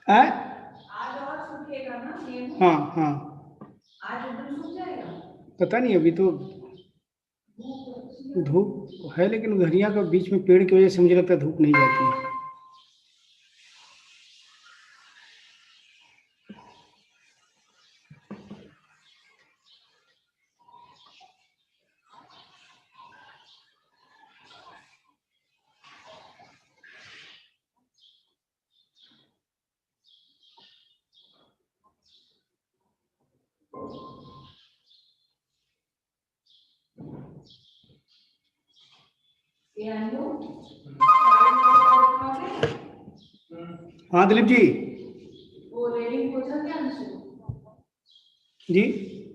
आज और सूखेगा ना गेहूं? हाँ हाँ, आज एकदम सूख जाएगा। पता नहीं, अभी तो धूप है, लेकिन घरिया का बीच में पेड़ की वजह से मुझे लगता है धूप नहीं जाती है। ये अनु हाँ दिलीप जी। वो रेलिंग पूछा क्या अंशु? जी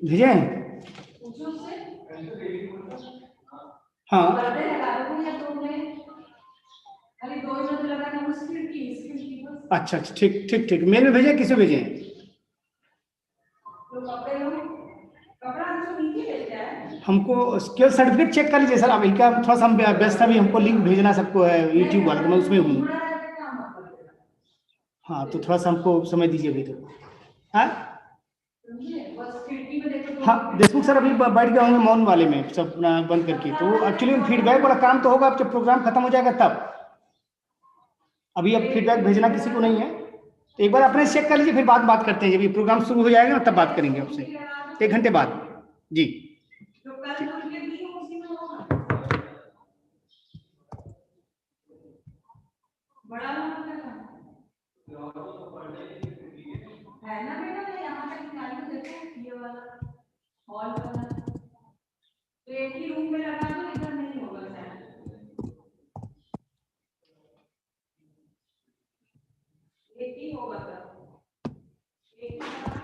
भेजे हैं। पूछो उससे। हाँ पर्दे लगा दो या तुमने खाली 2 मिनट लगाना, बस खिड़की बस। अच्छा अच्छा, ठीक ठीक ठीक। मेल में भेजे, किसे भेजे? तो कपड़े लो, कपड़ा अंशु नीचे लेके आए। हमको स्किल सर्टिफिकेट चेक कर लीजिए सर। अभी क्या थोड़ा सा हम व्यस्त, अभी हमको लिंक भेजना सबको है यूट्यूब वाला, तो मैं उसमें हूँ। हाँ तो थोड़ा सा हमको समय दीजिए अभी तो। हाँ हाँ देशमुख सर अभी बैठ गए होंगे मौन वाले में, सब बंद करके। तो एक्चुअली फीडबैक वाला काम तो होगा अब जब प्रोग्राम खत्म हो जाएगा तब। अभी अब फीडबैक भेजना किसी को नहीं है, तो एक बार अपने चेक कर लीजिए, फिर बात करते हैं। जब ये प्रोग्राम शुरू हो जाएगा ना तब बात करेंगे आपसे, 1 घंटे बाद। जी है ना बेटा, मैं यहाँ तक निकाली तो देखो ये वाला हॉल वाला, तो एक ही रूम में लगा दो, इधर नहीं होगा शायद, एक ही होगा सर, एक ही लगा दो।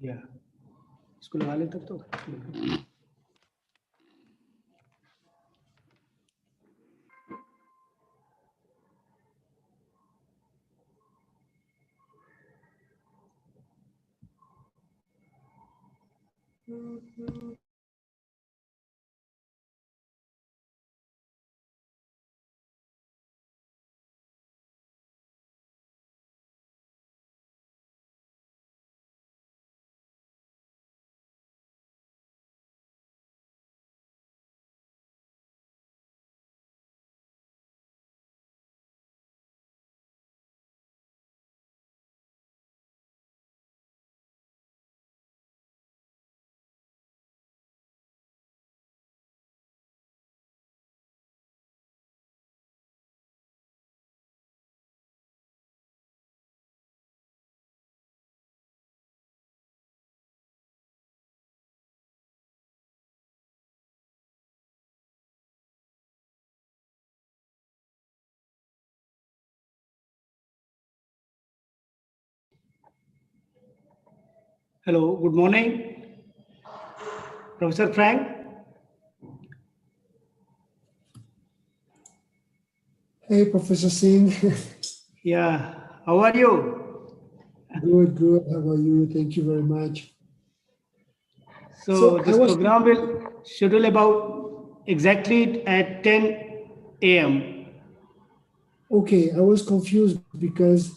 या इसको लगा ले तब तो Hello, good morning, Professor Frank. Hey, Professor Singh. Yeah, how are you? Good, good. How are you? Thank you very much. So I this was program will schedule about exactly at 10 a.m. okay. I was confused because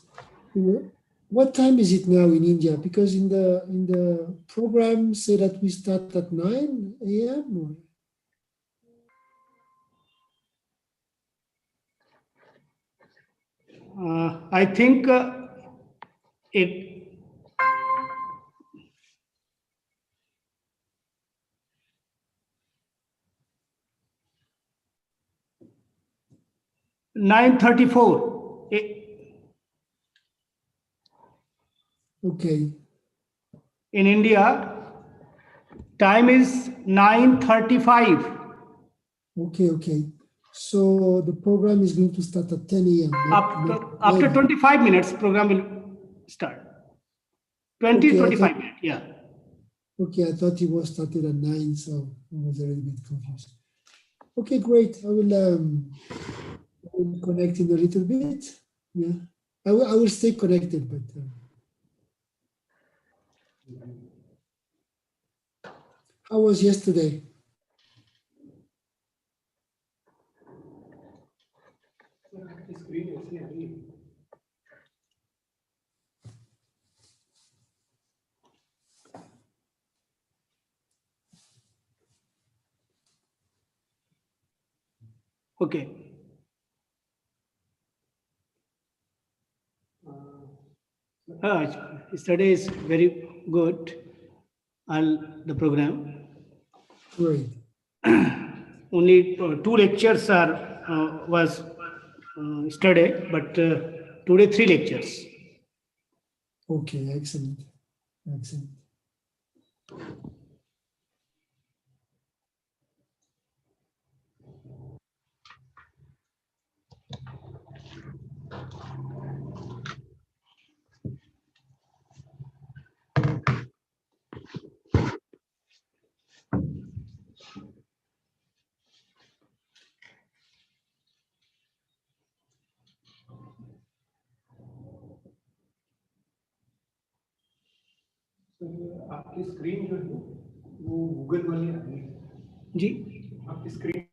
what time is it now in India? Because in the program say that we start at 9 a.m. I think it 9:34 Okay, in India. Time is 9:35. okay. So the program is going to start at 10 a.m. After 25 minutes, program will start. 20, Okay, 25 minutes. Yeah. I thought it was started at 9, so I was a little bit confused. Okay, great. I will connect in a little bit. Yeah, I will stay connected, but how was yesterday? Okay. Yesterday is very good. The program. Great. Only two lectures are was yesterday, but today 3 lectures. Okay, excellent. Excellent. आपकी screen जो है वो Google वाली आ रही है जी आपकी screen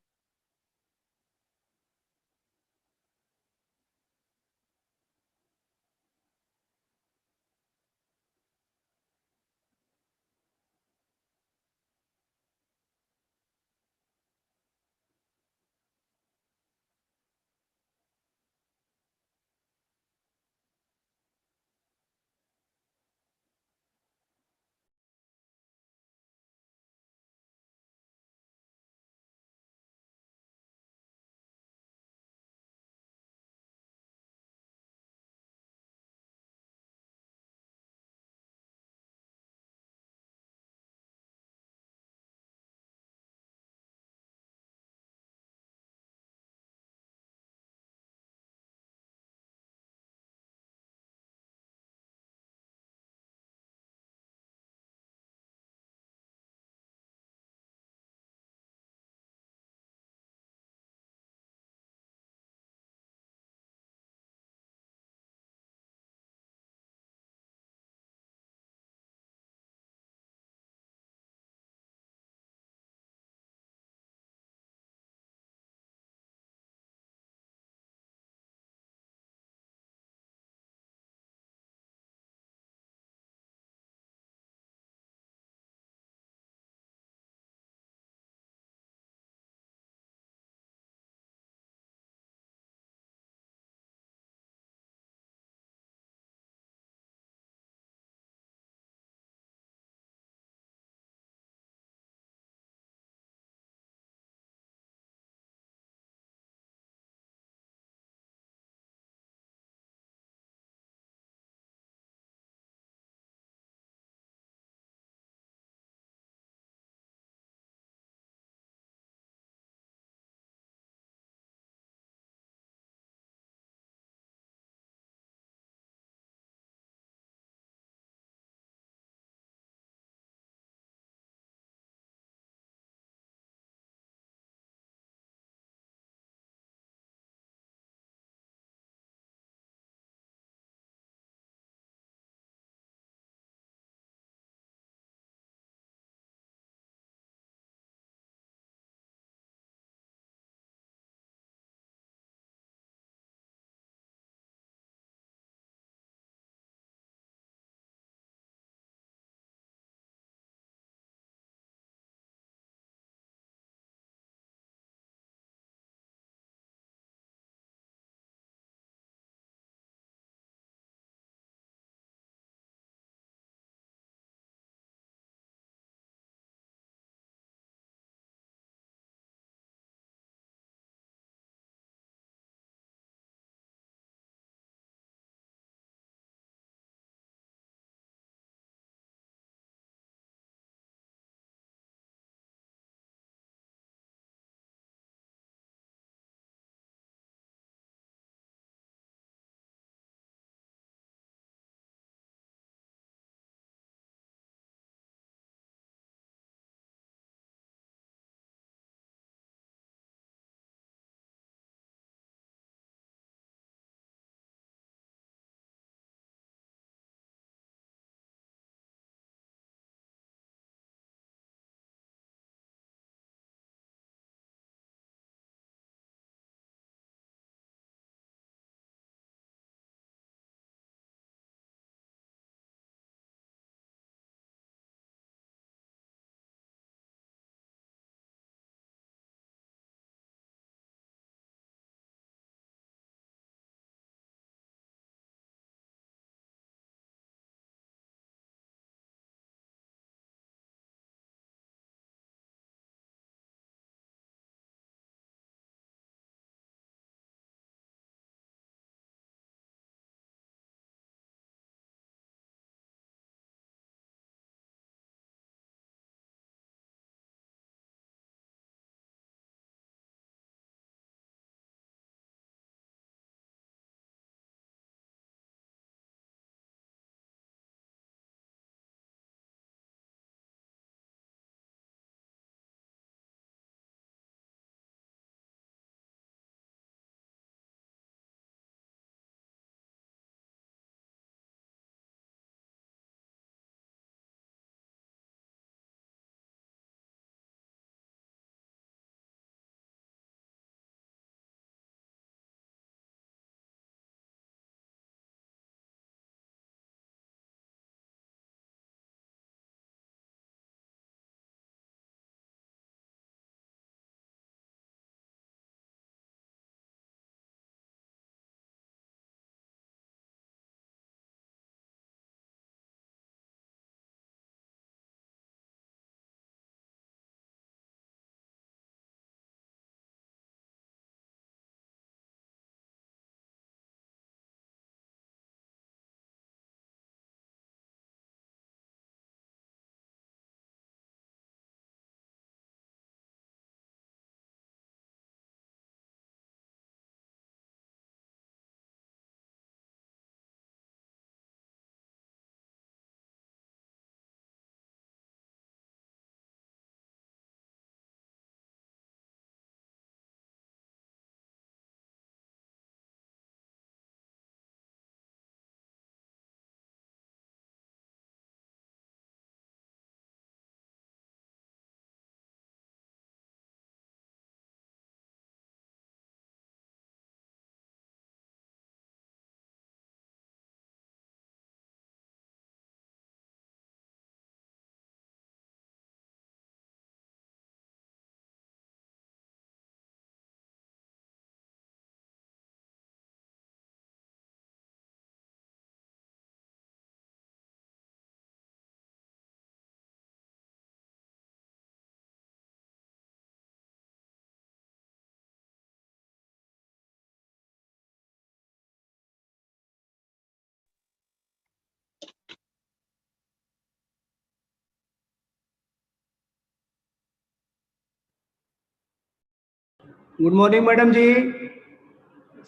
good morning madam जी।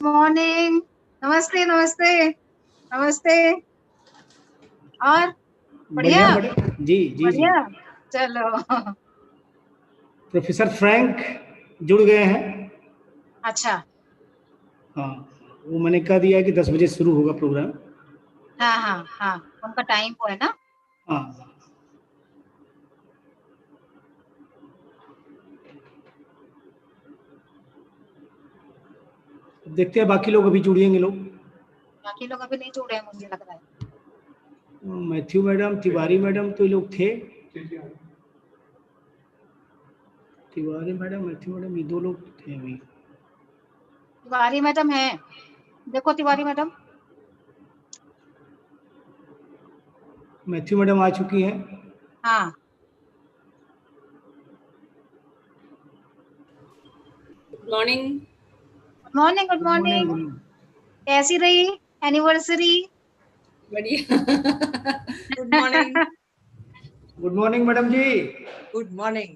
Morning. नमस्ते नमस्ते नमस्ते। और बढ़िया मैडम जी जी जी। बढ़िया। चलो। प्रोफेसर फ्रैंक जुड़ गए हैं। अच्छा। हाँ, वो मैंने कह दिया कि 10 बजे शुरू होगा प्रोग्राम। हाँ हाँ हाँ, उनका टाइम वो है ना। हाँ, देखते हैं बाकी लोग अभी जुड़ेंगे लोग। बाकी लोग अभी नहीं जुड़े हैं मुझे लग रहा है। मैथ्यू मैडम, तिवारी मैडम तो ये लोग थे। तिवारी मैडम, मैथ्यू मैडम, ये 2 लोग थे अभी। तिवारी मैडम है, देखो तिवारी मैडम। मैथ्यू मैडम आ चुकी हैं। हाँ। Good morning. Good morning good morning. कैसी रही एनिवर्सरी? बढ़िया। Good morning. Good morning madam ji. Good morning.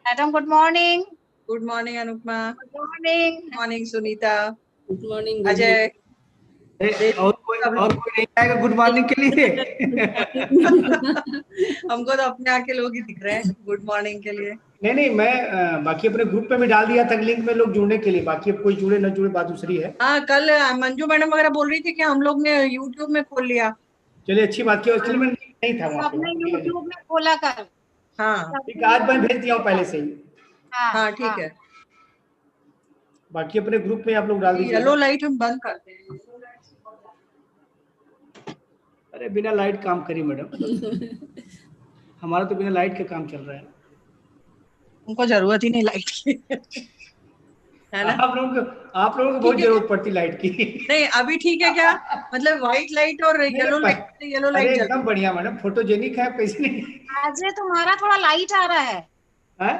Madam good morning. Good morning Anupama. Good morning. Morning Sunita. Good morning Ajay. और कोई नहीं आएगा गुड मॉर्निंग के लिए? हमको तो अपने आके लोग ही दिख रहे हैं गुड मॉर्निंग के लिए। नहीं, मैं बाकी अपने ग्रुप पे भी डाल दिया था लिंक में लोग जुड़ने के लिए। बाकी अब कोई जुड़े न जुड़े बात दूसरी है। हाँ, कल मंजू मैडम वगैरह बोल रही थी कि हम लोग ने यूट्यूब में खोल लिया। चलिए, अच्छी बात की। एक्चुअली मैं नहीं था वहाँ सबने पे। यूट्यूब में खोला कर। हाँ ठीक, आज मैं भेज दिया हूँ पहले से ही। हाँ, ठीक है। बाकी अपने ग्रुप में आप लोग डाल दीजिए। येलो लाइट हम बंद करते हैं। अरे बिना लाइट काम करिए मैडम। हमारा तो बिना लाइट के काम चल रहा है। उनको जरूरत ही नहीं लाइट की। है ना? आप लोगों को बहुत ठीक है क्या? जरूरत पड़ती लाइट की। नहीं, अभी ठीक है क्या? मतलब व्हाइट लाइट और येलो लाइट, येलो अरे लाइट जल एकदम बढ़िया मैडम, फोटोजेनिक है, कैसे नहीं? अजय तुम्हारा थोड़ा लाइट आ रहा है। हैं?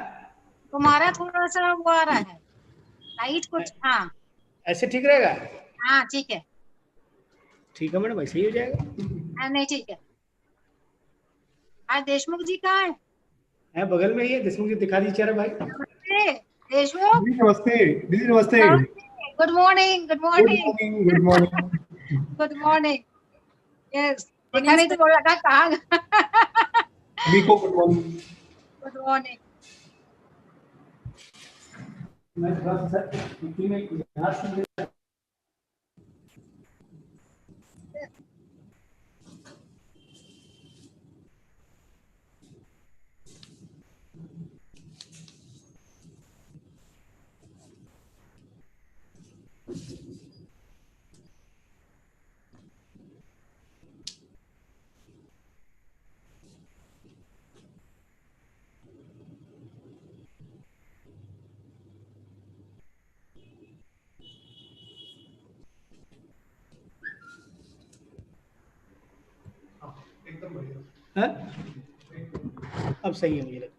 तुम्हारा थोड़ा सा वो आ रहा है लाइट कुछ। हाँ ऐसे ठीक रहेगा? हाँ ठीक है। ठीक है मैडम, ऐसे ही हो जाएगा। हाँ नहीं ठीक है। आज देशमुख जी कहाँ है? है बगल में ही है। देशमुख जी दिखा दीजिए चेहरा भाई। नमस्ते देशमुख। दीदी नमस्ते। दीदी नमस्ते। Good morning good good morning morning. Good morning. Good morning. Yes, देखा नहीं तो बोल रखा कहाँ। सभी को गुड मॉर्निंग। Good morning. मैं थोड़ा सा छुट्टी में यहाँ से एकदम बढ़िया। हैं? अब सही है मुझे लगता है।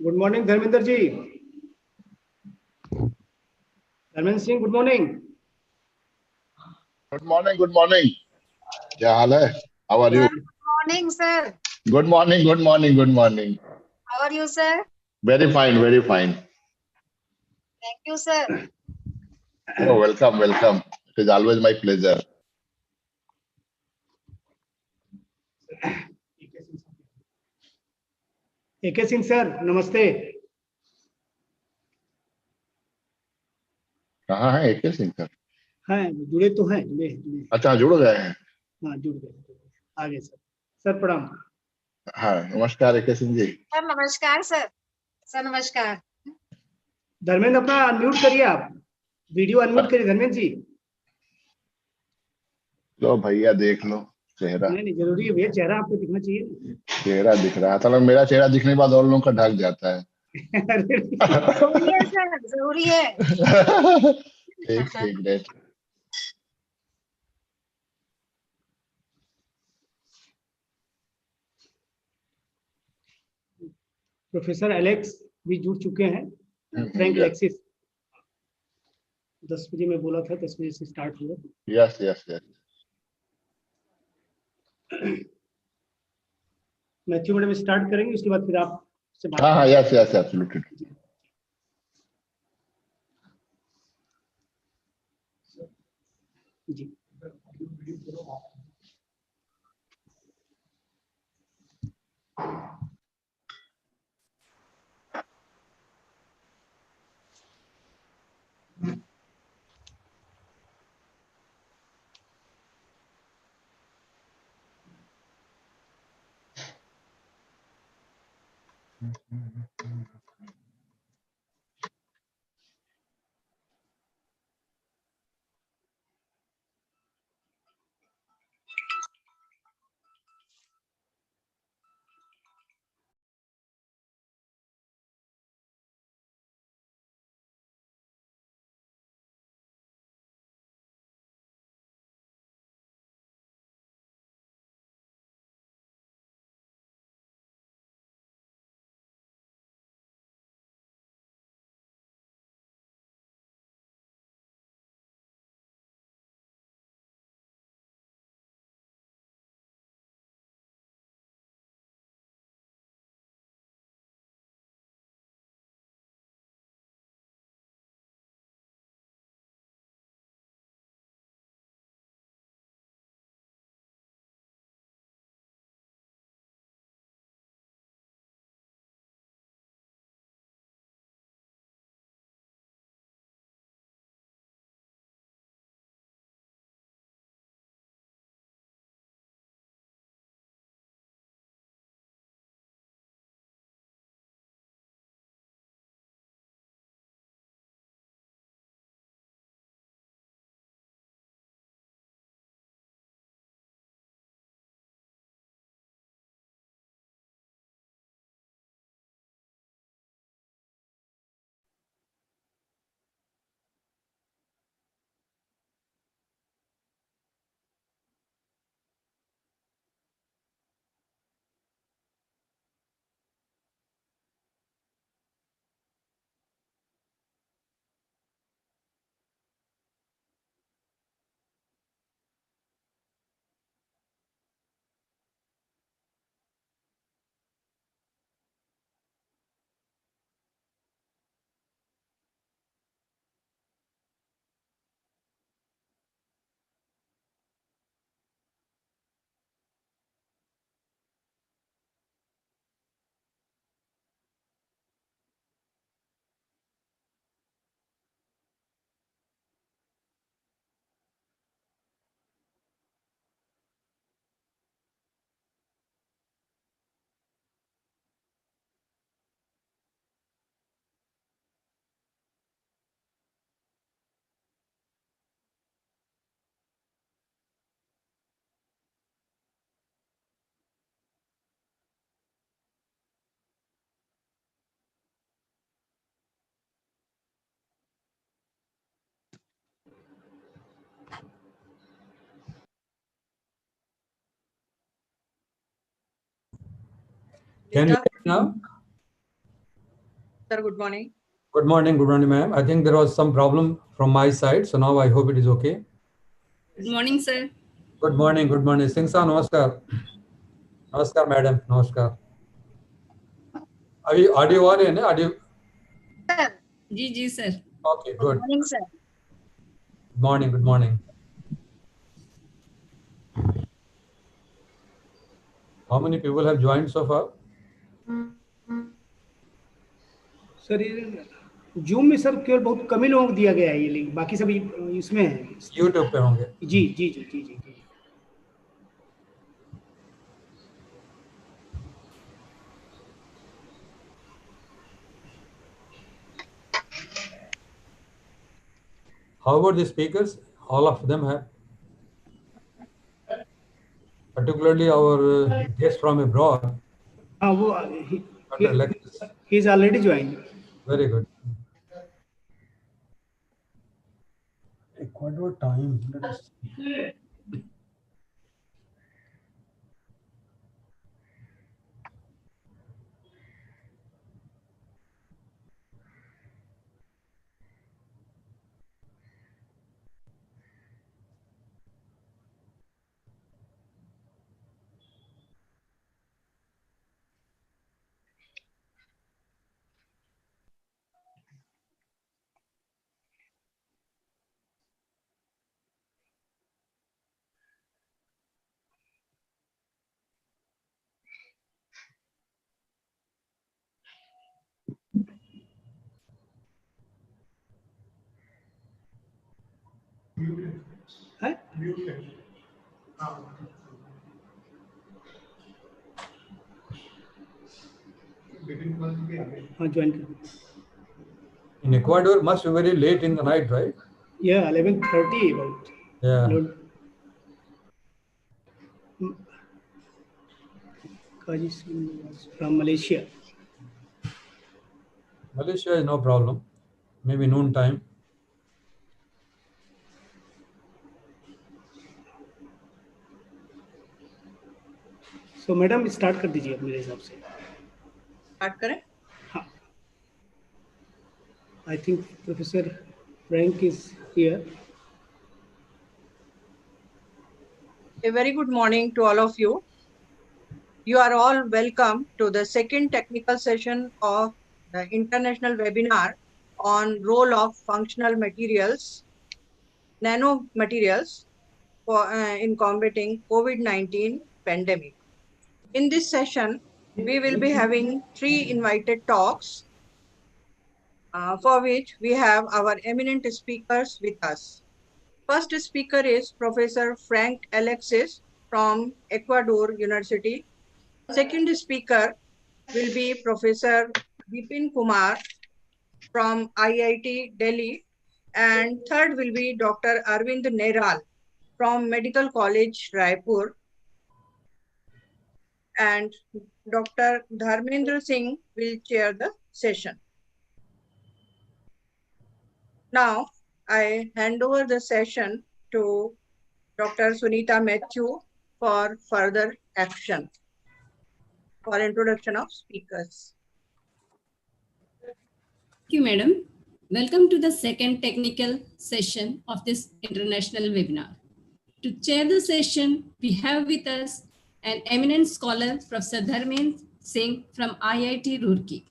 Good morning Dharmendra ji. Dharmendra Singh, good morning. Good morning, good morning. क्या हाल है? How are you? Good morning, sir. Good morning, good morning, good morning. How are you, sir? Very fine, very fine. Thank you, sir. Oh, welcome, welcome. It is always my pleasure. AK Singh sir, नमस्ते। कहाँ है एके Singh sir? हाँ, जुड़े तो हैं, जुड़े। अच्छा, जुड़ गए हैं। हाँ, जुड़ गए। आगे सर। सर प्रणाम। हाँ, नमस्कार एके Singh ji. Sir, namaskar, sir. Sir, namaskar. Dharmendra अपना अनम्यूट करिए, आप वीडियो अनम्यूट करिए धर्मेंद्र जी। लो भैया, देख लो चेहरा। नहीं, जरूरी है भैया, चेहरा आपको दिखना चाहिए। चेहरा दिख रहा था, मेरा चेहरा दिखने के बाद और लोगों का ढक जाता है। जरूरी है सर, जरूरी है। ठीक ठीक, ग्रेट। प्रोफेसर एलेक्स भी जुड़ चुके हैं। फ्रैंक एलेक्सिस 10 बजे मैं बोला था, 10 बजे से स्टार्ट हुआ। Yes yes yes. Matthew madam start करेंगे, उसके बाद फिर आप से बात। हाँ हाँ, यस यस, एब्सोल्युटली। जी। Can you hear me now? Sir, good morning. Good morning, ma'am. I think there was some problem from my side, so now I hope it is okay. Good morning, sir. Good morning. Singh sir, namaskar. Namaskar, madam. Namaskar. अभी audio आ रहे हैं ना audio? Ji sir. Okay, good. Good morning, sir. Good morning. How many people have joined so far? Sir ये zoom में sir केवल बहुत कम ही लोगों को दिया गया है ये लिंक, बाकी सभी इसमें है। YouTube पे होंगे। जी जी जी जी जी जी। How about the speakers? All of them have. Particularly our guest from abroad. हाँ वो he is already joined. Very good. Ecuador time. Let us see. है? हाँ ज्वाइन कर। In Ecuador, must be very late in the night, right? Yeah, 11:30 about. Yeah. Kaji Singh was from Malaysia. Malaysia is no problem. Maybe noon time. So madam start कर दीजिए आप मेरे हिसाब से। Start करें? हाँ। I think Professor Frank is here. A very good morning to all of you. You are all welcome to the second technical session of the international webinar on role of functional materials, nanomaterials in combating COVID-19 pandemic. In this session, we will be having 3 invited talks for which we have our eminent speakers with us. First speaker is Professor Frank Alexis from Ecuador University. Second speaker will be Professor Vipin Kumar from IIT Delhi. And third will be Dr. Arvind Neral from Medical College, Raipur. And Dr. Dharmendra Singh will chair the session. Now, I hand over the session to Dr. Sunita Matthew for further action, for introduction of speakers. Thank you, madam. Welcome to the second technical session of this international webinar. To chair the session, we have with us an eminent scholar, Professor Dharmendra Singh from IIT Roorkee.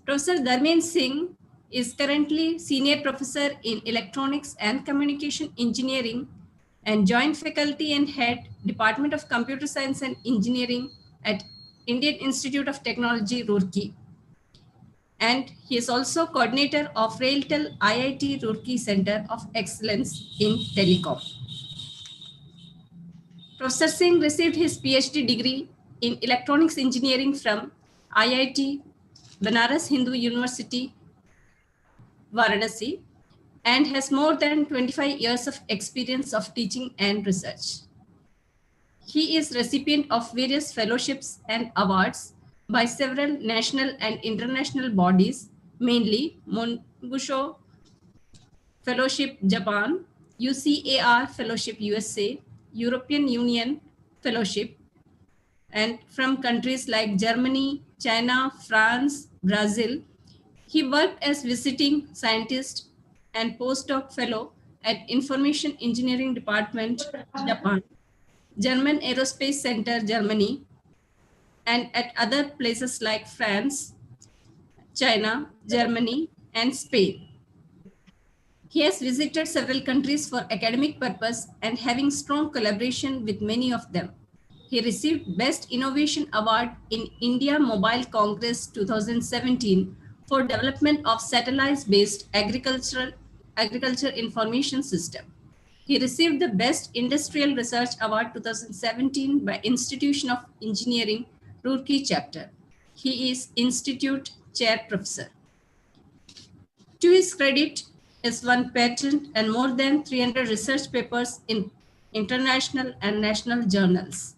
Professor Dharmendra Singh is currently Senior Professor in Electronics and Communication Engineering and Joint Faculty and Head, Department of Computer Science and Engineering at Indian Institute of Technology, Roorkee. And he is also coordinator of Railtel IIT Roorkee Center of Excellence in Telecom. Professor Singh received his PhD degree in Electronics Engineering from IIT Banaras Hindu University, Varanasi, and has more than 25 years of experience of teaching and research. He is recipient of various fellowships and awards by several national and international bodies, mainly Monbusho Fellowship Japan, UCAR Fellowship USA, European Union Fellowship, and from countries like Germany, China, France, Brazil. He worked as visiting scientist and postdoc fellow at Information Engineering Department, Japan, German Aerospace Center, Germany, and at other places like France, China, Germany, and Spain. He has visited several countries for academic purpose and having strong collaboration with many of them. He received Best Innovation Award in India Mobile Congress 2017 for development of satellite-based agriculture information system. He received the Best Industrial Research Award 2017 by Institution of Engineering, Roorkee chapter. He is Institute Chair Professor. To his credit, is one patent and more than 300 research papers in international and national journals.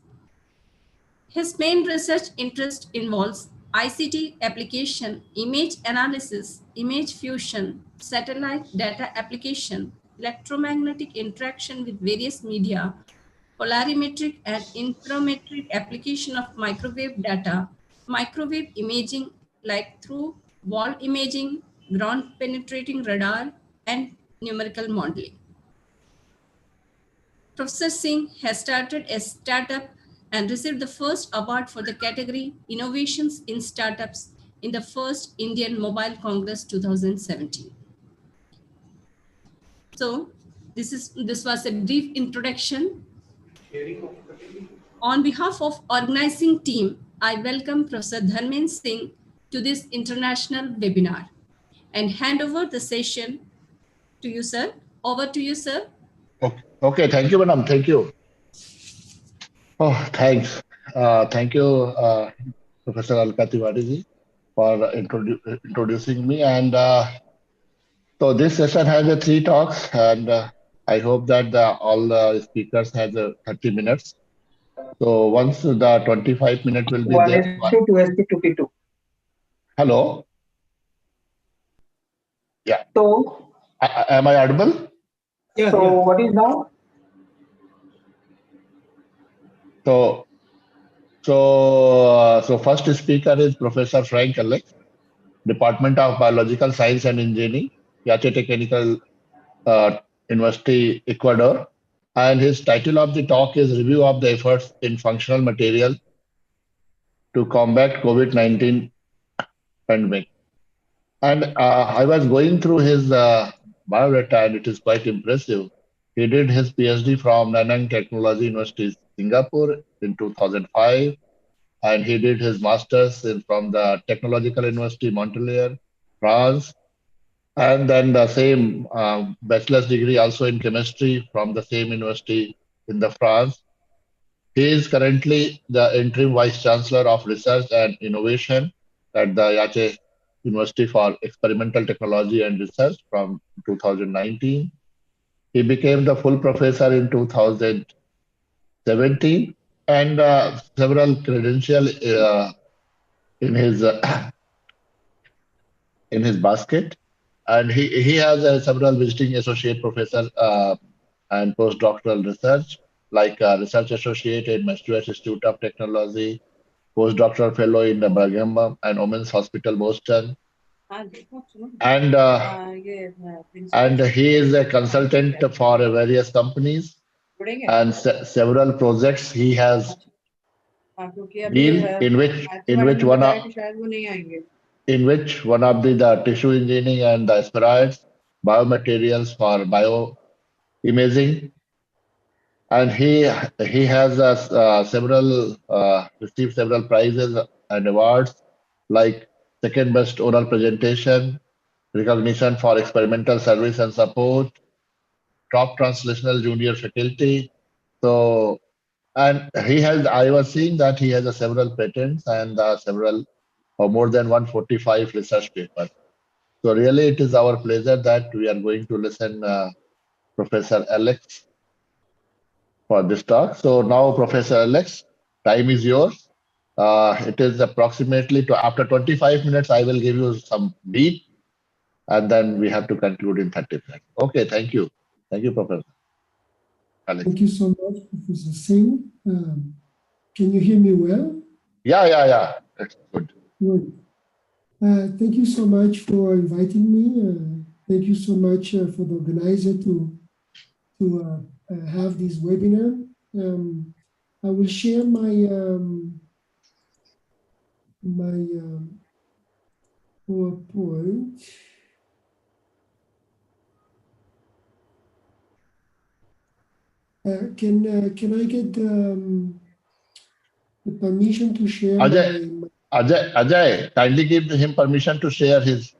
His main research interest involves ICT application, image analysis, image fusion, satellite data application, electromagnetic interaction with various media, polarimetric and interferometric application of microwave data, microwave imaging like through wall imaging, ground penetrating radar, and numerical modeling. Professor Singh has started a startup and received the first award for the category Innovations in Startups in the first Indian Mobile Congress 2017. So this was a brief introduction. On behalf of organizing team, I welcome Professor Dharmendra Singh to this international webinar and hand over the session to you, sir. Over to you, sir. Okay. Thank you, madam. Thank you. Oh, thanks. Thank you, Professor Alka Tiwari ji, for introducing me. And so this session has 3 talks, and I hope that all the speakers has 30 minutes. So once the 25 minutes will be there. 1:2:2. Hello. Yeah. So, Am I audible? Yeah, so yeah. what is now? So first speaker is Professor Frank Alex, Department of Biological Science and Engineering, Yache Technical University, Ecuador. And his title of the talk is Review of the Efforts in Functional Materials to Combat COVID-19 Pandemic. And I was going through his biodata, and it is quite impressive. He did his PhD from Nanyang Technology University, Singapore in 2005. And he did his master's from the Technological University, Montpellier, France. And then the same bachelor's degree also in chemistry from the same university in the France. He is currently the interim vice chancellor of research and innovation at the Yache University for Experimental Technology and Research from 2019. He became the full professor in 2017, and several credentials in his basket. And he has several visiting associate professor and postdoctoral research, like research associate in Massachusetts Institute of Technology, postdoctoral fellow in the Brigham and Women's Hospital, Boston. And he is a consultant for various companies and several projects he has deal in which one of the tissue engineering and the aspirates, biomaterials for bioimaging. And he has received several prizes and awards, like second best oral presentation, recognition for experimental service and support, top translational junior faculty. So, and I was seeing that he has several patents and several or more than 145 research papers. So really it is our pleasure that we are going to listen Professor Alex for this talk. So now, Professor Alex, time is yours. It is approximately after 25 minutes, I will give you some brief, and then we have to conclude in 30 minutes. Okay, thank you. Thank you, Professor Alex. Thank you so much, Professor Singh. Can you hear me well? Yeah. That's good. Good. Thank you so much for inviting me. Thank you so much for the organizer to have this webinar. I will share my PowerPoint. Can I get the permission to share Ajay, Ajay, kindly give him permission to share his.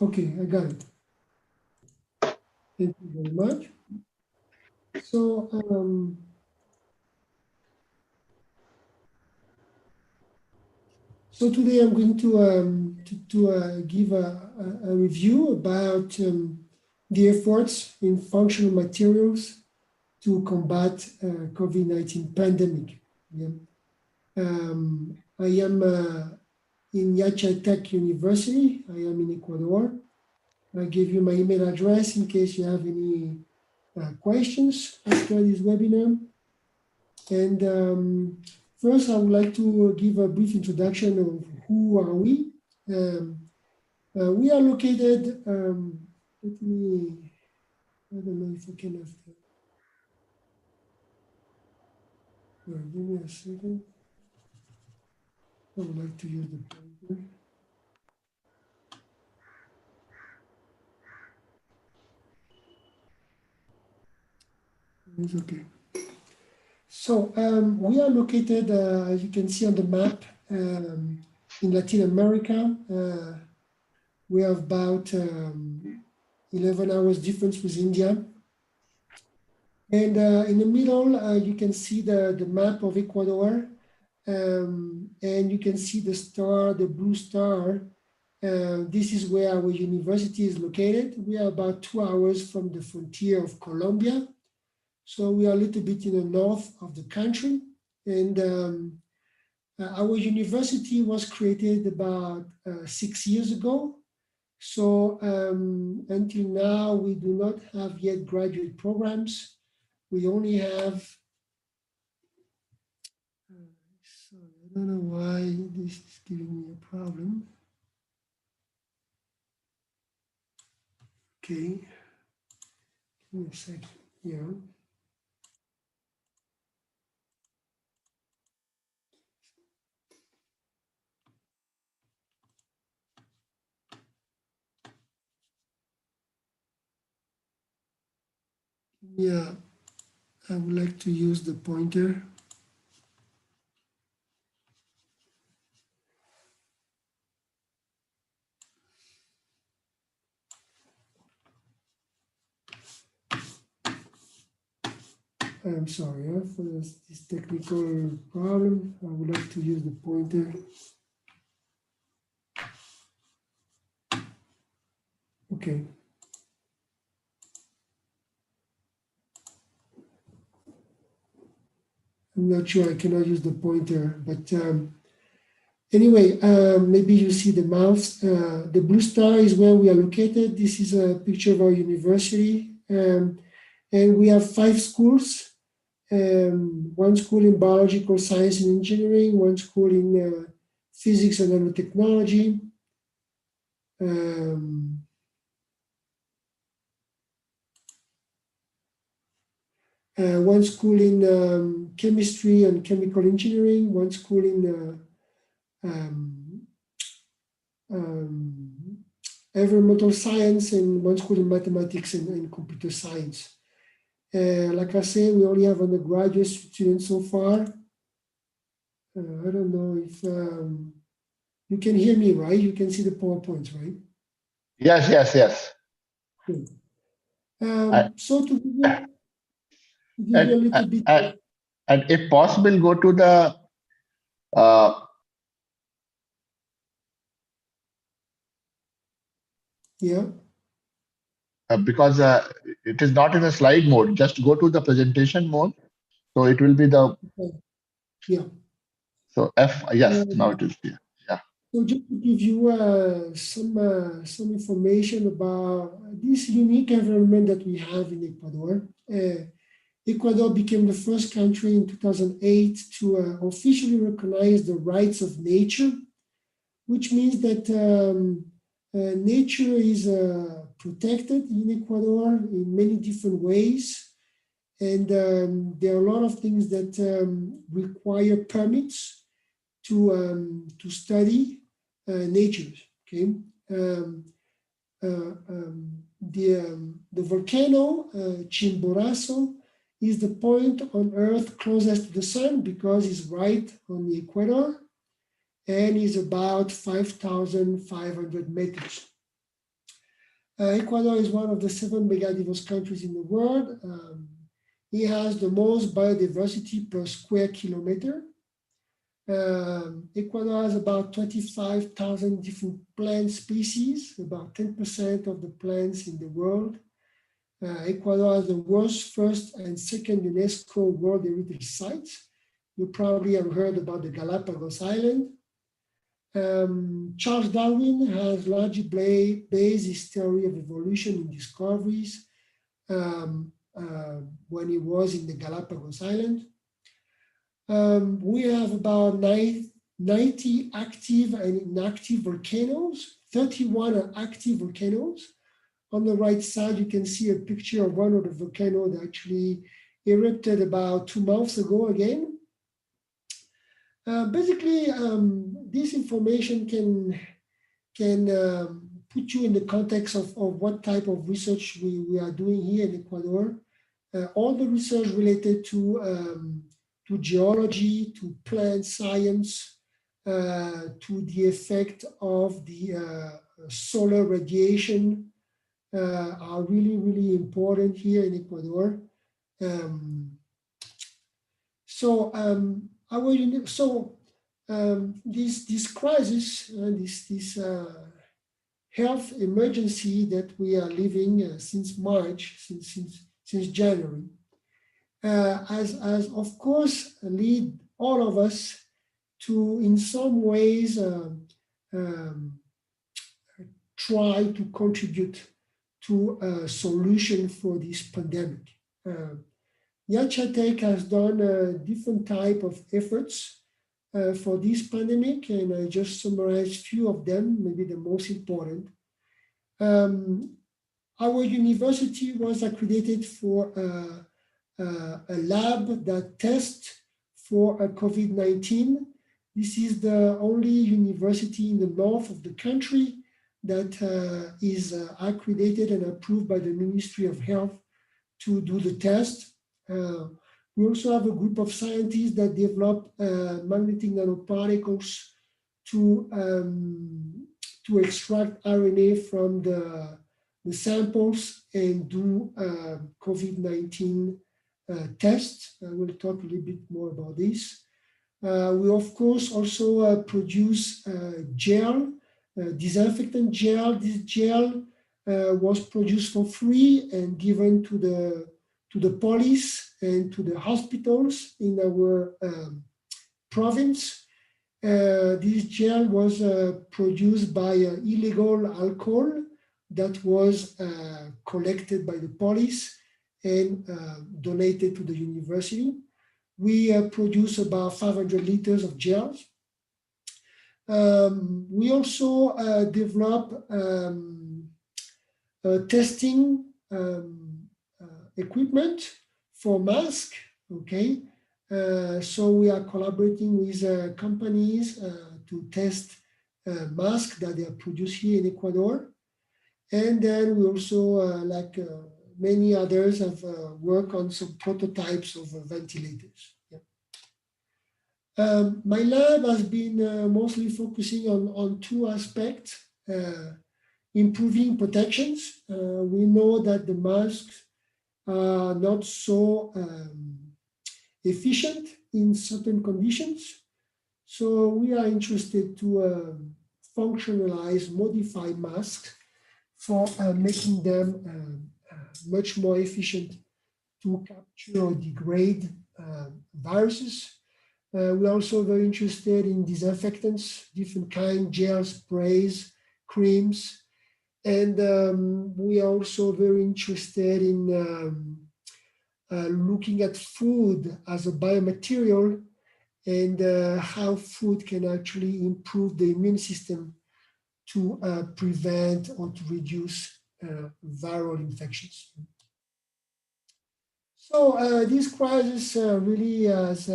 Okay, I got it. Thank you very much. So, so today I'm going to give a review about the efforts in functional materials to combat COVID-19 pandemic. Yeah. I am in Yacha Tech University. I am in Ecuador. I give you my email address in case you have any questions after this webinar. And first, I would like to give a brief introduction of who are we. We are located, let me, I don't know if I can have that. Give me a second. I would like to use the pointer. It's okay. So we are located, as you can see on the map, in Latin America. We have about 11 hours difference with India. And in the middle, you can see the map of Ecuador. And you can see the star, the blue star. This is where our university is located. We are about 2 hours from the frontier of Colombia. So we are a little bit in the north of the country. And our university was created about 6 years ago. So until now, we do not have yet graduate programs. We only have, sorry, I don't know why this is giving me a problem. Okay, give me a second here. Yeah, I would like to use the pointer. I'm sorry for this technical problem. I would like to use the pointer. Okay. I'm not sure I cannot use the pointer, but anyway, maybe you see the mouse. The blue star is where we are located. This is a picture of our university. And we have 5 schools. One school in biological science and engineering, one school in physics and nanotechnology. One school in chemistry and chemical engineering, one school in environmental science, and one school in mathematics and computer science. Like I say, we only have undergraduate students so far. I don't know if you can hear me, right? You can see the PowerPoints, right? Yes, yes, yes. Good. So to give you a little bit. And if possible, go to the yeah. Because it is not in a slide mode. Just go to the presentation mode. So it will be the. Yeah. So F, yes, now it is here. Yeah. So just to give you some information about this unique environment that we have in Ecuador. Ecuador became the first country in 2008 to officially recognize the rights of nature, which means that nature is protected in Ecuador in many different ways. And there are a lot of things that require permits to study nature. Okay, the volcano Chimborazo is the point on Earth closest to the sun because it's right on the equator and is about 5,500 meters. Ecuador is one of the 7 megadiverse countries in the world. It has the most biodiversity per square kilometer. Ecuador has about 25,000 different plant species, about 10% of the plants in the world. Ecuador has the world's first and second UNESCO World Heritage Sites. You probably have heard about the Galapagos Island. Charles Darwin has largely based his theory of evolution in discoveries when he was in the Galapagos Island. We have about 90 active and inactive volcanoes. 31 are active volcanoes. On the right side, you can see a picture of one of the volcanoes that actually erupted about 2 months ago again. Basically, this information can put you in the context of what type of research we are doing here in Ecuador. All the research related to geology, to plant science, to the effect of the solar radiation are really, really important here in Ecuador. This crisis, this health emergency that we are living since March, since January, has of course lead all of us to, in some ways, try to contribute to a solution for this pandemic. Yachatec has done different type of efforts for this pandemic, and I just summarized a few of them, maybe the most important. Our university was accredited for a lab that tests for COVID-19. This is the only university in the north of the country that is accredited and approved by the Ministry of Health to do the test. We also have a group of scientists that develop magnetic nanoparticles to extract RNA from the samples and do COVID-19 tests. I will talk a little bit more about this. We of course also produce gel, disinfectant gel. This gel was produced for free and given to the police and to the hospitals in our province. This gel was produced by illegal alcohol that was collected by the police and donated to the university. We produce about 500 liters of gels. We also develop testing equipment for masks, okay? So we are collaborating with companies to test masks that they are produced here in Ecuador. And then we also, like many others, have worked on some prototypes of ventilators. Yeah. My lab has been mostly focusing on 2 aspects. Improving protections. We know that the masks are not so efficient in certain conditions. So we are interested to functionalize, modify masks for making them much more efficient to capture or degrade viruses. We're also very interested in disinfectants, different kind, gels, sprays, creams. And we are also very interested in looking at food as a biomaterial and how food can actually improve the immune system to prevent or to reduce viral infections. So this crisis really has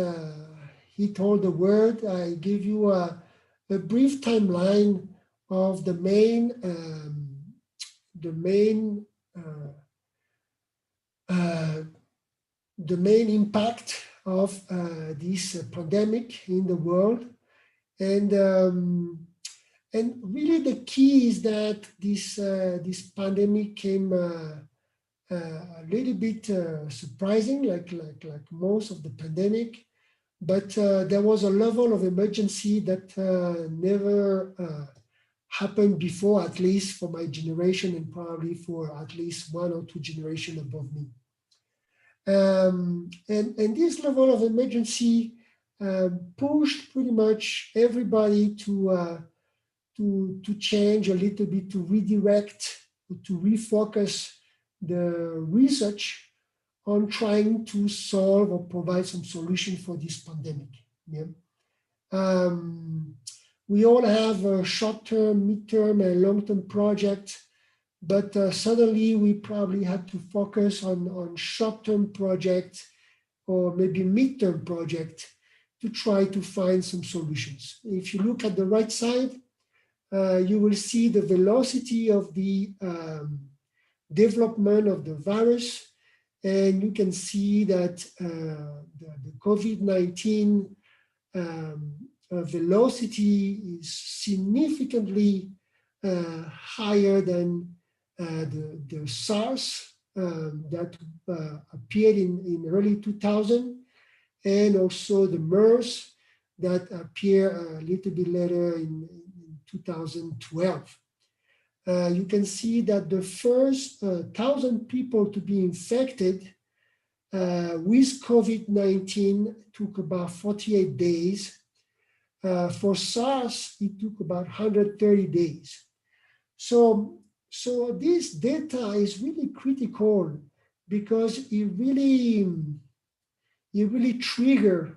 hit all the world. I give you a brief timeline of the main impact of this pandemic in the world, and really the key is that this pandemic came a little bit surprising, like most of the pandemic, but there was a level of emergency that never happened before, at least for my generation and probably for at least 1 or 2 generations above me. And this level of emergency pushed pretty much everybody to change a little bit, to redirect, to refocus the research on trying to solve or provide some solution for this pandemic. Yeah. We all have a short-term, mid-term, and long-term project, but suddenly we probably had to focus on short-term project or maybe mid-term project to try to find some solutions. If you look at the right side, you will see the velocity of the development of the virus, and you can see that the COVID-19 velocity is significantly higher than the SARS that appeared in early 2000, and also the MERS that appeared a little bit later in 2012. You can see that the first 1,000 people to be infected with COVID-19 took about 48 days. For SARS, it took about 130 days. So this data is really critical because it really triggers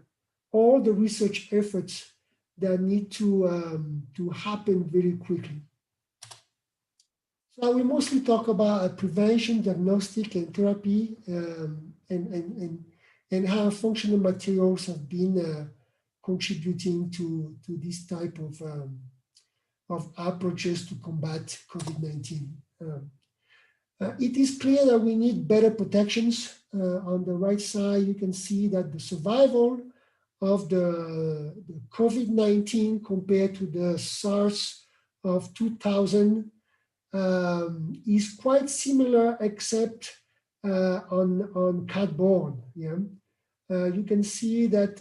all the research efforts that need to happen very quickly. So we mostly talk about prevention, diagnostic, and therapy, and how functional materials have been contributing to this type of approaches to combat COVID-19. It is clear that we need better protections. On the right side, you can see that the survival of the COVID-19 compared to the SARS of 2000 is quite similar, except on cardboard. Yeah, you can see that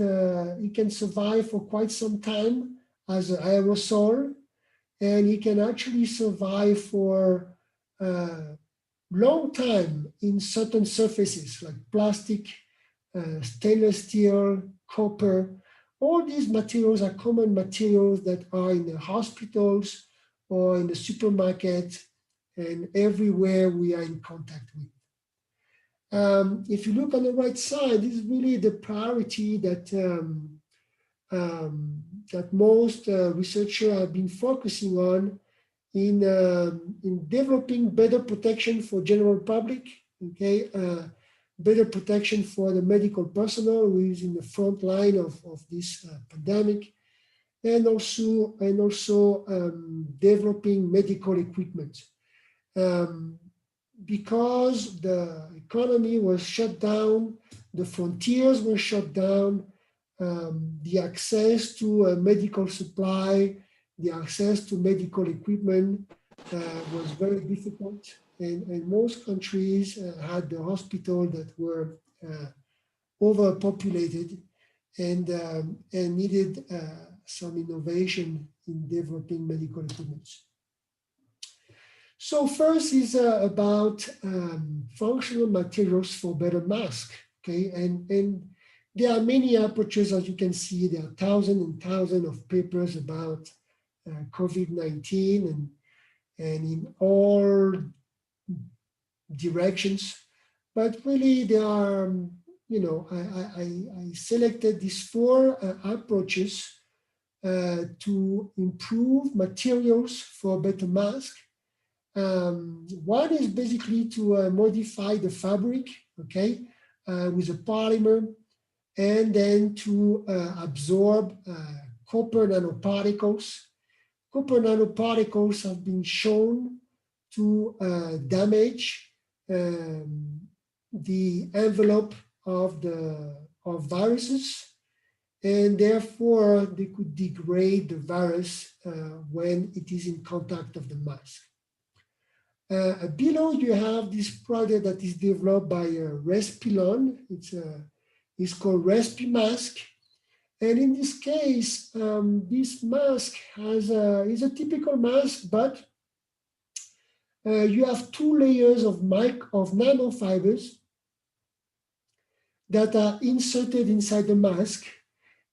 it can survive for quite some time as an aerosol, and it can actually survive for a long time in certain surfaces like plastic, stainless steel, copper. All these materials are common materials that are in the hospitals or in the supermarket, and everywhere we are in contact with. If you look on the right side, this is really the priority that that most researchers have been focusing on in developing better protection for general public, okay, better protection for the medical personnel who is in the front line of this pandemic, and also developing medical equipment. Because the economy was shut down, the frontiers were shut down, the access to medical supply, the access to medical equipment was very difficult, and most countries had the hospital that were overpopulated and needed some innovation in developing medical equipment. So first is about functional materials for better mask, okay? And There are many approaches, as you can see. There are thousands and thousands of papers about COVID-19 and in all directions. But really, there are, I selected these four approaches to improve materials for better mask. One is basically to modify the fabric, okay, with a polymer, and then to absorb copper nanoparticles. Copper nanoparticles have been shown to damage the envelope of viruses, and therefore they could degrade the virus when it is in contact of the mask. Below you have this product that is developed by Respilon. It's called RespiMask. And in this case, this mask is a typical mask, but you have two layers of nanofibers that are inserted inside the mask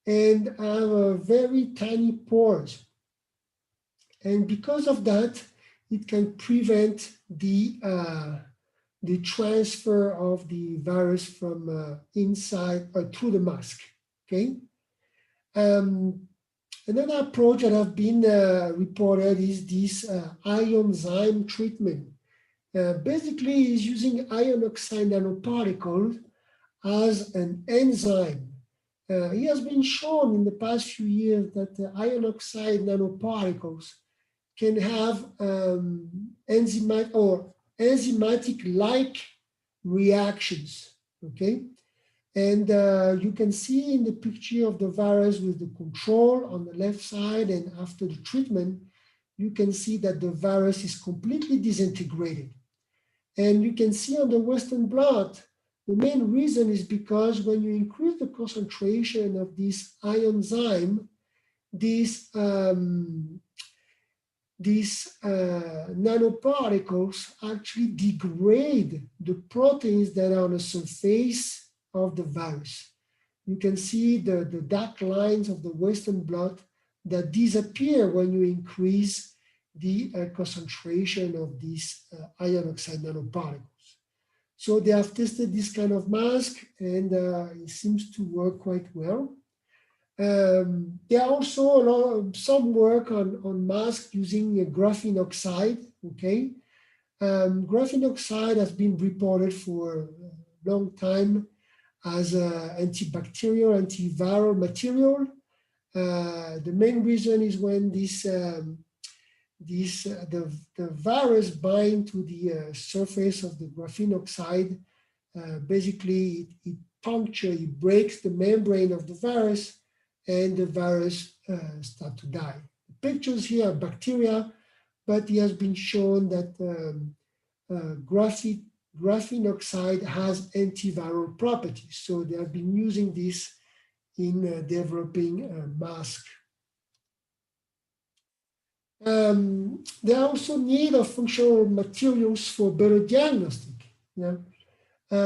and have very tiny pores. And because of that, it can prevent the transfer of the virus from inside or through the mask, okay? Another approach that have been reported is this ion-zyme treatment. Basically, is using iron oxide nanoparticles as an enzyme. It has been shown in the past few years that the iron oxide nanoparticles can have enzymatic-like reactions, okay? And you can see in the picture of the virus with the control on the left side, and after the treatment, you can see that the virus is completely disintegrated. And you can see on the Western blot, the main reason is because when you increase the concentration of this ion-zyme, these nanoparticles actually degrade the proteins that are on the surface of the virus. You can see the dark lines of the Western blot that disappear when you increase the concentration of these iron oxide nanoparticles. So they have tested this kind of mask, and it seems to work quite well. There are also some work on masks using graphene oxide, okay? Graphene oxide has been reported for a long time as an antibacterial, antiviral material. The main reason is when the virus binds to the surface of the graphene oxide, basically it punctures, it breaks the membrane of the virus, and the virus starts to die. The pictures here are bacteria, but it has been shown that graphene oxide has antiviral properties. So they have been using this in developing a mask. There are also need of functional materials for better diagnostic. Yeah?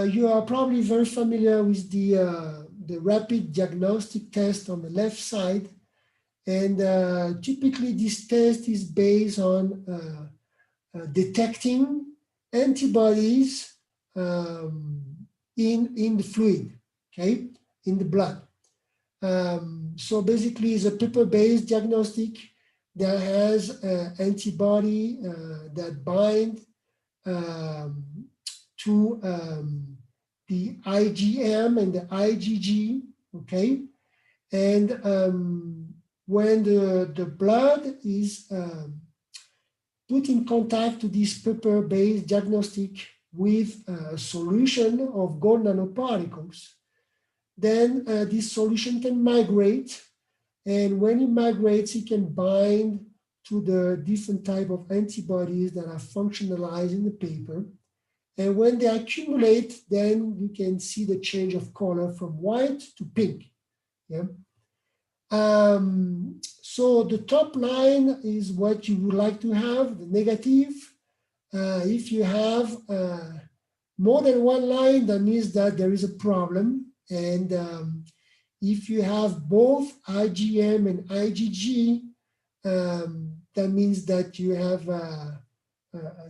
You are probably very familiar with the rapid diagnostic test on the left side. And typically this test is based on detecting antibodies in the fluid, okay, in the blood. So basically it's a paper-based diagnostic that has antibody that bind to the IgM and the IgG, okay? And when the blood is put in contact to this paper-based diagnostic with a solution of gold nanoparticles, then this solution can migrate. And when it migrates, it can bind to the different type of antibodies that are functionalized in the paper. And when they accumulate, then you can see the change of color from white to pink. Yeah. So the top line is what you would like to have, the negative. If you have more than one line, that means that there is a problem. And if you have both IgM and IgG, that means that you have a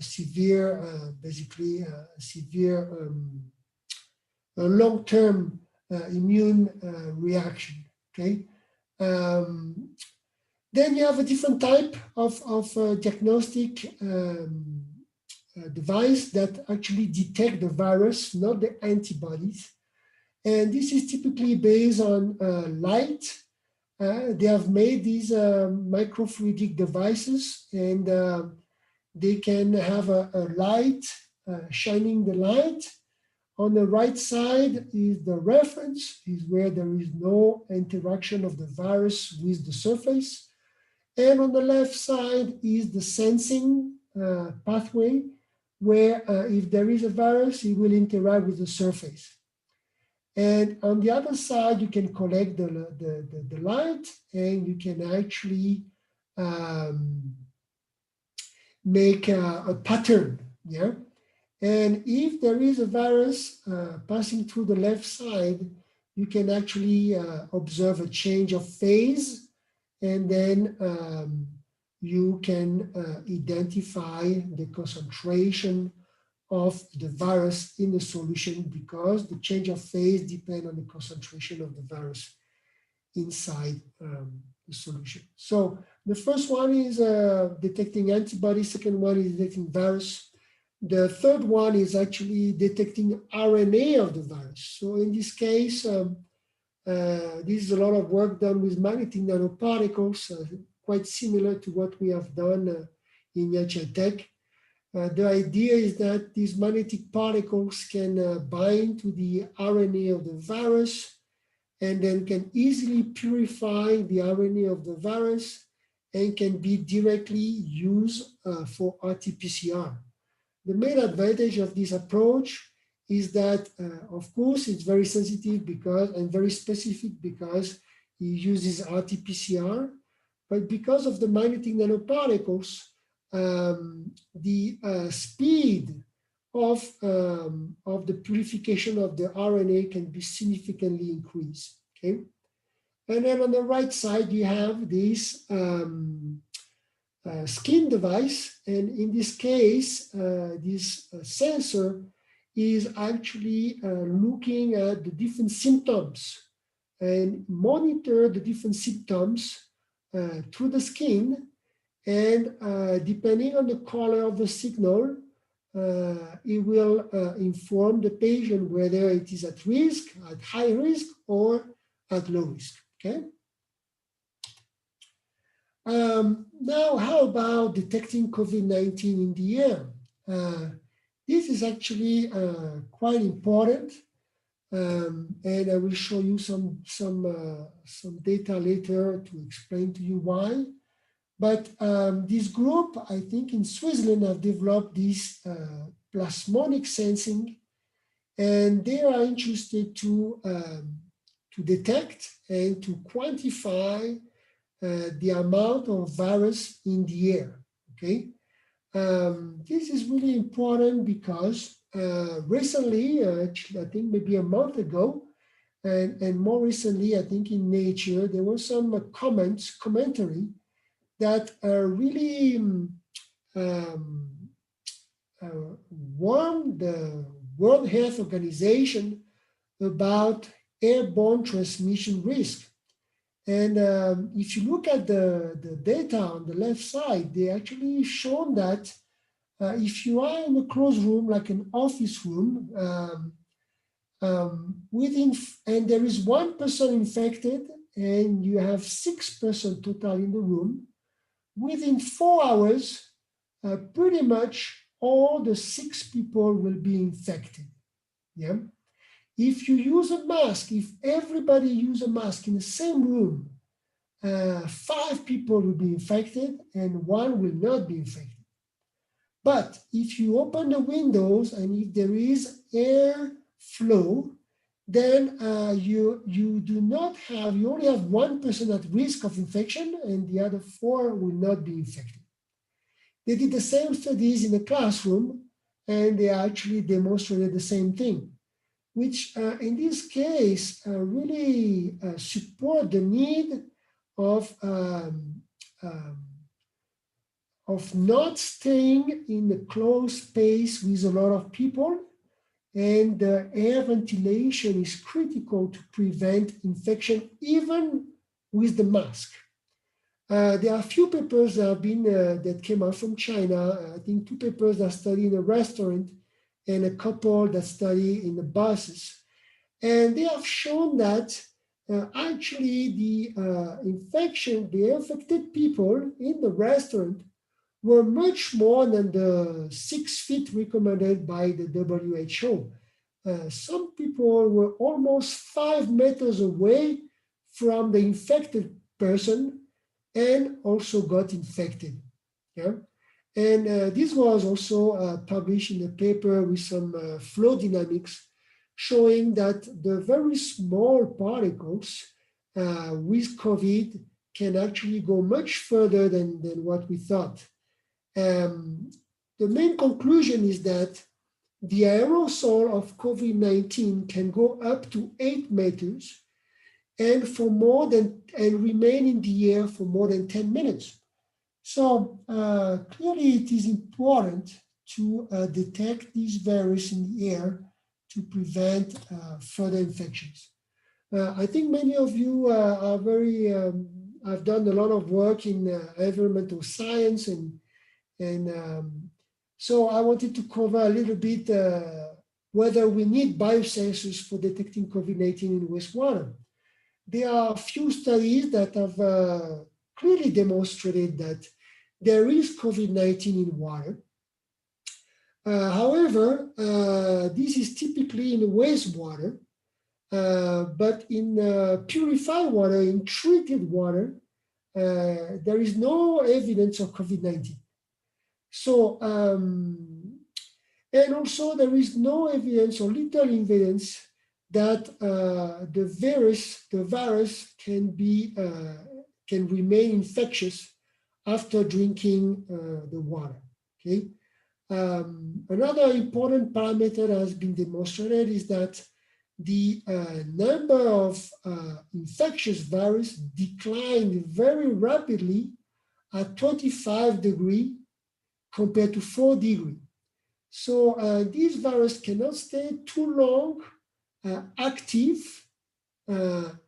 severe, basically a severe long-term immune reaction, okay? Then you have a different type of diagnostic device that actually detect the virus, not the antibodies. And this is typically based on light. They have made these microfluidic devices, and they can have a light shining the light. On the right side is the reference, is where there is no interaction of the virus with the surface. And on the left side is the sensing pathway, where if there is a virus, it will interact with the surface. And on the other side, you can collect the light, and you can actually make a pattern, yeah? And if there is a virus passing through the left side, you can actually observe a change of phase, and then you can identify the concentration of the virus in the solution, because the change of phase depends on the concentration of the virus inside the solution. So the first one is detecting antibodies, second one is detecting virus. The third one is actually detecting RNA of the virus. So in this case, this is a lot of work done with magnetic nanoparticles, quite similar to what we have done in Tech. The idea is that these magnetic particles can bind to the RNA of the virus, and then can easily purify the RNA of the virus and can be directly used for RT-PCR. The main advantage of this approach is that, of course, it's very sensitive and very specific because it uses RT-PCR, but because of the magnetic nanoparticles, the speed of the purification of the RNA can be significantly increased, okay? And then on the right side, you have this skin device. And in this case, this sensor is actually looking at the different symptoms and monitor the different symptoms through the skin. And depending on the color of the signal, it will inform the patient whether it is at risk, at high risk, or at low risk, okay? Now, how about detecting COVID-19 in the air? This is actually quite important, and I will show you some data later to explain to you why. But this group, I think in Switzerland, have developed this plasmonic sensing, and they are interested to detect and to quantify the amount of virus in the air, okay? This is really important because recently, actually, I think maybe a month ago, and more recently, I think in Nature, there was some commentary that really warned the World Health Organization about airborne transmission risk. And if you look at the data on the left side, they actually shown that if you are in a closed room, like an office room, and there is one person infected and you have 6 persons total in the room, within 4 hours, pretty much all the 6 people will be infected, yeah? If you use a mask, if everybody use a mask in the same room, 5 people will be infected and 1 will not be infected. But if you open the windows and if there is air flow, then you only have 1 person at risk of infection and the other 4 will not be infected. They did the same studies in the classroom and they actually demonstrated the same thing. which in this case really support the need of not staying in a closed space with a lot of people, and air ventilation is critical to prevent infection even with the mask. There are a few papers that have been that came out from China. I think 2 papers that study in a restaurant and a couple that study in the buses. And they have shown that actually the infected people in the restaurant were much more than the 6 feet recommended by the WHO. Some people were almost 5 meters away from the infected person and also got infected. Yeah? And this was also published in a paper with some flow dynamics showing that the very small particles with COVID can actually go much further than what we thought. The main conclusion is that the aerosol of COVID-19 can go up to 8 meters and remain in the air for more than 10 minutes. So clearly it is important to detect these virus in the air to prevent further infections. I think many of you are very, have done a lot of work in environmental science, and so I wanted to cover a little bit whether we need biosensors for detecting COVID-19 in wastewater. There are a few studies that have clearly demonstrated that there is COVID-19 in water. However, this is typically in wastewater, but in purified water, in treated water, there is no evidence of COVID-19. So, and also there is no evidence or little evidence that the virus can remain infectious after drinking the water. Okay. Another important parameter that has been demonstrated is that the number of infectious virus declined very rapidly at 25 degrees compared to 4 degrees. So these viruses cannot stay too long active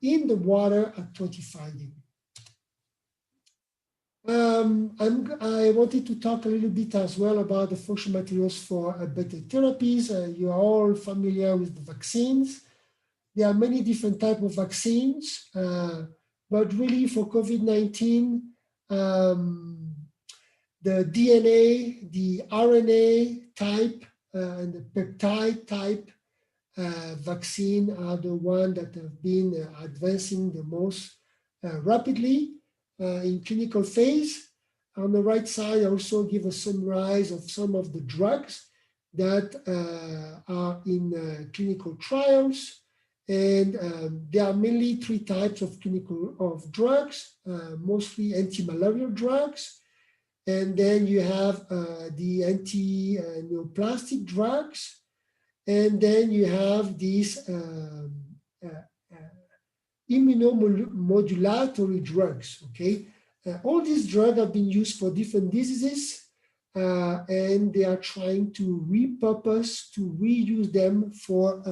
in the water at 25 degrees. I wanted to talk a little bit as well about the functional materials for better therapies. You are all familiar with the vaccines. There are many different types of vaccines, but really for COVID-19, the DNA, the RNA type, and the peptide type vaccine are the ones that have been advancing the most rapidly in clinical phase. On the right side, I also give a summary of some of the drugs that are in clinical trials. And there are mainly 3 types of drugs, mostly anti-malarial drugs. And then you have the anti-neoplastic drugs. And then you have these immunomodulatory drugs, okay? All these drugs have been used for different diseases, and they are trying to reuse them for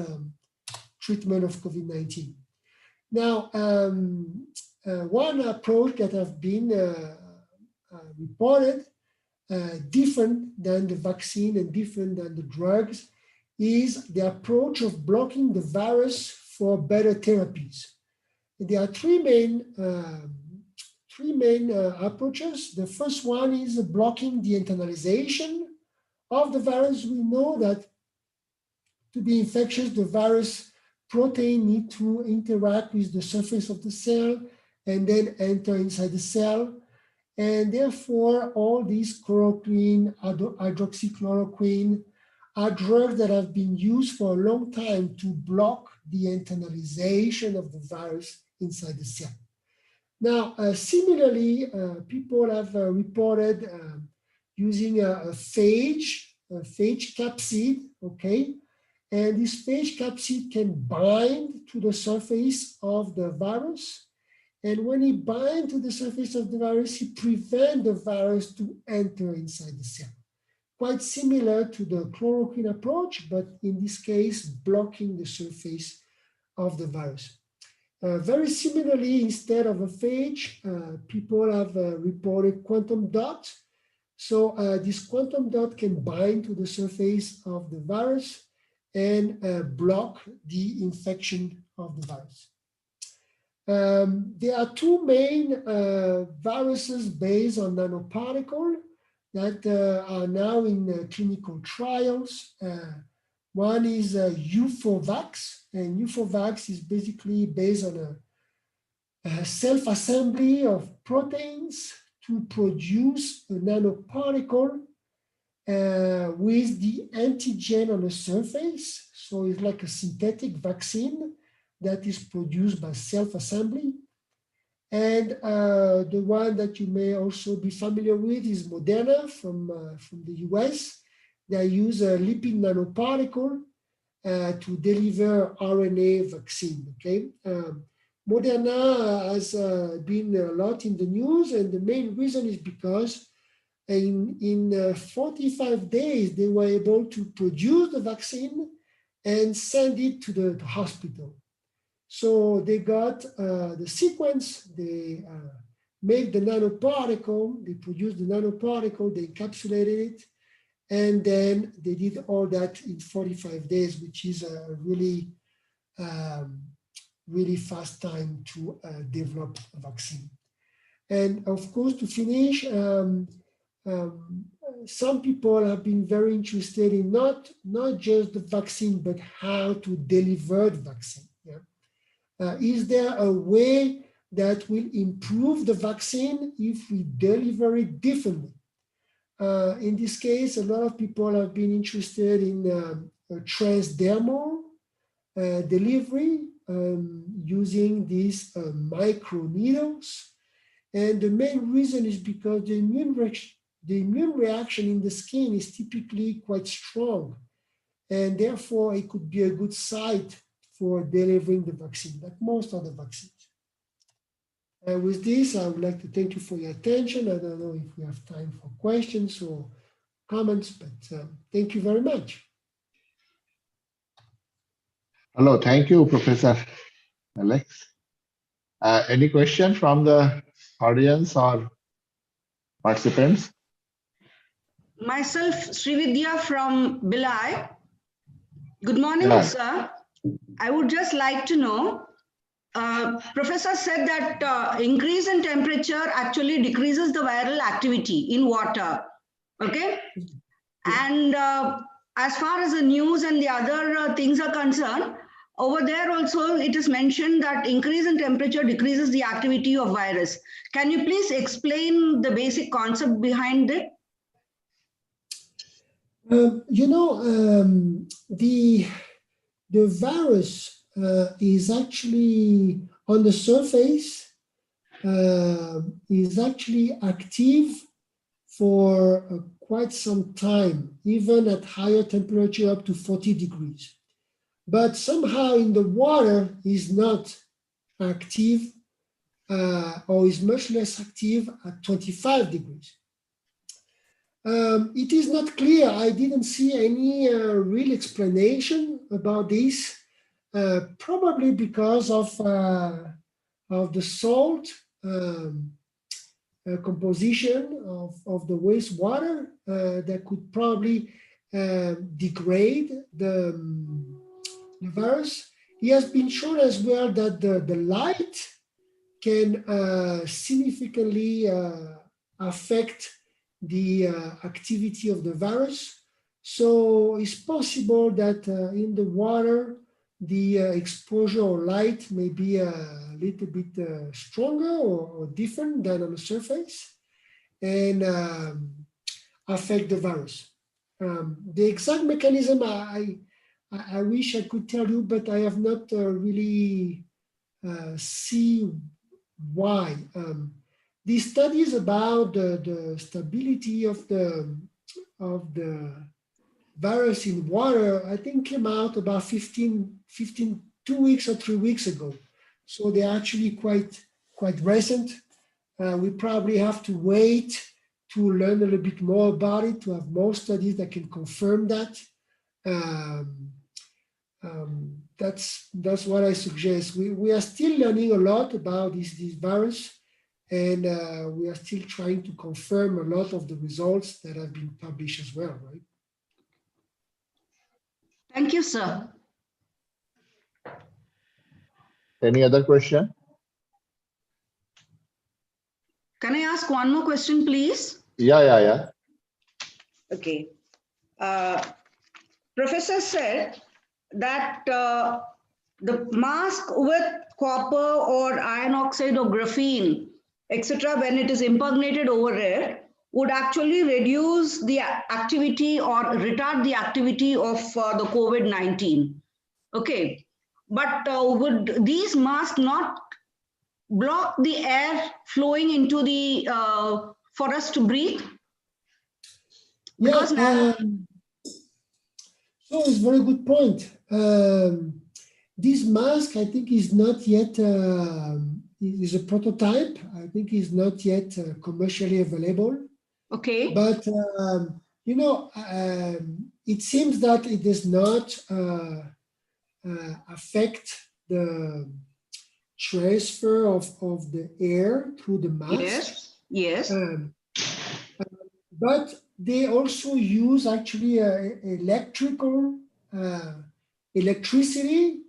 treatment of COVID-19. Now, one approach that have been reported, different than the vaccine and different than the drugs, is the approach of blocking the virus for better therapies. There are three main approaches. The first one is blocking the internalization of the virus. We know that to be infectious, the virus protein need to interact with the surface of the cell and then enter inside the cell. And therefore, all these chloroquine, hydroxychloroquine are drugs that have been used for a long time to block the internalization of the virus inside the cell. Now, similarly, people have reported using a phage capsid, okay? And this phage capsid can bind to the surface of the virus. And when it binds to the surface of the virus, it prevents the virus to enter inside the cell. Quite similar to the chloroquine approach, but in this case, blocking the surface of the virus. Very similarly, instead of a phage, people have reported quantum dot. So this quantum dot can bind to the surface of the virus and block the infection of the virus. There are two main viruses based on nanoparticle that are now in clinical trials. One is UFOVAX, and UFOVAX is basically based on a self-assembly of proteins to produce a nanoparticle with the antigen on the surface. So it's like a synthetic vaccine that is produced by self-assembly. And the one that you may also be familiar with is Moderna from the US. They use a lipid nanoparticle to deliver RNA vaccine, okay? Moderna has been a lot in the news, and the main reason is because in 45 days, they were able to produce the vaccine and send it to the hospital. So they got the sequence, they made the nanoparticle, they produced the nanoparticle, they encapsulated it, and then they did all that in 45 days, which is a really, really fast time to develop a vaccine. And of course, to finish, some people have been very interested in not just the vaccine, but how to deliver the vaccine. Yeah? Is there a way that will improve the vaccine if we deliver it differently? In this case, a lot of people have been interested in transdermal delivery using these micro needles. And the main reason is because the immune reaction in the skin is typically quite strong. And therefore, it could be a good site for delivering the vaccine, like most other vaccines. With this, I would like to thank you for your attention. I don't know if we have time for questions or comments, but thank you very much. Hello, thank you, Professor Alex. Any question from the audience or participants? Myself, Srividya from Bilai. Good morning, Yeah. sir. I would just like to know, Professor said that increase in temperature actually decreases the viral activity in water, okay? And as far as the news and the other things are concerned, over there also it is mentioned that increase in temperature decreases the activity of virus. Can you please explain the basic concept behind it? You know, the virus is actually on the surface, is actually active for quite some time, even at higher temperature up to 40 degrees. But somehow in the water is not active or is much less active at 25 degrees. It is not clear. I didn't see any real explanation about this, probably because of the salt composition of the wastewater that could probably degrade the virus. It has been shown as well that the light can significantly affect the activity of the virus. So it's possible that in the water, the exposure or light may be a little bit stronger or different than on the surface and affect the virus. The exact mechanism, I wish I could tell you, but I have not really see why. The studies about the stability of the virus in water, I think came out about 2 weeks or 3 weeks ago. So they're actually quite recent. We probably have to wait to learn a little bit more about it, to have more studies that can confirm that. That's what I suggest. We are still learning a lot about this virus, and we are still trying to confirm a lot of the results that have been published as well, right? Thank you, sir. Any other question? Can I ask one more question, please? Yeah. Okay. Professor said that the mask with copper or iron oxide or graphene, etc., when it is impregnated over it, would actually reduce the activity or retard the activity of the COVID-19. Okay. But would these masks not block the air flowing into the for us to breathe? Because so it's a very good point. This mask, I think, is not yet, is a prototype. I think is not yet commercially available. Okay. But, you know, it seems that it does not affect the transfer of the air through the mask. Yes. But they also use actually electricity,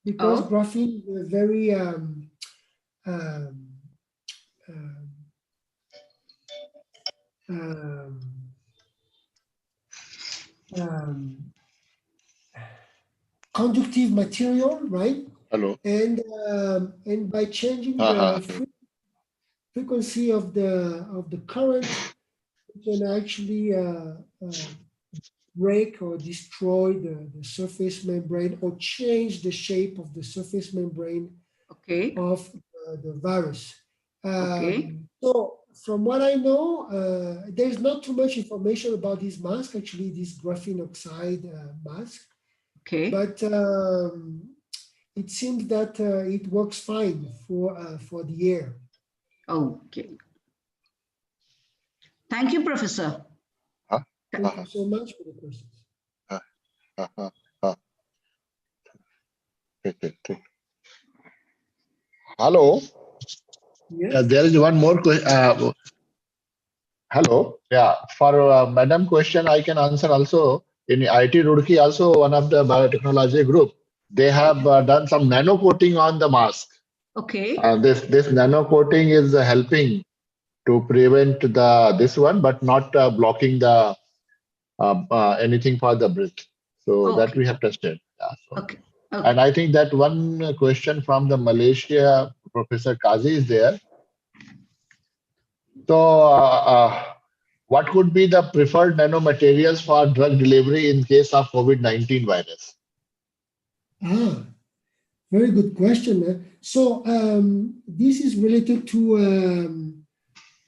because graphene is very conductive material, right? Hello. And by changing the frequency of the current, you can actually break or destroy the surface membrane, or change the shape of the surface membrane of the virus. So from what I know, there's not too much information about this mask, actually, this graphene oxide mask. Okay. But it seems that it works fine for the air. Okay. Thank you, Professor. Thank you so much for the questions. Hello. Yes. There is one more question. Hello. Yeah. For Madam question, I can answer also. In IT Roorkee, also one of the biotechnology group, they have done some nano coating on the mask. Okay. This nano coating is helping to prevent this one, but not blocking the anything for the breath. So that we have tested. Yeah, so. Okay. And I think that one question from the Malaysia, Professor Kazi is there. So what could be the preferred nanomaterials for drug delivery in case of COVID-19 virus? Very good question. So this is related to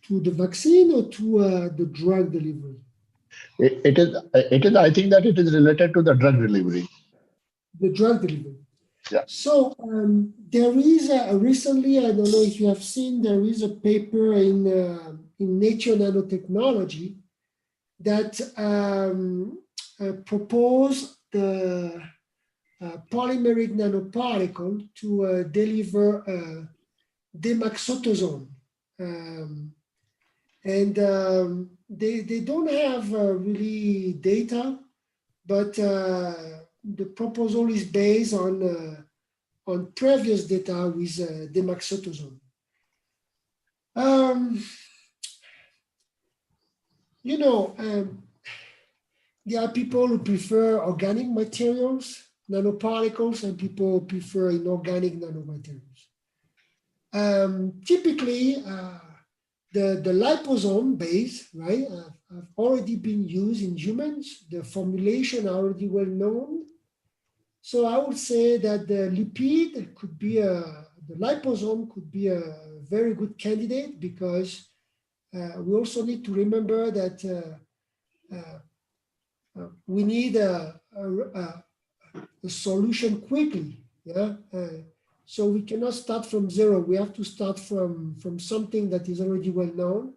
the vaccine or to the drug delivery? It is. I think that it is related to the drug delivery. The drug delivery. Yeah. So there is recently, I don't know if you have seen, there is a paper in Nature Nanotechnology that proposed the polymeric nanoparticle to deliver demaxotosome. And they don't have really data, but the proposal is based on previous data with demaxotosome. You know, there are people who prefer organic materials, nanoparticles, and people who prefer inorganic nanomaterials. Typically, the liposome base, right, have already been used in humans. The formulation are already well known. So I would say that the lipid could be the liposome could be a very good candidate, because we also need to remember that we need a solution quickly. Yeah. So we cannot start from zero. We have to start from something that is already well known.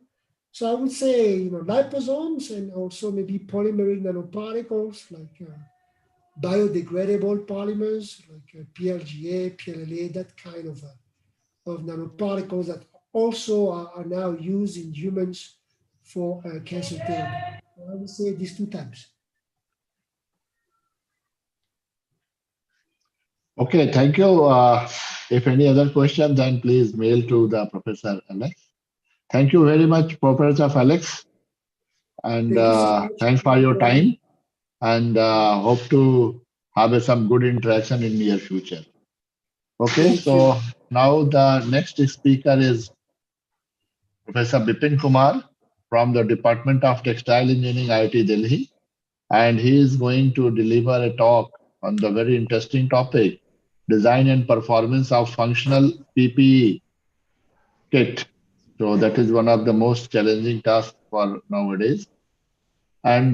So I would say, you know, liposomes and also maybe polymeric nanoparticles like biodegradable polymers like PLGA, PLLA, that kind of nanoparticles that also are now used in humans for cancer therapy. So I would say these two types. Okay, thank you. If any other question, then please mail to the Professor Alex. Thank you very much, Professor Alex. And Thank you so much. thanks for your time. And hope to have some good interaction in near future. Okay, Thank so you. now the next speaker is Professor Bipin Kumar from the Department of Textile Engineering, IIT Delhi. And he is going to deliver a talk on the very interesting topic, design and performance of functional PPE kit. So that is one of the most challenging tasks for nowadays. And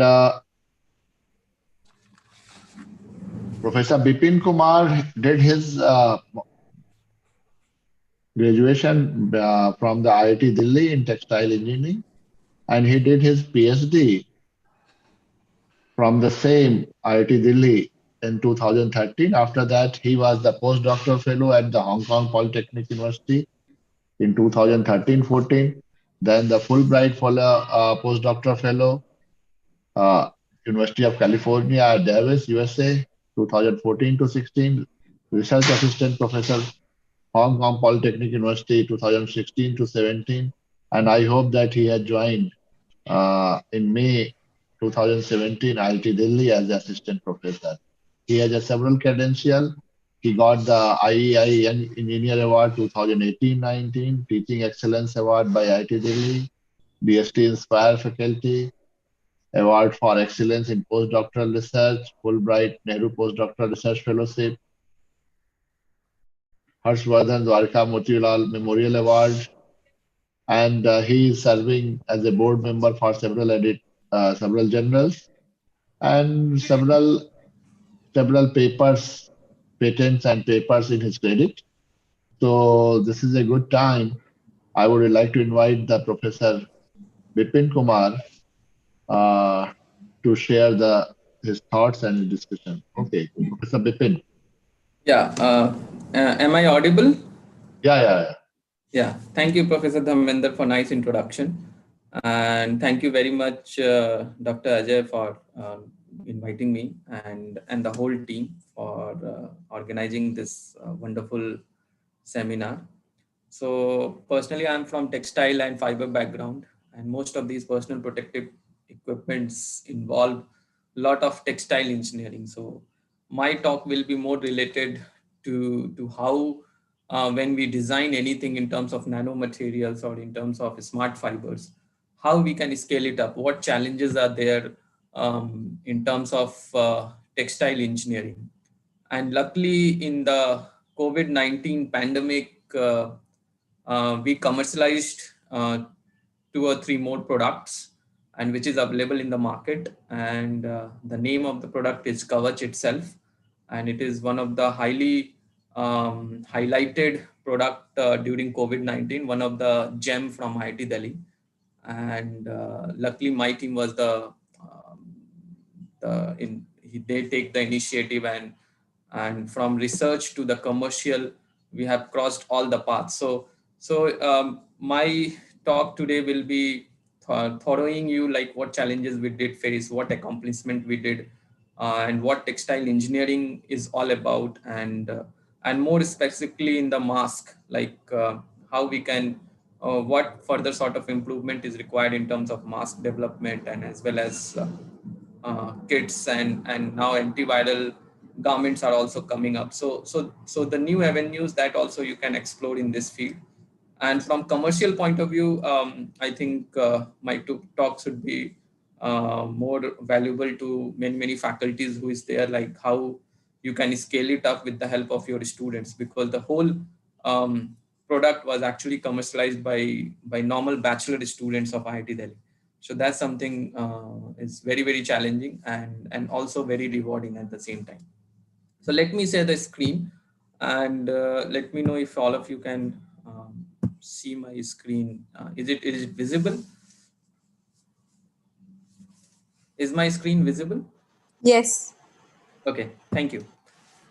Professor Bipin Kumar did his graduation from the IIT Delhi in textile engineering, and he did his PhD from the same IIT Delhi in 2013. After that, he was the postdoctoral fellow at the Hong Kong Polytechnic University in 2013-14. Then the Fulbright fellow, postdoctoral fellow, uh, University of California, Davis, USA, 2014 to 16. Research assistant professor, Hong Kong Polytechnic University, 2016 to 17. And I hope that he had joined in May 2017, IIT Delhi as assistant professor. He has a several credentials. He got the IEI Young Engineer Award 2018-19, Teaching Excellence Award by IIT Delhi, BST Inspire Faculty, Award for Excellence in Postdoctoral Research, Fulbright Nehru Postdoctoral Research Fellowship, Harshvardhan Dwarka Motilal Memorial Award, and he is serving as a board member for several journals and several papers, patents and papers in his credit. So this is a good time. I would like to invite the Professor Bipin Kumar to share his thoughts and discussion. Okay, Professor Bipin. Yeah. Am I audible? Yeah. Yeah. Thank you, Professor Dharmender, for nice introduction. And thank you very much, Dr. Ajay, for inviting me and the whole team for organizing this wonderful seminar. So personally, I'm from textile and fiber background, and most of these personal protective equipments involve a lot of textile engineering. So my talk will be more related to how when we design anything in terms of nanomaterials or in terms of smart fibers, how we can scale it up, what challenges are there in terms of textile engineering. And luckily in the COVID-19 pandemic, we commercialized 2 or 3 more products and which is available in the market. And the name of the product is Kavach itself. And it is one of the highly highlighted product during COVID-19, one of the gem from IIT Delhi. And luckily my team was they take the initiative, and from research to the commercial, we have crossed all the paths. So my talk today will be following you like what challenges we did face, what accomplishment we did, and what textile engineering is all about, and more specifically in the mask, like how we can, what further sort of improvement is required in terms of mask development, and as well as kits and now antiviral garments are also coming up. So the new avenues that also you can explore in this field. And from commercial point of view, I think my talk should be more valuable to many faculties who is there, like how you can scale it up with the help of your students, because the whole product was actually commercialized by normal bachelor students of IIT Delhi. So that's something is very, very challenging and also very rewarding at the same time. So let me share the screen and let me know if all of you can see my screen. Is it visible? Is my screen visible? Yes. Okay, thank you.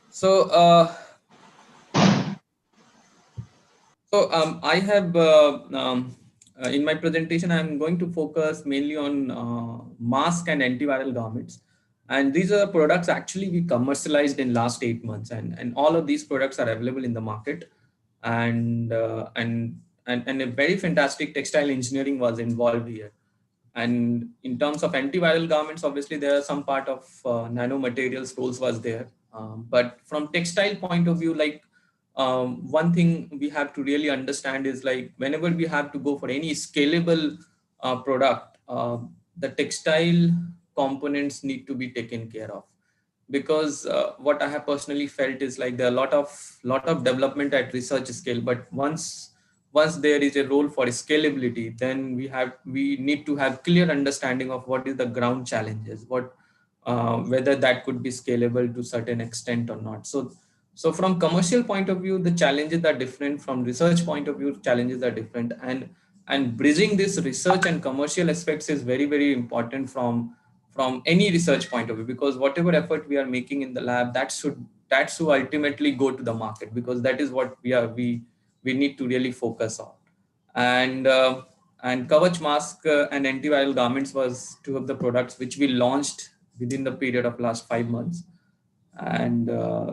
So, I have in my presentation, I'm going to focus mainly on mask and antiviral garments. And these are products actually we commercialized in last 8 months, and all of these products are available in the market. And a very fantastic textile engineering was involved here. And in terms of antiviral garments, obviously there are some part of nanomaterials tools was there. But from textile point of view, like one thing we have to really understand is like whenever we have to go for any scalable product, the textile components need to be taken care of. Because what I have personally felt is like there are a lot of development at research scale, but once there is a role for scalability, then we need to have clear understanding of what is the ground challenges, whether that could be scalable to certain extent or not. So from commercial point of view, the challenges are different. From research point of view, challenges are different. And bridging this research and commercial aspects is very, very important from any research point of view, because whatever effort we are making in the lab, that should ultimately go to the market, because that is what we need to really focus on. And Kavach mask and antiviral garments was two of the products which we launched within the period of last 5 months. And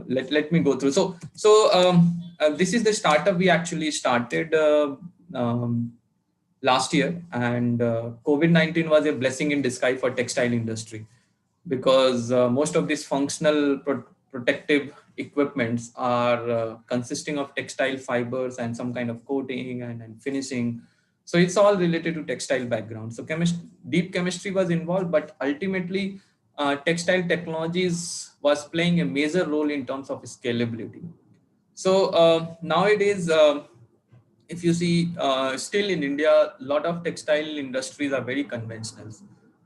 let me go through. This is the startup we actually started last year, and COVID-19 was a blessing in disguise for textile industry, because most of these functional protective equipments are consisting of textile fibers and some kind of coating and finishing. So it's all related to textile background. So deep chemistry was involved, but ultimately textile technologies was playing a major role in terms of scalability. So nowadays, if you see, still in India, a lot of textile industries are very conventional.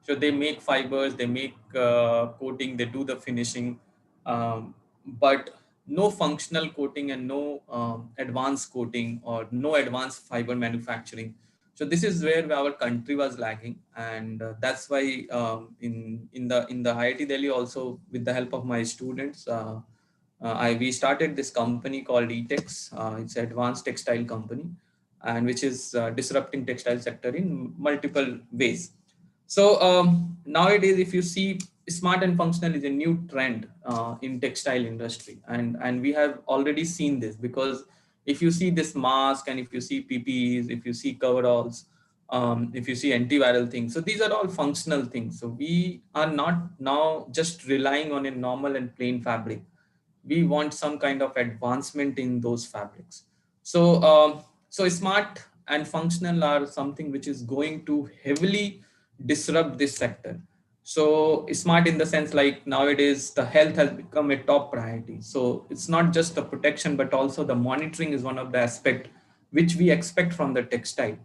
So they make fibers, they make coating, they do the finishing, but no functional coating and no advanced coating or no advanced fiber manufacturing. So this is where our country was lagging, and that's why in the IIT Delhi also, with the help of my students, we started this company called eTex. It's an advanced textile company, and which is disrupting textile sector in multiple ways. So nowadays, if you see, smart and functional is a new trend in textile industry, and we have already seen this, because if you see this mask and if you see PPEs, if you see coveralls, if you see antiviral things, so these are all functional things. So we are not now just relying on a normal and plain fabric. We want some kind of advancement in those fabrics. So smart and functional are something which is going to heavily disrupt this sector. So smart in the sense, like nowadays the health has become a top priority. So it's not just the protection, but also the monitoring is one of the aspect which we expect from the textile.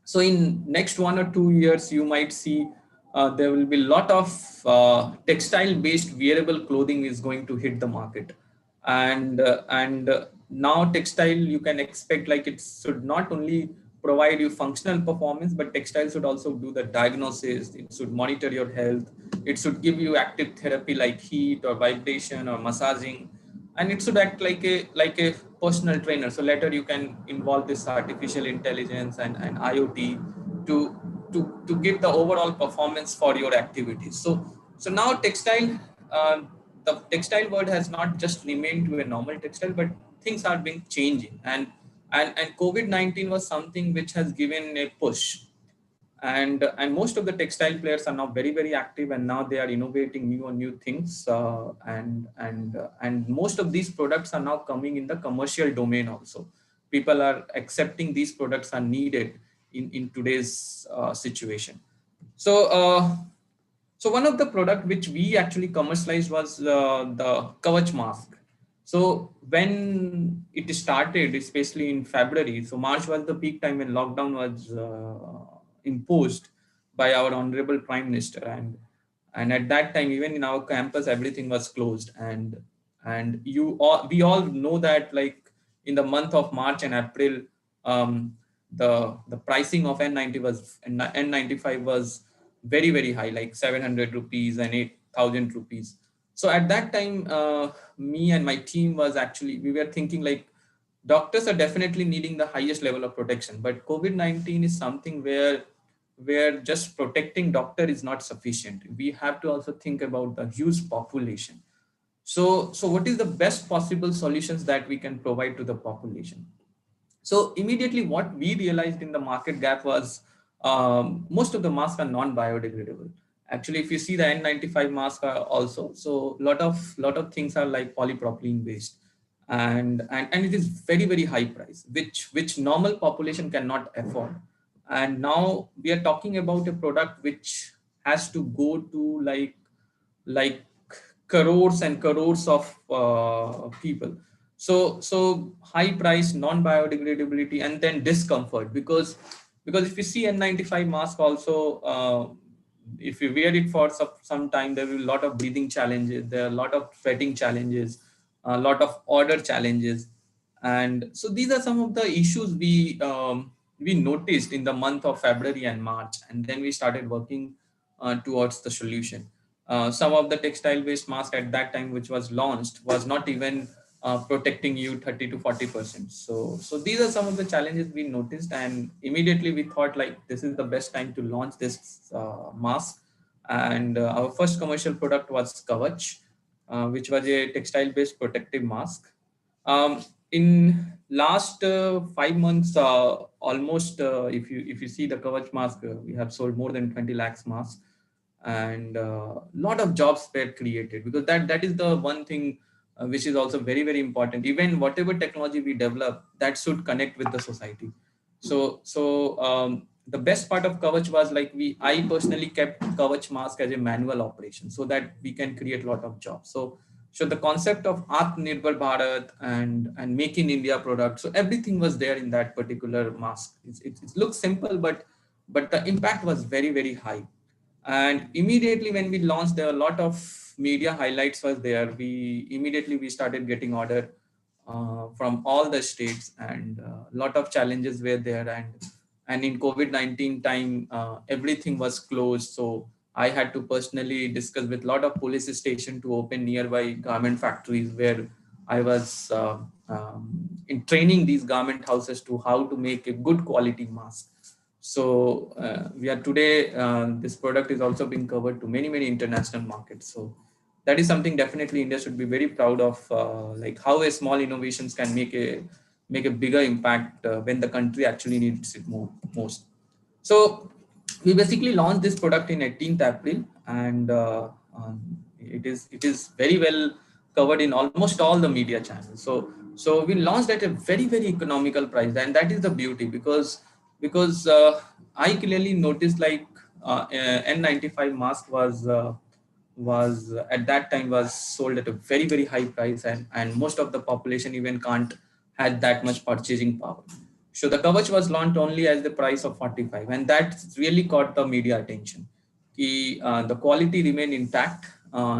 So in next 1 or 2 years, you might see there will be a lot of textile based wearable clothing is going to hit the market. And now textile, you can expect like it should not only provide you functional performance, but textile should also do the diagnosis. It should monitor your health. It should give you active therapy like heat or vibration or massaging, and it should act like a personal trainer. So later you can involve this artificial intelligence and IoT to give the overall performance for your activities. So now textile, the textile world has not just remained to a normal textile, but things are being changing, and COVID-19 was something which has given a push. And most of the textile players are now very, very active, and now they are innovating new things, and most of these products are now coming in the commercial domain also. People are accepting these products are needed in today's situation. So one of the product which we actually commercialized was the Kavach mask. So when it started, especially in February, so March was the peak time when lockdown was imposed. by our honorable Prime Minister, and at that time, even in our campus, everything was closed, and we all know that, like, in the month of March and April, the pricing of N95 was very, very high, like 700 rupees and 8,000 rupees. So at that time, me and my team we were thinking, like, doctors are definitely needing the highest level of protection, but COVID-19 is something where just protecting doctor is not sufficient. We have to also think about the huge population. So what is the best possible solutions that we can provide to the population? So immediately what we realized in the market gap was, most of the masks are non-biodegradable. Actually, if you see the N95 mask are also, so lot of things are like polypropylene based, and it is very, very high price, which normal population cannot afford. And now we are talking about a product which has to go to like crores and crores of people. So high price, non-biodegradability, and then discomfort, because if you see N95 mask also, if you wear it for some time, there will be a lot of breathing challenges, there are a lot of sweating challenges, a lot of odor challenges. And so these are some of the issues we noticed in the month of February and March, and then we started working towards the solution. Some of the textile-based mask at that time, which was launched, was not even protecting you 30 to 40%. So these are some of the challenges we noticed, and immediately we thought, like, this is the best time to launch this mask. And our first commercial product was Kavach, which was a textile-based protective mask. In last 5 months, almost, if you see the Kavach mask, we have sold more than 20 lakhs masks, and a lot of jobs were created, because that is the one thing which is also very, very important. Even whatever technology we develop, that should connect with the society. So the best part of Kavach was, like, I personally kept Kavach mask as a manual operation so that we can create a lot of jobs. So the concept of Atmanirbhar Bharat and Make in India product, so everything was there in that particular mask. It looks simple, but the impact was very, very high. And immediately when we launched, there were a lot of media highlights was there. We started getting order from all the states, and a lot of challenges were there. And in COVID-19 time, everything was closed. So I had to personally discuss with a lot of police stations to open nearby garment factories, where I was in training these garment houses to how to make a good quality mask. So we are today, this product is also being covered to many, many international markets. So that is something definitely India should be very proud of, like how a small innovations can make a bigger impact when the country actually needs it most. So we basically launched this product in 18th April, and it is very well covered in almost all the media channels. So we launched at a very, very economical price, and that is the beauty, because I clearly noticed, like, N95 mask was at that time was sold at a very, very high price, and most of the population even can't had that much purchasing power. So the Kavach was launched only as the price of 45, and that really caught the media attention. The quality remained intact,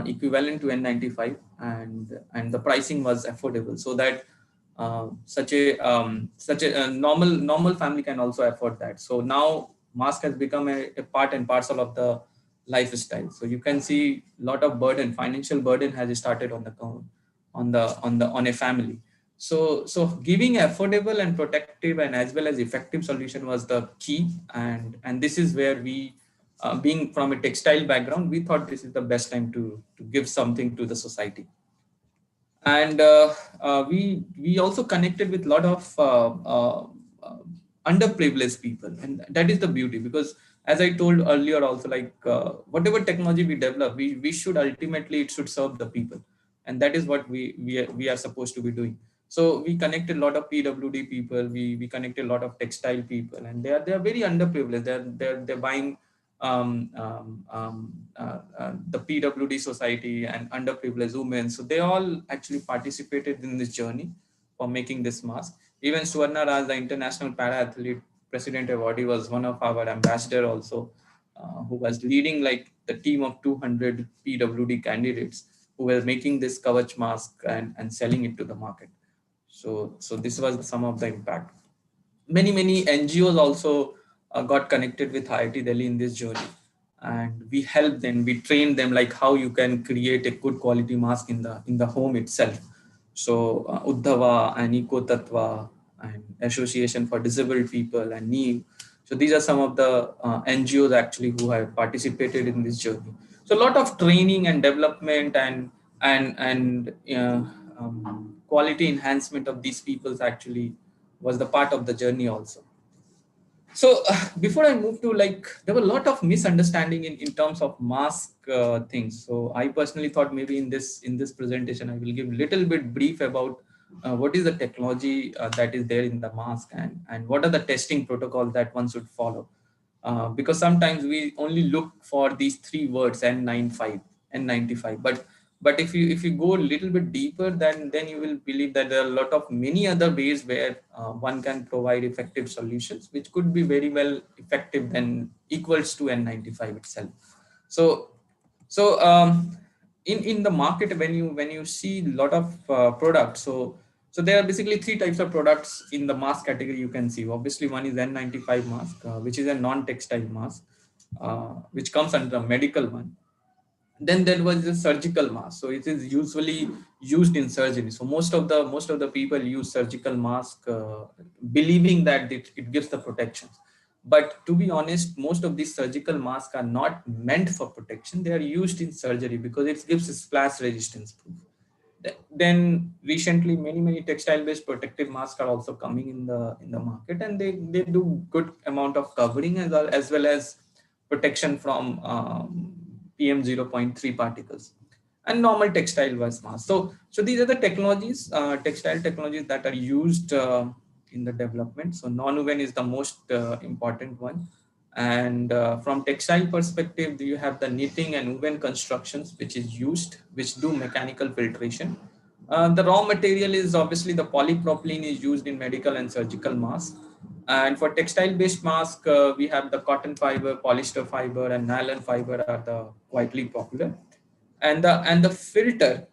equivalent to N95, and the pricing was affordable, so that such a normal family can also afford that. So now mask has become a part and parcel of the lifestyle. So you can see a lot of financial burden has started on a family. So giving affordable and protective and as well as effective solution was the key, and this is where we, being from a textile background, we thought this is the best time to give something to the society. And we also connected with a lot of underprivileged people, and that is the beauty, because as I told earlier also, like, whatever technology we develop, we should ultimately, it should serve the people, and that is what we are supposed to be doing. So we connected a lot of PWD people, we connected a lot of textile people, and they are very underprivileged. They're buying the PWD society and underprivileged women. So they all actually participated in this journey for making this mask. Even Swarna Raj, the international para athlete president awardee, was one of our ambassador also. who was leading like the team of 200 PWD candidates who were making this Kavach mask and selling it to the market. So this was some of the impact. Many NGOs also got connected with IIT Delhi in this journey, and we helped them, we trained them like how you can create a good quality mask in the home itself. So Uddhava and Eco Tattva and Association for Disabled People and NEEM. So these are some of the NGOs actually who have participated in this journey. So a lot of training and development and quality enhancement of these peoples actually was the part of the journey also. So before I move to like, there were a lot of misunderstanding in terms of mask things. So I personally thought maybe in this presentation, I will give a little bit brief about what is the technology that is there in the mask and what are the testing protocols that one should follow. Because sometimes we only look for these three words, N95, N95, but if you go a little bit deeper, then you will believe that there are a lot of many other ways where one can provide effective solutions, which could be very well effective than equals to N95 itself. So in the market, when you see a lot of products, so there are basically three types of products in the mask category you can see. Obviously, one is N95 mask, which is a non-textile mask, which comes under the medical one. Then there was a surgical mask, so it is usually used in surgery. So most of the people use surgical mask, believing that it gives the protection. But to be honest, most of these surgical masks are not meant for protection. They are used in surgery because it gives a splash resistance proof. Then recently, many textile-based protective masks are also coming in the market, and they do good amount of covering as well as protection from PM 0.3 particles and normal textile waste mask. So these are the technologies, textile technologies that are used in the development. So non-woven is the most important one. And from textile perspective, you have the knitting and woven constructions, which is used, which do mechanical filtration. The raw material is obviously the polypropylene is used in medical and surgical masks. And for textile-based mask, we have the cotton fiber, polyester fiber, and nylon fiber are the widely popular. And the filter,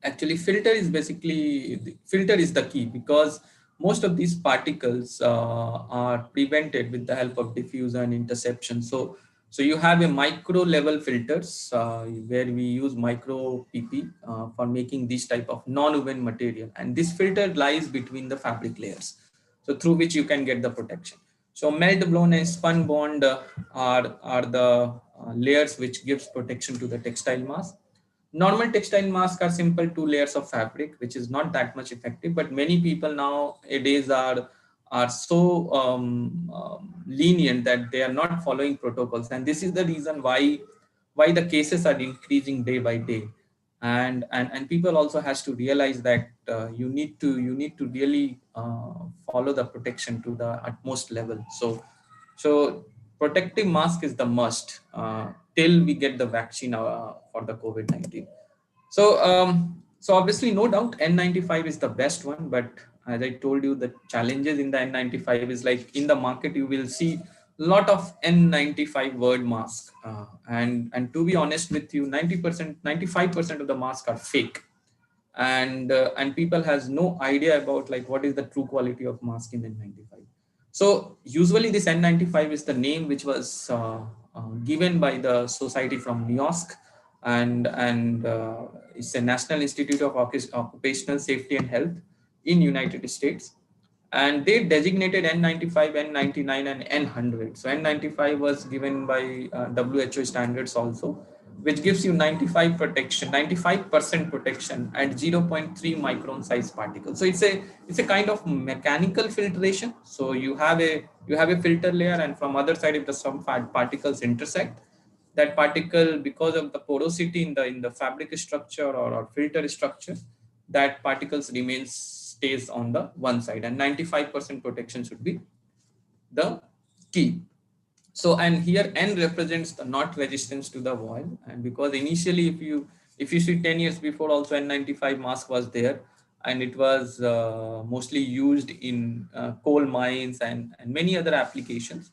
actually filter is the key, because most of these particles are prevented with the help of diffusion, interception. So you have a micro level filters where we use micro PP for making this type of non-woven material, and this filter lies between the fabric layers, so through which you can get the protection. So melt blown and spun bond are the layers which gives protection to the textile mask. Normal textile masks are simple 2 layers of fabric, which is not that much effective, but many people nowadays are so lenient that they are not following protocols, and this is the reason why the cases are increasing day by day. And people also has to realize that you need to really follow the protection to the utmost level. So protective mask is the must till we get the vaccine for the COVID-19. So obviously, no doubt, N95 is the best one. But as I told you, the challenges in the N95 is like in the market, you will see a lot of N95 word mask. And to be honest with you, 90%, 95% of the masks are fake. And people has no idea about like what is the true quality of mask in N95. So usually this N95 is the name which was given by the society from New York, and it's a National Institute of Occupational Safety and Health in United States, and they designated N95, N99, and N100. So N95 was given by WHO standards also, which gives you 95% protection at 0.3 micron size particles. So it's a kind of mechanical filtration. So you have a filter layer, and from other side, if some particles intersect, that particle, because of the porosity in the fabric structure or filter structure, that particles stays on the one side, and 95% protection should be the key. So, and here N represents the not resistance to the void, and because initially if you see 10 years before also N95 mask was there, and it was mostly used in coal mines and many other applications.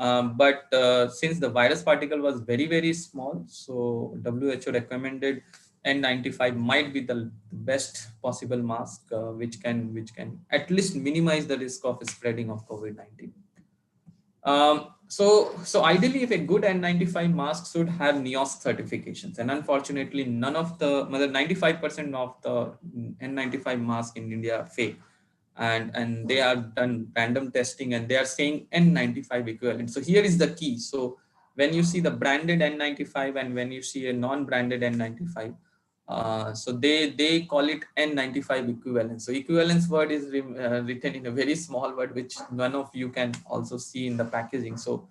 But since the virus particle was very, very small, so WHO recommended N95 might be the best possible mask, which can at least minimize the risk of spreading of COVID-19. So ideally, if a good N95 mask should have NIOSH certifications, and unfortunately, none of the 95% of the N95 mask in India are fake, and they are done random testing, and they are saying N95 equivalent. So here is the key. So when you see the branded N95 and when you see a non-branded N95, so they call it N95 equivalence. So equivalence word is written in a very small word, which none of you can also see in the packaging. So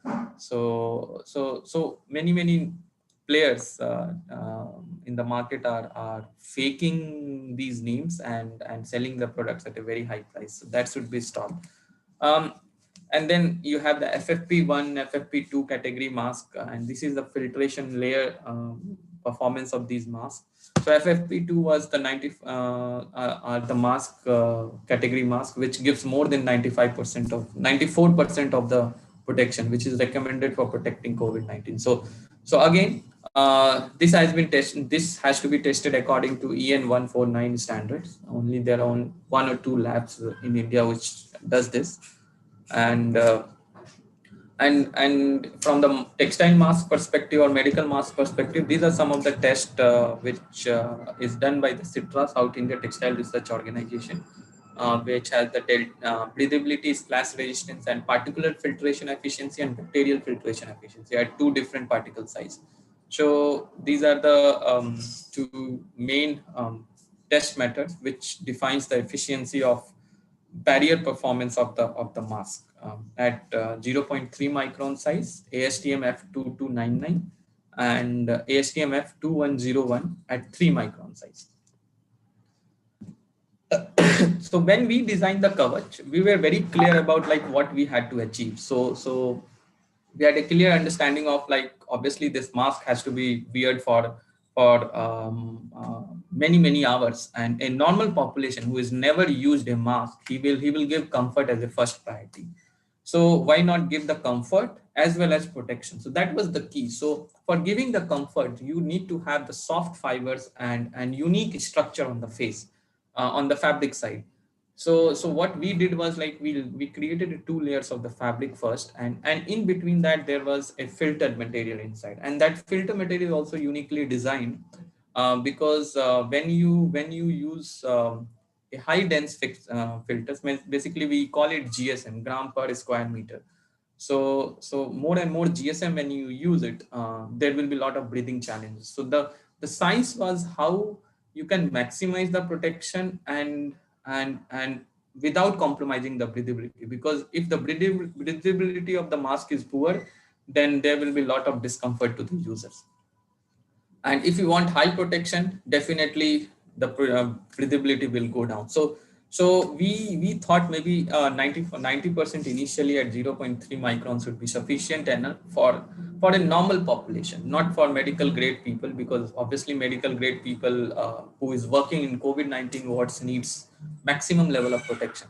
many players in the market are faking these names and selling the products at a very high price. So that should be stopped. And then you have the FFP1, FFP2 category mask, and this is the filtration layer performance of these masks. So FFP2 was the the mask category mask, which gives more than 94% of the protection, which is recommended for protecting COVID-19. So again, this has been tested. This has to be tested according to EN 149 standards. Only there are one or two labs in India which does this. And from the textile mask perspective or medical mask perspective, these are some of the tests which is done by the CITRA, South India Textile Research Organization, which has the breathability, splash resistance, and particulate filtration efficiency and bacterial filtration efficiency at 2 different particle size. So these are the 2 main test methods which defines the efficiency of barrier performance of the mask at 0.3 micron size, ASTM F2299, and ASTM F2101 at 3 micron size. So when we designed the coverage, we were very clear about like what we had to achieve. So we had a clear understanding of like, obviously this mask has to be weared for many hours, and a normal population who has never used a mask, he will give comfort as a first priority. So why not give the comfort as well as protection? So that was the key. So for giving the comfort, you need to have the soft fibers and unique structure on the face, on the fabric side. So what we did was like we created 2 layers of the fabric first, and in between that there was a filtered material inside, and that filter material is also uniquely designed because when you use a high dense filters, basically we call it GSM, gram per square meter. So more and more GSM, when you use it, there will be a lot of breathing challenges. So the science was how you can maximize the protection and without compromising the breathability, because if the breathability of the mask is poor, then there will be a lot of discomfort to the users. And if you want high protection, definitely the breathability will go down. So we thought maybe 90% initially at 0.3 microns would be sufficient enough for a normal population, not for medical grade people, because obviously medical grade people who is working in COVID-19 wards needs maximum level of protection.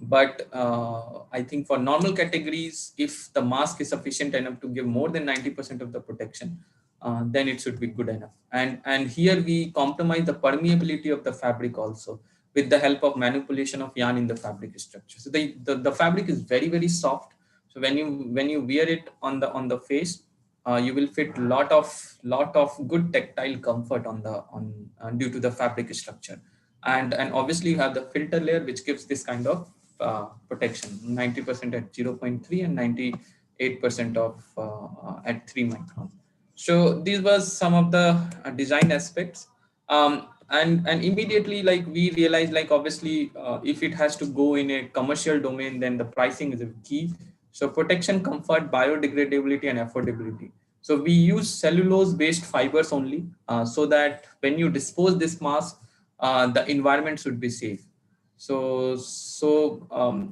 But I think for normal categories, if the mask is sufficient enough to give more than 90% of the protection, then it should be good enough. And here we compromise the permeability of the fabric also with the help of manipulation of yarn in the fabric structure. So the fabric is very, very soft. So when you wear it on the face, you will fit lot of good tactile comfort due to the fabric structure. And obviously you have the filter layer which gives this kind of protection, 90% at 0.3 and 98% of at 3 microns. So these were some of the design aspects, and immediately like we realized like obviously if it has to go in a commercial domain, then the pricing is a key. So protection, comfort, biodegradability, and affordability. So we use cellulose based fibers only, so that when you dispose this mask, the environment should be safe. So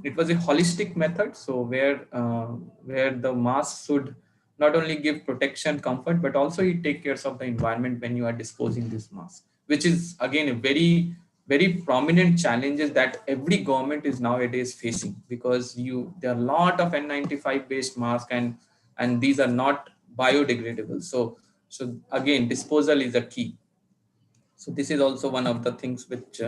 it was a holistic method. So where the mask should not only give protection, comfort, but also you take care of the environment when you are disposing this mask, which is again a very very prominent challenges that every government is nowadays facing, because there are a lot of N95 based masks, and these are not biodegradable. So again, disposal is a key. So this is also one of the things which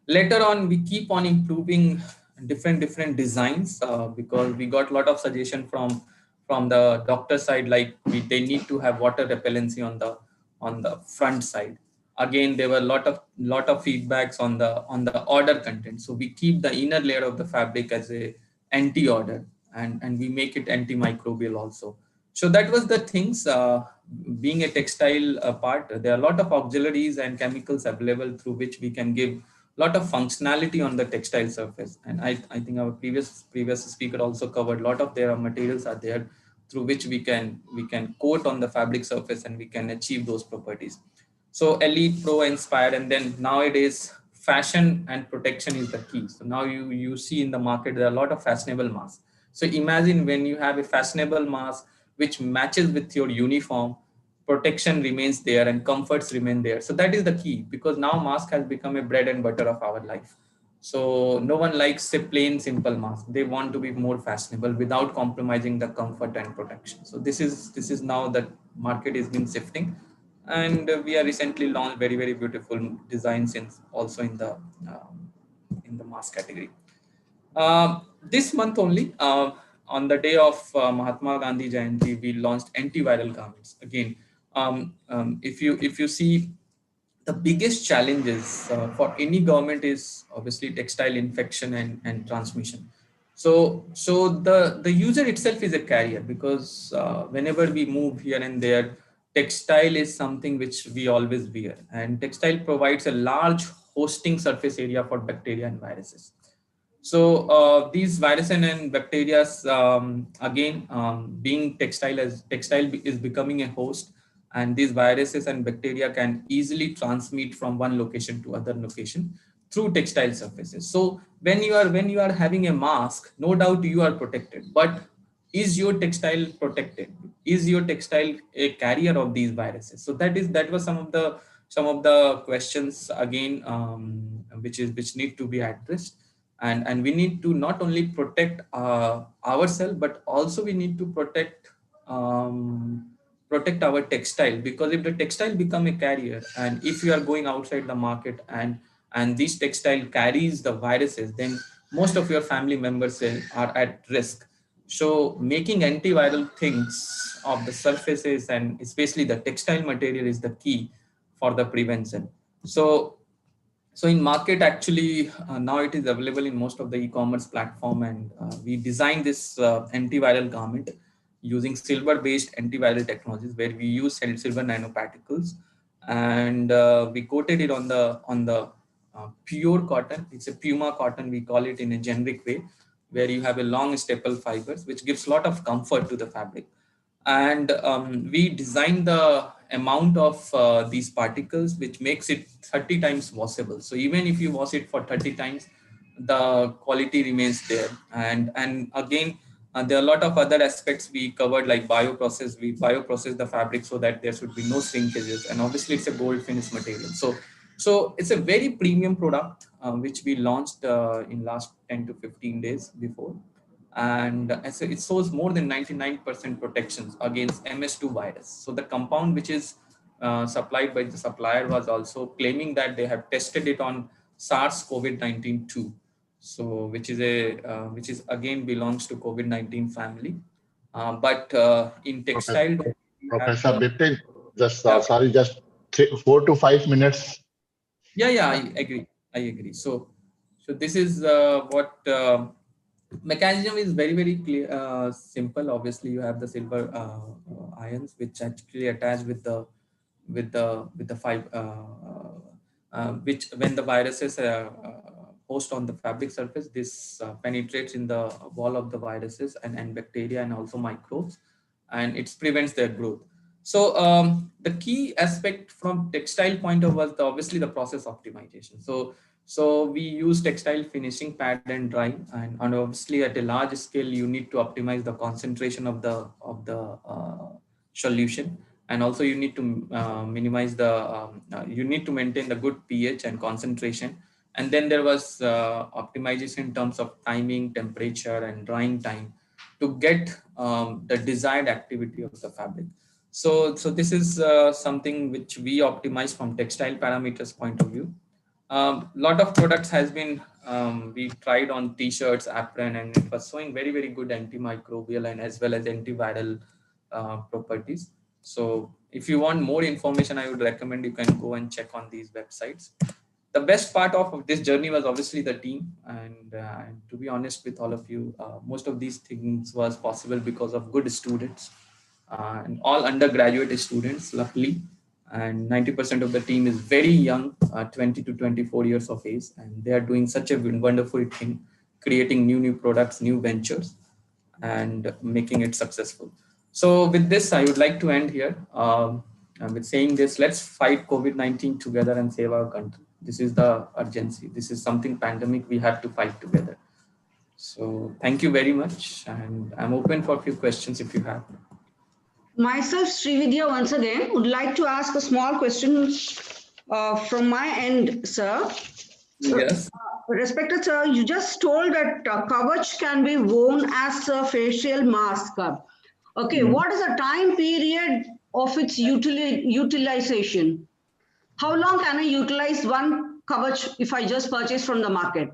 later on we keep on improving different designs, because we got a lot of suggestion from the doctor side, like they need to have water repellency on the front side. Again, there were a lot of feedbacks on the order content. So we keep the inner layer of the fabric as a anti-odor, and we make it antimicrobial also. So that was the things. Being a textile part, there are a lot of auxiliaries and chemicals available through which we can give a lot of functionality on the textile surface. And I think our previous speaker also covered a lot of their materials are there through which we can coat on the fabric surface and we can achieve those properties. So elite, pro, inspire, and then nowadays fashion and protection is the key. So now you see in the market there are a lot of fashionable masks. So imagine when you have a fashionable mask which matches with your uniform, protection remains there and comforts remain there. So that is the key, because now mask has become a bread and butter of our life. So no one likes a plain simple mask. They want to be more fashionable without compromising the comfort and protection. So this is now that market is been shifting, and we are recently launched very beautiful designs also in the mask category. This month only, on the day of Mahatma Gandhi Jayanti, we launched antiviral garments. Again, if you see, the biggest challenges for any government is obviously textile infection and transmission. So the user itself is a carrier, because whenever we move here and there, textile is something which we always wear, and textile provides a large hosting surface area for bacteria and viruses. So these viruses and bacteria, again, being textile is becoming a host, and these viruses and bacteria can easily transmit from one location to other location through textile surfaces. So when you are having a mask, no doubt you are protected, but is your textile protected? Is your textile a carrier of these viruses? So that was some of the questions again, which need to be addressed. And we need to not only protect ourselves, but also we need to protect our textile, because if the textile become a carrier, and if you are going outside the market and this textile carries the viruses, then most of your family members are at risk. So making antiviral things of the surfaces, and especially the textile material, is the key for the prevention. So in market, actually, now it is available in most of the e-commerce platform, and we designed this antiviral garment using silver-based antiviral technologies, where we use silver nanoparticles, and we coated it on the pure cotton. It's a Puma cotton, we call it in a generic way, where you have a long staple fibers, which gives a lot of comfort to the fabric. And we designed the amount of these particles which makes it 30 times washable. So even if you wash it for 30 times, the quality remains there. And again, there are a lot of other aspects we covered, like bioprocess. We bioprocess the fabric so that there should be no shrinkages, and obviously it's a gold finish material. So it's a very premium product which we launched in last 10 to 15 days before. And it shows more than 99% protections against MS2 virus. So the compound which is supplied by the supplier was also claiming that they have tested it on SARS-CoV-19 too. So which is again belongs to COVID-19 family. But in textile, Professor Bipin, just Yeah. sorry, just 4 to 5 minutes. Yeah, I agree. So this is what mechanism is very clear, simple. Obviously, you have the silver ions which actually attach with the fiber, which when the viruses host on the fabric surface, this penetrates in the wall of the viruses and bacteria and also microbes, and it prevents their growth. So the key aspect from textile point of was obviously the process optimization. So we use textile finishing, pad and dry, and obviously at a large scale you need to optimize the concentration of the solution, and also you need to minimize you need to maintain the good pH and concentration And then there was optimization in terms of timing, temperature, and drying time to get the desired activity of the fabric. So this is something which we optimize from textile parameters point of view. Lot of products has been we tried on t-shirts, apron, and it was showing very, very good antimicrobial and as well as antiviral properties. So if you want more information, I would recommend you can go and check on these websites. The best part of this journey was obviously the team, and to be honest with all of you, most of these things was possible because of good students and all undergraduate students, luckily. And 90% of the team is very young, 20 to 24 years of age, and they are doing such a wonderful thing, creating new products, new ventures, and making it successful. So with this, I would like to end here with saying this: let's fight COVID-19 together and save our country. This is the urgency. This is something pandemic we have to fight together. So thank you very much, and I'm open for a few questions if you have. Myself, Srividya, once again, would like to ask a small question from my end, sir. Yes. Respected sir, you just told that Kavach can be worn as a facial mask. Okay, what is the time period of its utilization? How long can I utilize one Kavach if I just purchase from the market?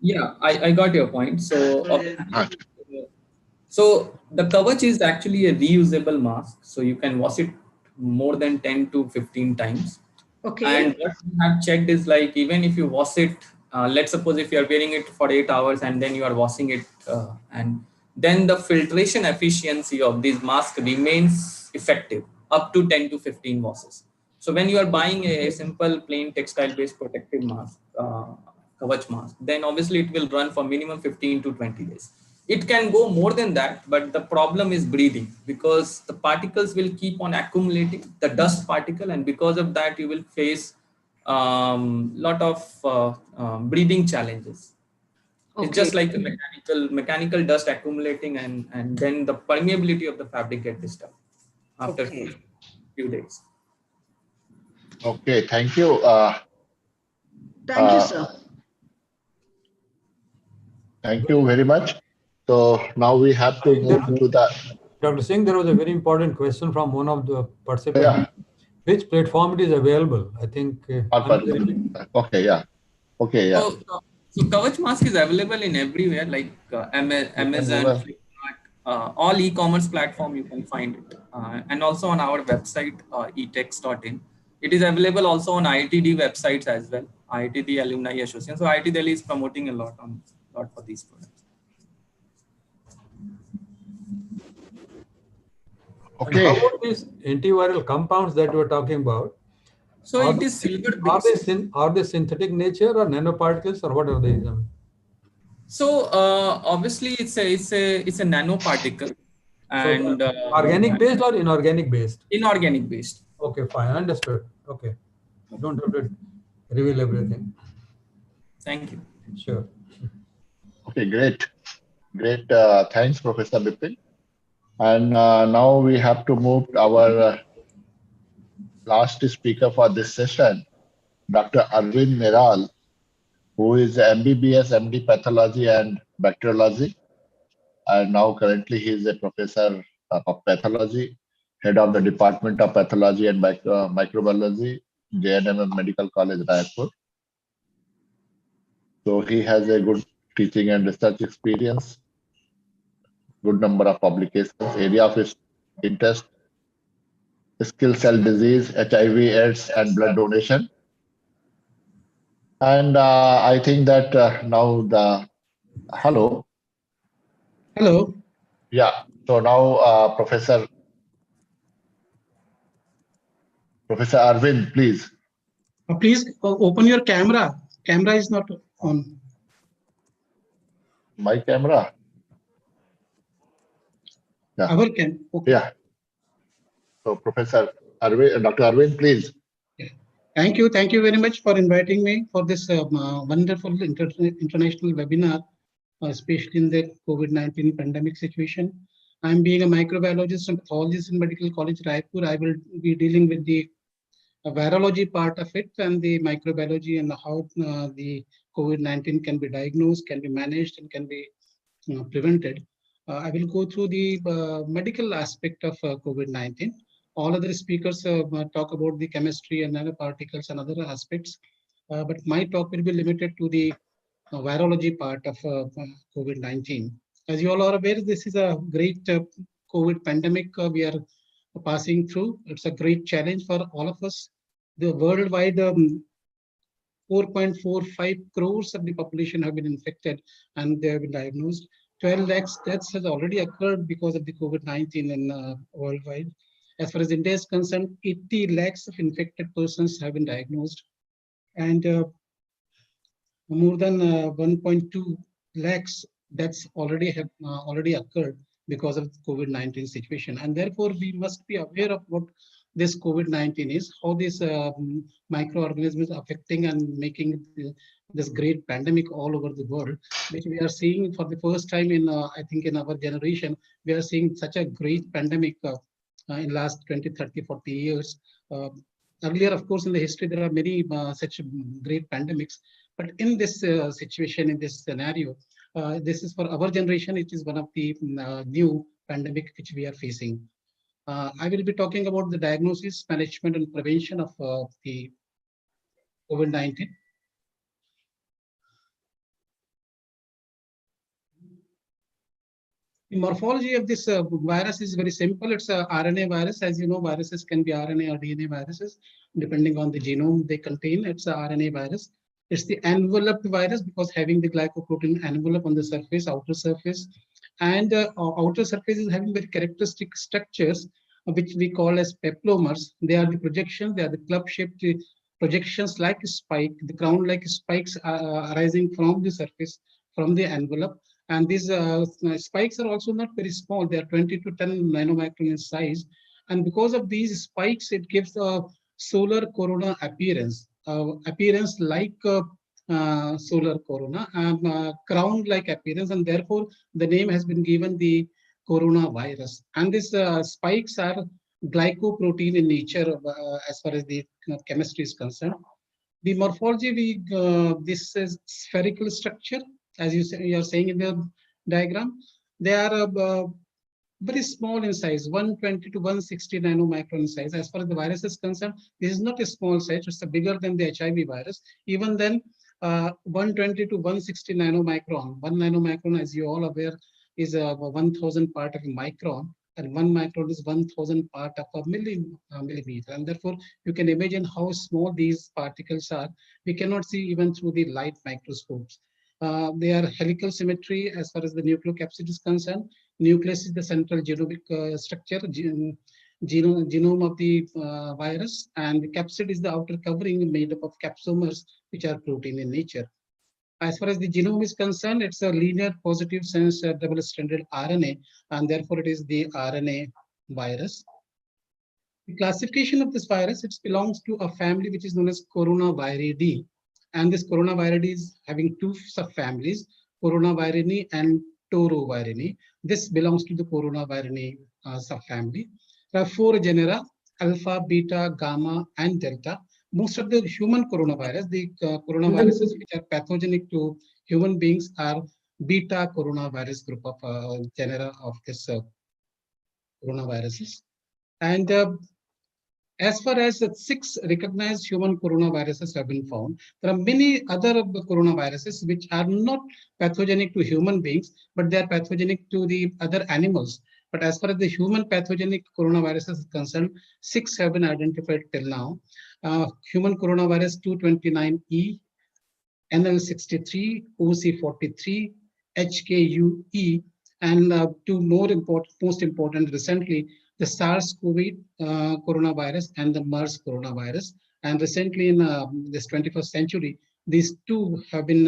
Yeah, I got your point. So the Kavach is actually a reusable mask. So you can wash it more than 10 to 15 times. Okay. And what we have checked is like, even if you wash it, let's suppose if you are wearing it for 8 hours and then you are washing it, and then the filtration efficiency of this mask remains effective up to 10 to 15 washes. So when you are buying a simple plain textile based protective mask, Kavach mask, then obviously it will run for minimum 15 to 20 days. It can go more than that, but the problem is breathing, because the particles will keep on accumulating, the dust particle, and because of that you will face lot of breathing challenges. Okay. It's just like a mechanical dust accumulating, and then the permeability of the fabric gets disturbed after a few days. Okay, thank you. Thank you, sir. Thank you very much. So now we have to move to the... Dr. Singh, there was a very important question from one of the participants. Yeah. Which platform it is available? I think... Okay, yeah. Okay, yeah. So Kavach mask is available in everywhere, like Amazon, Flipkart, all e-commerce platform you can find it. And also on our website, etex.in. It is available also on IIT websites as well, IIT Alumni Association. So IIT Delhi is promoting a lot for these products. Okay. And how about these antiviral compounds that you were talking about? So it is silver based. Are they synthetic nature or nanoparticles, or what are they? So obviously it's a nanoparticle. And so, organic based or inorganic based? Inorganic based. Okay, fine, understood. Okay, you don't have to reveal everything. Thank you. Sure. Okay, great. Thanks, Professor Bipin. And now we have to move to our last speaker for this session, Dr. Arvind Meral, who is MBBS, MD Pathology and Bacteriology. And now currently he is a professor of pathology, head of the Department of Pathology and Microbiology, JNM Medical College, Raipur. So he has a good teaching and research experience, good number of publications, area of his interest, sickle cell disease, HIV, AIDS, and blood donation. And I think that now the... Hello. Hello. Yeah. So now Professor Arvind, please. Please open your camera. Camera is not on. My camera? Yeah. Our cam. Okay. Yeah. So Professor Arvind, Dr. Arvind, please. Yeah. Thank you. Thank you very much for inviting me for this wonderful international webinar, especially in the COVID-19 pandemic situation. I'm being a microbiologist and pathologist in Medical College, Raipur. I will be dealing with the virology part of it and the microbiology and how the COVID-19 can be diagnosed, can be managed, and can be prevented. I will go through the medical aspect of COVID-19. All other speakers talk about the chemistry and nanoparticles and other aspects, but my talk will be limited to the virology part of COVID-19. As you all are aware, this is a great COVID pandemic we are passing through. It's a great challenge for all of us. The worldwide 4.45 crores of the population have been infected and they have been diagnosed. 12 lakhs deaths has already occurred because of the COVID-19 in worldwide. As far as India is concerned, 80 lakhs of infected persons have been diagnosed, and more than 1.2 lakhs deaths already occurred because of the COVID-19 situation. And therefore, we must be aware of what this COVID-19 is, how this microorganisms affecting and making this great pandemic all over the world, which we are seeing for the first time in, I think, in our generation. We are seeing such a great pandemic in last 20, 30, 40 years. Earlier, of course, in the history, there are many such great pandemics. But in this situation, in this scenario, this is for our generation, it is one of the new pandemic which we are facing. I will be talking about the diagnosis, management, and prevention of the COVID-19. The morphology of this virus is very simple. It's a RNA virus. As you know, viruses can be RNA or DNA viruses, depending on the genome they contain. It's a RNA virus. It's the enveloped virus because having the glycoprotein envelope on the surface, outer surface, and outer surface is having very characteristic structures, which we call as peplomers. They are the projections. They are the club-shaped projections like a spike, the crown-like spikes arising from the surface, from the envelope. And these spikes are also not very small. They are 20 to 10 nanomicron in size. And because of these spikes, it gives a solar corona appearance, like solar corona, crown-like appearance. And therefore, the name has been given the coronavirus. And these spikes are glycoprotein in nature as far as the chemistry is concerned. The morphology, this is spherical structure, as you are saying in the diagram. They are very small in size, 120 to 160 nanomicron in size. As far as the virus is concerned, this is not a small size, it's bigger than the HIV virus. Even then, 120 to 160 nanomicron. 1 nanomicron, as you all aware, is 1,000 part of a micron, and 1 micron is 1,000 part of a millimeter. And therefore, you can imagine how small these particles are. We cannot see even through the light microscopes. They are helical symmetry as far as the nucleocapsid is concerned. Nucleus is the central genomic structure, genome of the virus, and the capsid is the outer covering made up of capsomers, which are protein in nature. As far as the genome is concerned, it's a linear positive sense double-stranded RNA, and therefore it is the RNA virus. The classification of this virus, it belongs to a family which is known as Coronaviridae. And this Coronaviridae is having two subfamilies, Coronavirinae and Torovirinae. This belongs to the Coronavirinae subfamily. There are 4 genera, alpha, beta, gamma, and delta. Most of the human coronavirus, the coronaviruses which are pathogenic to human beings, are beta coronavirus group of genera of this coronaviruses. And as far as 6 recognized human coronaviruses have been found, there are many other coronaviruses which are not pathogenic to human beings, but they are pathogenic to the other animals. But as far as the human pathogenic coronavirus is concerned, 6 have been identified till now. Human coronavirus 229E, NL63, OC43, HKUE, and two most important recently, the SARS-CoV coronavirus and the MERS coronavirus. And recently in this 21st century, these 2 have been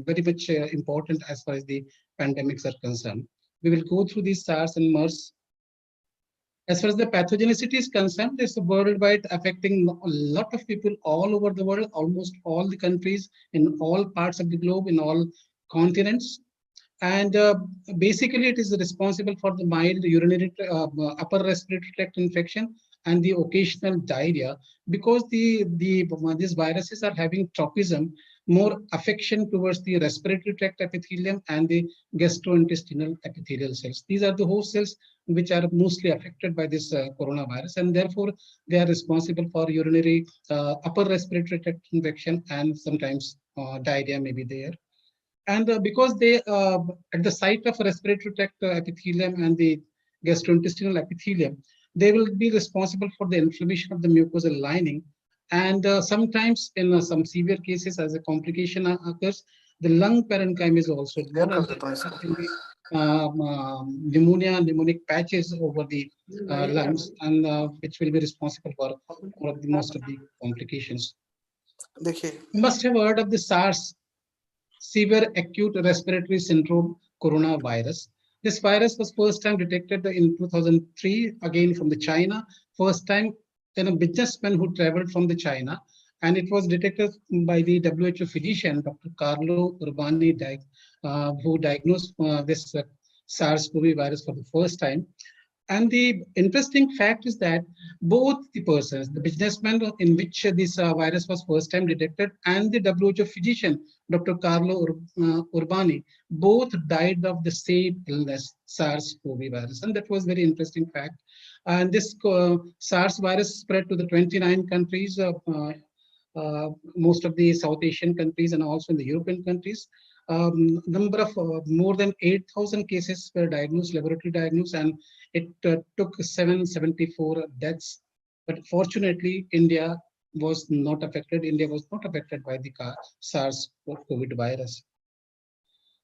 very much important as far as the pandemics are concerned. We will go through these SARS and MERS. As far as the pathogenicity is concerned, it's worldwide affecting a lot of people all over the world, almost all the countries, in all parts of the globe, in all continents. And basically, it is responsible for the mild urinary upper respiratory tract infection and the occasional diarrhea, because these viruses are having tropism, more affection towards the respiratory tract epithelium and the gastrointestinal epithelial cells. These are the host cells which are mostly affected by this coronavirus, and therefore they are responsible for urinary upper respiratory tract infection, and sometimes diarrhea may be there. And because they, at the site of respiratory tract epithelium and the gastrointestinal epithelium, they will be responsible for the inflammation of the mucosal lining. And sometimes in some severe cases, as a complication occurs, the lung parenchyma is also there. Pneumonia, pneumonic patches over the lungs, and which will be responsible for most of the complications. You must have heard of the SARS, severe acute respiratory syndrome coronavirus. This virus was first time detected in 2003, again from the China, first time in a businessman who traveled from the China, and it was detected by the WHO physician, Dr. Carlo Urbani, who diagnosed this SARS-CoV virus for the first time. And the interesting fact is that both the persons, the businessman in which this virus was first time detected, and the WHO physician, Dr. Carlo Urbani, both died of the same illness, SARS-CoV virus. And that was very interesting fact. And this SARS virus spread to the 29 countries, most of the South Asian countries and also in the European countries. Number of more than 8,000 cases were diagnosed, laboratory diagnosed, and it took 774 deaths. But fortunately, India was not affected. India was not affected by the SARS-CoV virus.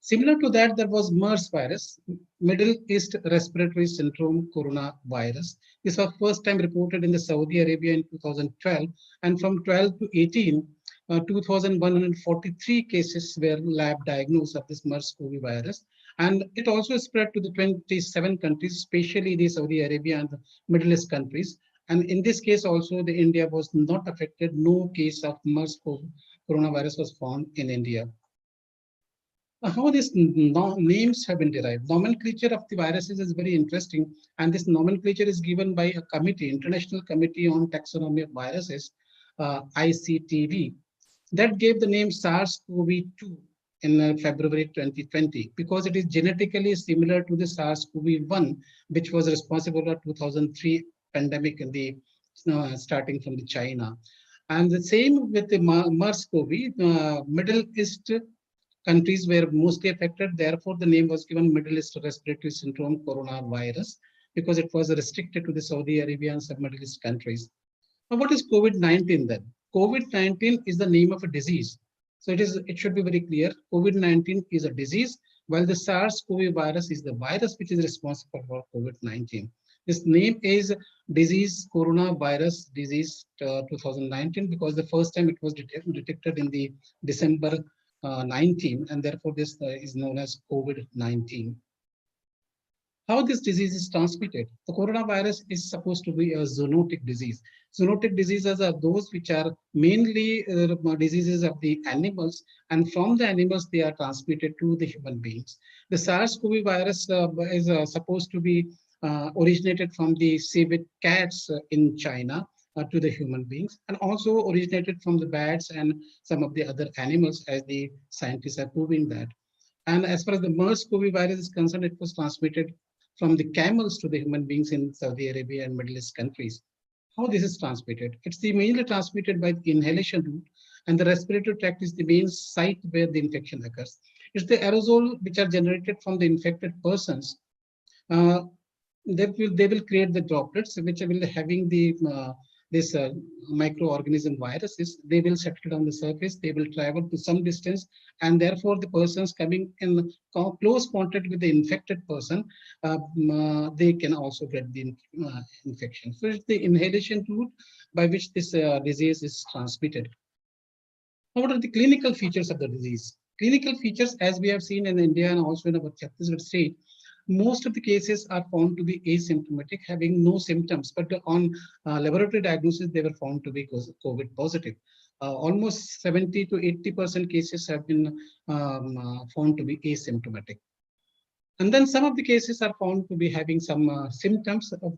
Similar to that, there was MERS virus, Middle East Respiratory Syndrome coronavirus. This was first time reported in the Saudi Arabia in 2012, and from 12 to 18, 2,143 cases were lab diagnosed of this MERS-CoV virus. And it also spread to the 27 countries, especially the Saudi Arabia and the Middle East countries. And in this case also, the India was not affected. No case of MERS-CoV coronavirus was found in India. How these names have been derived. Nomenclature of the viruses is very interesting, and this nomenclature is given by a committee, International Committee on Taxonomy of Viruses, ICTV, that gave the name SARS-CoV-2 in February 2020, because it is genetically similar to the SARS-CoV-1, which was responsible for 2003 pandemic in the starting from the China. And the same with the MERS-CoV, Middle East countries were mostly affected. Therefore, the name was given Middle East Respiratory Syndrome coronavirus, because it was restricted to the Saudi Arabia and some Middle East countries. Now, what is COVID-19 then? COVID-19 is the name of a disease. So it should be very clear. COVID-19 is a disease, while the SARS-CoV virus is the virus which is responsible for COVID-19. This name is disease coronavirus disease 2019, because the first time it was detected in the December 19, and therefore this is known as COVID-19. How this disease is transmitted? The coronavirus is supposed to be a zoonotic disease. Zoonotic diseases are those which are mainly diseases of the animals, and from the animals they are transmitted to the human beings. The SARS-CoV virus is supposed to be originated from the civet cats in China to the human beings, and also originated from the bats and some of the other animals, as the scientists are proving that. And as far as the MERS-CoV virus is concerned, it was transmitted from the camels to the human beings in Saudi Arabia and Middle East countries. How this is transmitted? It's mainly transmitted by the inhalation route, and the respiratory tract is the main site where the infection occurs. It's the aerosol which are generated from the infected persons. They will create the droplets which will having the this microorganism viruses. They will settle on the surface, they will travel to some distance, and therefore the persons coming in close contact with the infected person, they can also get the infection. So it's the inhalation route by which this disease is transmitted. Now, what are the clinical features of the disease? Clinical features, as we have seen in India and also in our Chhattisgarh state, most of the cases are found to be asymptomatic, having no symptoms, but on laboratory diagnosis, they were found to be COVID positive. Almost 70 to 80% cases have been found to be asymptomatic. And then some of the cases are found to be having some symptoms of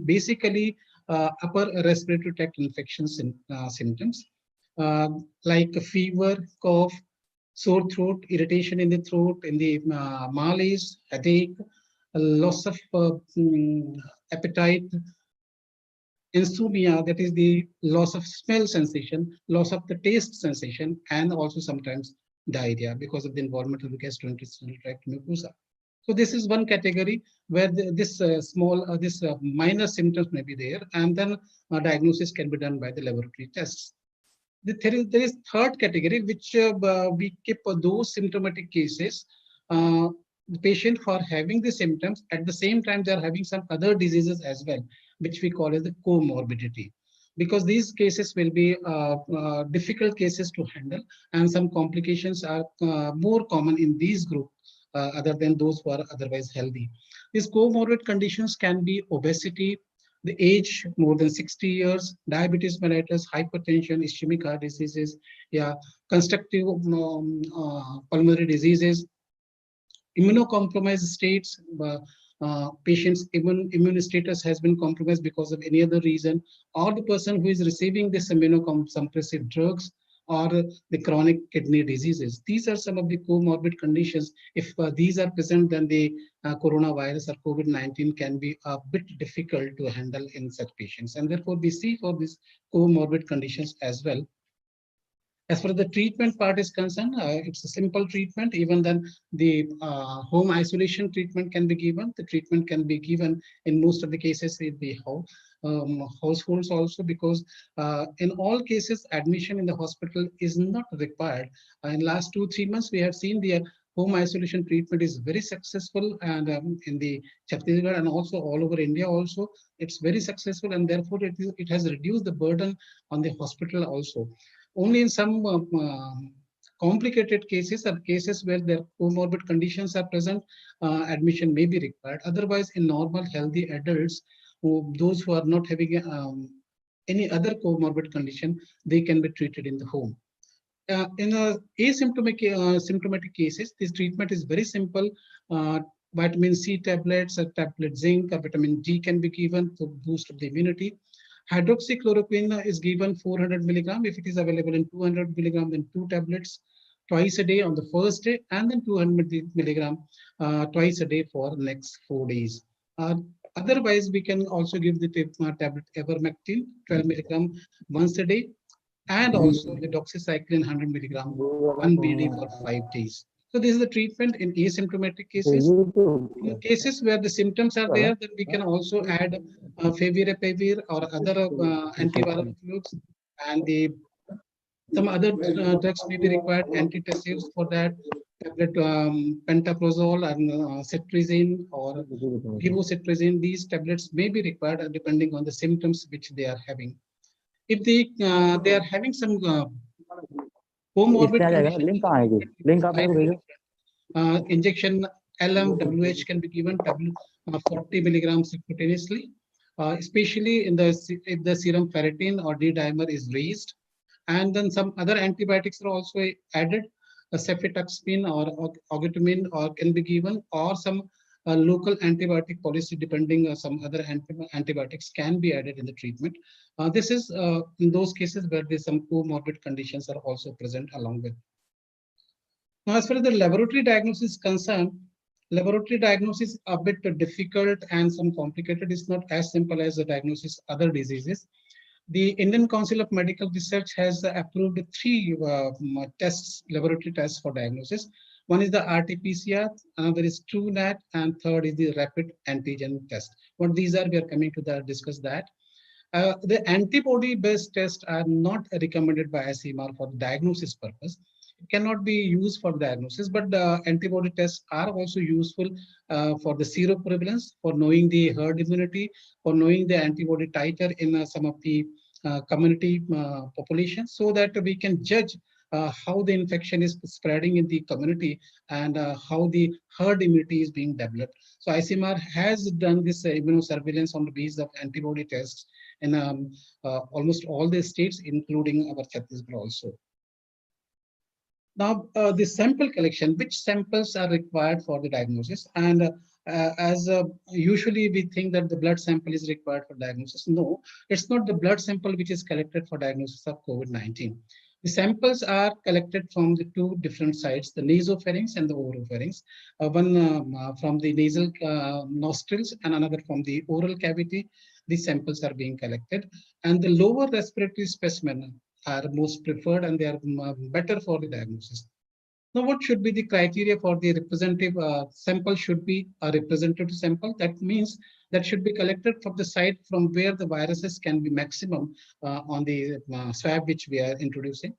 basically upper respiratory tract infection symptoms like fever, cough, sore throat, irritation in the throat, in the malaise, headache, loss of appetite, insomnia, that is the loss of smell sensation, loss of the taste sensation, and also sometimes diarrhea because of the involvement of the gastrointestinal tract mucosa. So this is one category where this minor symptoms may be there, and then diagnosis can be done by the laboratory tests. There is third category, which we keep those symptomatic cases. The patient who are having the symptoms, at the same time they are having some other diseases as well, which we call as the comorbidity, because these cases will be difficult cases to handle, and some complications are more common in these groups other than those who are otherwise healthy. These comorbid conditions can be obesity, the age more than 60 years, diabetes mellitus, hypertension, ischemic heart diseases, constructive pulmonary diseases, immunocompromised states, patients' immune status has been compromised because of any other reason, or the person who is receiving this immunosuppressive drugs, or the chronic kidney diseases. These are some of the comorbid conditions. If these are present, then the coronavirus or COVID-19 can be a bit difficult to handle in such patients. And therefore, we see for these comorbid conditions as well. As far as the treatment part is concerned, it's a simple treatment. Even then, the home isolation treatment can be given. The treatment can be given in most of the cases in the households also, because in all cases, admission in the hospital is not required. In last 2-3 months, we have seen the home isolation treatment is very successful, and in the Chhattisgarh and also all over India also, it's very successful, and therefore it has reduced the burden on the hospital also. Only in some complicated cases or cases where their comorbid conditions are present, admission may be required. Otherwise, in normal healthy adults, those who are not having any other comorbid condition, they can be treated in the home. In symptomatic cases, this treatment is very simple. Vitamin C tablets, or tablet zinc, or vitamin D can be given to boost the immunity. Hydroxychloroquine is given 400 milligram. If it is available in 200 milligram, then 2 tablets twice a day on the first day, and then 200 milligram twice a day for the next 4 days. Otherwise, we can also give the tablet ivermectin 12 milligram once a day, and also the doxycycline 100 milligram 1 BD for 5 days. So this is the treatment in asymptomatic cases. In cases where the symptoms are there, then we can also add favipiravir or other antiviral fluids, and some other drugs may be required, antitussives for that, tablet pantoprazole and cetirizine or levocetirizine. These tablets may be required depending on the symptoms which they are having. If they are having some comorbid condition, injection LMWH can be given 40 milligrams subcutaneously, especially in if the serum ferritin or D-dimer is raised. And then some other antibiotics are also added, cefotaxime or ogatamine or can be given, or some local antibiotic policy depending on some other antibiotics can be added in the treatment. This is in those cases where there's some comorbid conditions are also present along with. Now, as far as the laboratory diagnosis is concerned, laboratory diagnosis is a bit difficult and some complicated. It's not as simple as the diagnosis of other diseases. The Indian Council of Medical Research has approved 3 tests, laboratory tests for diagnosis. One is the RT-PCR, another is TrueNat, and third is the rapid antigen test. What these are, we are coming to discuss that. The antibody-based tests are not recommended by ICMR for diagnosis purpose. It cannot be used for diagnosis, but the antibody tests are also useful for the seroprevalence, for knowing the herd immunity, for knowing the antibody titer in some of the community population, so that we can judge how the infection is spreading in the community and how the herd immunity is being developed. So ICMR has done this immunosurveillance on the basis of antibody tests in almost all the states, including our Chhattisgarh also. Now, the sample collection, which samples are required for the diagnosis, and as usually we think that the blood sample is required for diagnosis. No, it's not the blood sample which is collected for diagnosis of COVID-19. The samples are collected from the two different sites, the nasopharynx and the oropharynx. One from the nasal nostrils and another from the oral cavity. These samples are being collected, and the lower respiratory specimen are most preferred, and they are better for the diagnosis. Now, what should be the criteria for the representative sample? Should be a representative sample. That means that should be collected from the site from where the viruses can be maximum on the swab which we are introducing.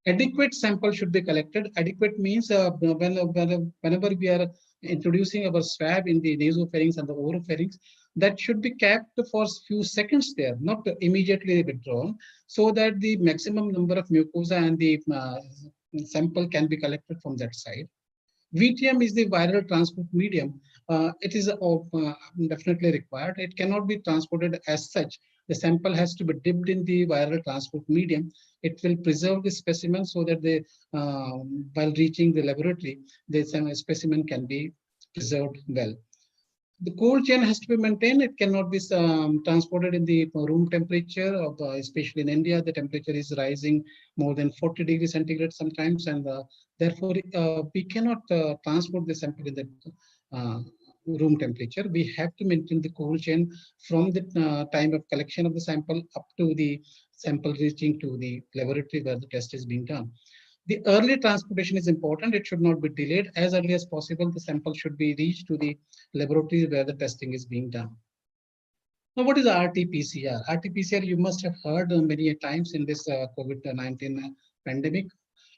Adequate sample should be collected. Adequate means whenever we are introducing our swab in the nasopharynx and the oropharynx, that should be kept for a few seconds there, not immediately withdrawn, so that the maximum number of mucosa and the sample can be collected from that side. VTM is the viral transport medium. It is definitely required. It cannot be transported as such. The sample has to be dipped in the viral transport medium. It will preserve the specimen so that while reaching the laboratory, the specimen can be preserved well. The cold chain has to be maintained. It cannot be transported in the room temperature, especially in India. The temperature is rising more than 40 degrees centigrade sometimes, and therefore we cannot transport the sample in the room temperature. We have to maintain the cold chain from the time of collection of the sample up to the sample reaching to the laboratory where the test is being done. The early transportation is important. It should not be delayed. As early as possible, the sample should be reached to the laboratory where the testing is being done. Now, what is RT-PCR? RT-PCR, you must have heard many times in this COVID-19 pandemic.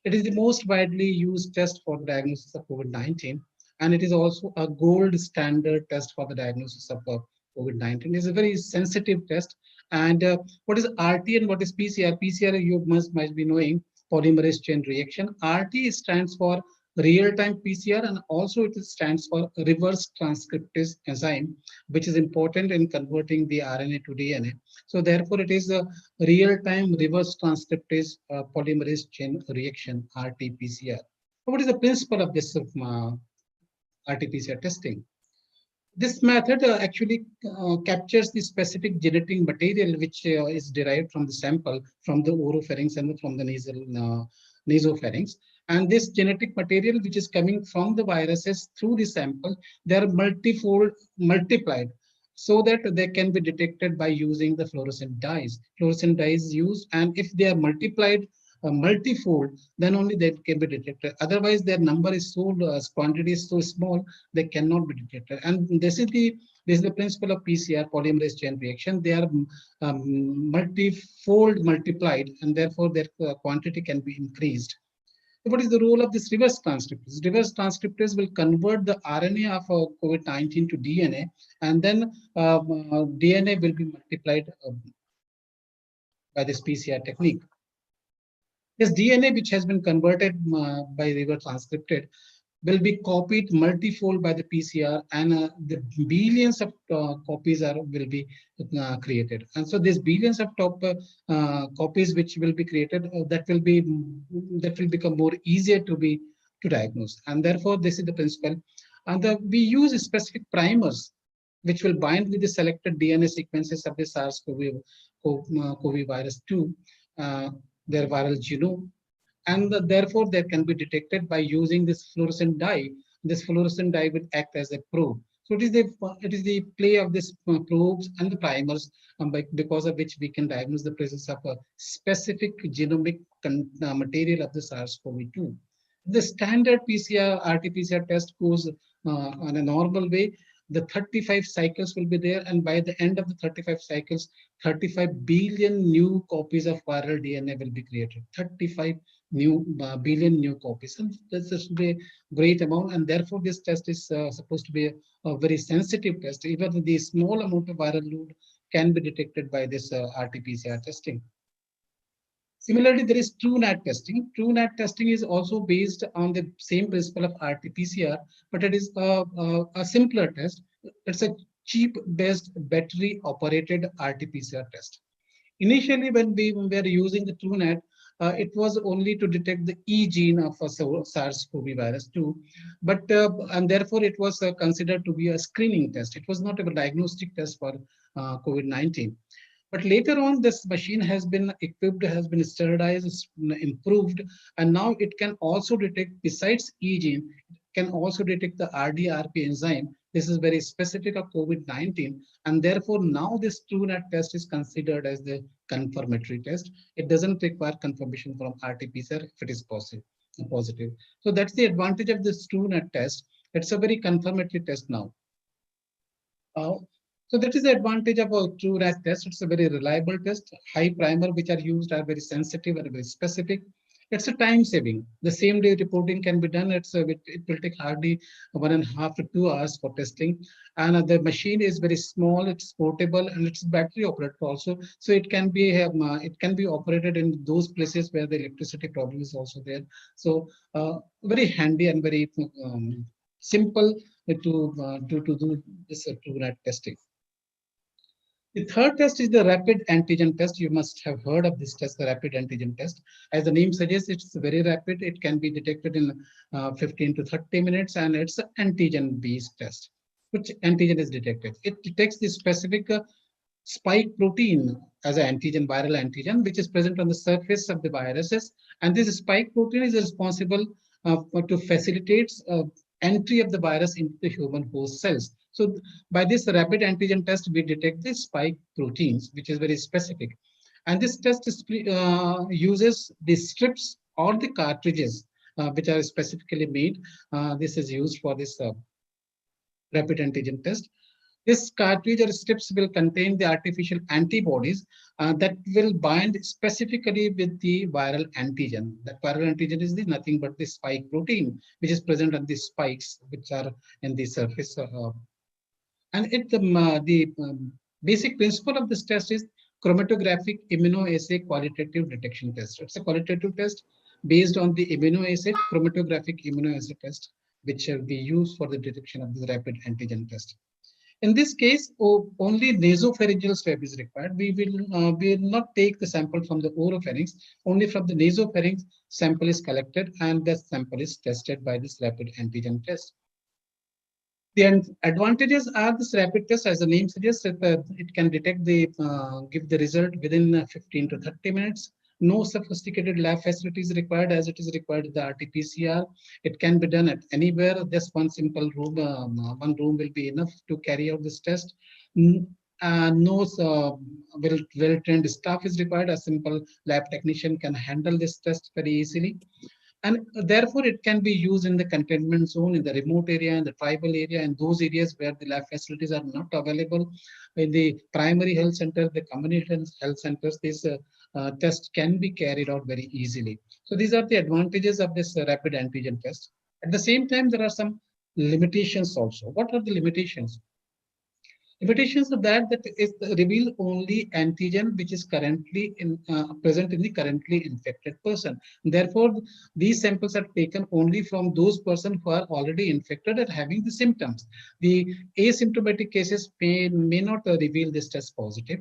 It is the most widely used test for the diagnosis of COVID-19, and it is also a gold standard test for the diagnosis of COVID-19. It's a very sensitive test. And what is RT and what is PCR? PCR, you must be knowing, polymerase chain reaction. RT stands for real-time PCR, and also it stands for reverse transcriptase enzyme, which is important in converting the RNA to DNA. So therefore, it is a real-time reverse transcriptase polymerase chain reaction, RT-PCR. What is the principle of this RT-PCR testing? This method actually captures the specific genetic material which is derived from the sample from the oropharynx and from the nasopharynx. And this genetic material which is coming from the viruses through the sample, they are multiplied so that they can be detected by using the fluorescent dyes. Fluorescent dyes used, and if they are multiplied multifold, then only they can be detected. Otherwise, their number is so quantity is so small, they cannot be detected. And this is the principle of PCR, polymerase chain reaction. They are multifold multiplied, and therefore their quantity can be increased. What is the role of this reverse transcriptase? Reverse transcriptase will convert the RNA of COVID-19 to DNA, and then DNA will be multiplied by this PCR technique. This DNA, which has been converted by reverse transcripted, will be copied multifold by the PCR, and the billions of copies will be created. And so these billions of copies which will be created, that will become more easier to diagnose. And therefore, this is the principle. And we use specific primers which will bind with the selected DNA sequences of the SARS-CoV virus 2, their viral genome. And therefore, they can be detected by using this fluorescent dye. This fluorescent dye will act as a probe. So it is the play of these probes and the primers, because of which we can diagnose the presence of a specific genomic material of the SARS-CoV-2. The standard RT-PCR test goes on a normal way. The 35 cycles will be there, and by the end of the 35 cycles, 35 billion new copies of viral DNA will be created. 35 billion new copies, and this is a great amount, and therefore this test is supposed to be a very sensitive test. Even the small amount of viral load can be detected by this RT-PCR testing. Similarly, there is TrueNAT testing. TrueNAT testing is also based on the same principle of RT-PCR, but it is a simpler test. It's a chip-based battery-operated RT-PCR test. Initially, when we were using the TrueNAT, it was only to detect the E gene of a SARS-CoV virus 2, but and therefore it was considered to be a screening test. It was not a diagnostic test for COVID-19. But later on, this machine has been equipped, has been standardized, improved, and now it can also detect, besides E gene, can also detect the RDRP enzyme. This is very specific of COVID-19, and therefore now this TrueNAT test is considered as the confirmatory test. It doesn't require confirmation from RT-PCR if it is positive. So that's the advantage of this TrueNAT test. It's a very confirmatory test now. So that is the advantage of a TrueNAT test. It's a very reliable test. High primer which are used are very sensitive and very specific. It's a time saving. The same day reporting can be done. It will take hardly 1.5 to 2 hours for testing. And the machine is very small. It's portable and it's battery operated also. So it can be operated in those places where the electricity problem is also there. So very handy and very simple to do this TrueNAT testing. The third test is the rapid antigen test. You must have heard of this test, the rapid antigen test. As the name suggests, it's very rapid. It can be detected in 15 to 30 minutes, and it's an antigen-based test. Which antigen is detected? It detects the specific spike protein as an antigen, viral antigen, which is present on the surface of the viruses. And this spike protein is responsible to facilitate entry of the virus into the human host cells. So by this rapid antigen test, we detect the spike proteins, which is very specific. And this test uses the strips or the cartridges, which are specifically made. This is used for this rapid antigen test. This cartridge or strips will contain the artificial antibodies that will bind specifically with the viral antigen. That viral antigen is nothing but the spike protein, which is present on the spikes, which are in the surface. And the basic principle of this test is chromatographic immunoassay qualitative detection test. It's a qualitative test based on the immunoassay, chromatographic immunoassay test, which will be used for the detection of the rapid antigen test. In this case, only nasopharyngeal swab is required. We will not take the sample from the oropharynx. Only from the nasopharynx sample is collected, and the sample is tested by this rapid antigen test. The advantages are this rapid test, as the name suggests, it can detect give the result within 15 to 30 minutes. No sophisticated lab facilities required, as it is required in the RT-PCR. It can be done at anywhere. Just one simple room, one room will be enough to carry out this test. No well-trained staff is required. A simple lab technician can handle this test very easily. And therefore, it can be used in the containment zone, in the remote area, in the tribal area, and those areas where the lab facilities are not available. In the primary health center, the community health centers, this test can be carried out very easily. So these are the advantages of this rapid antigen test. At the same time, there are some limitations also. What are the limitations? Limitations of that is reveal only antigen which is currently present in the currently infected person. Therefore, these samples are taken only from those persons who are already infected and having the symptoms. The asymptomatic cases may not reveal this test positive.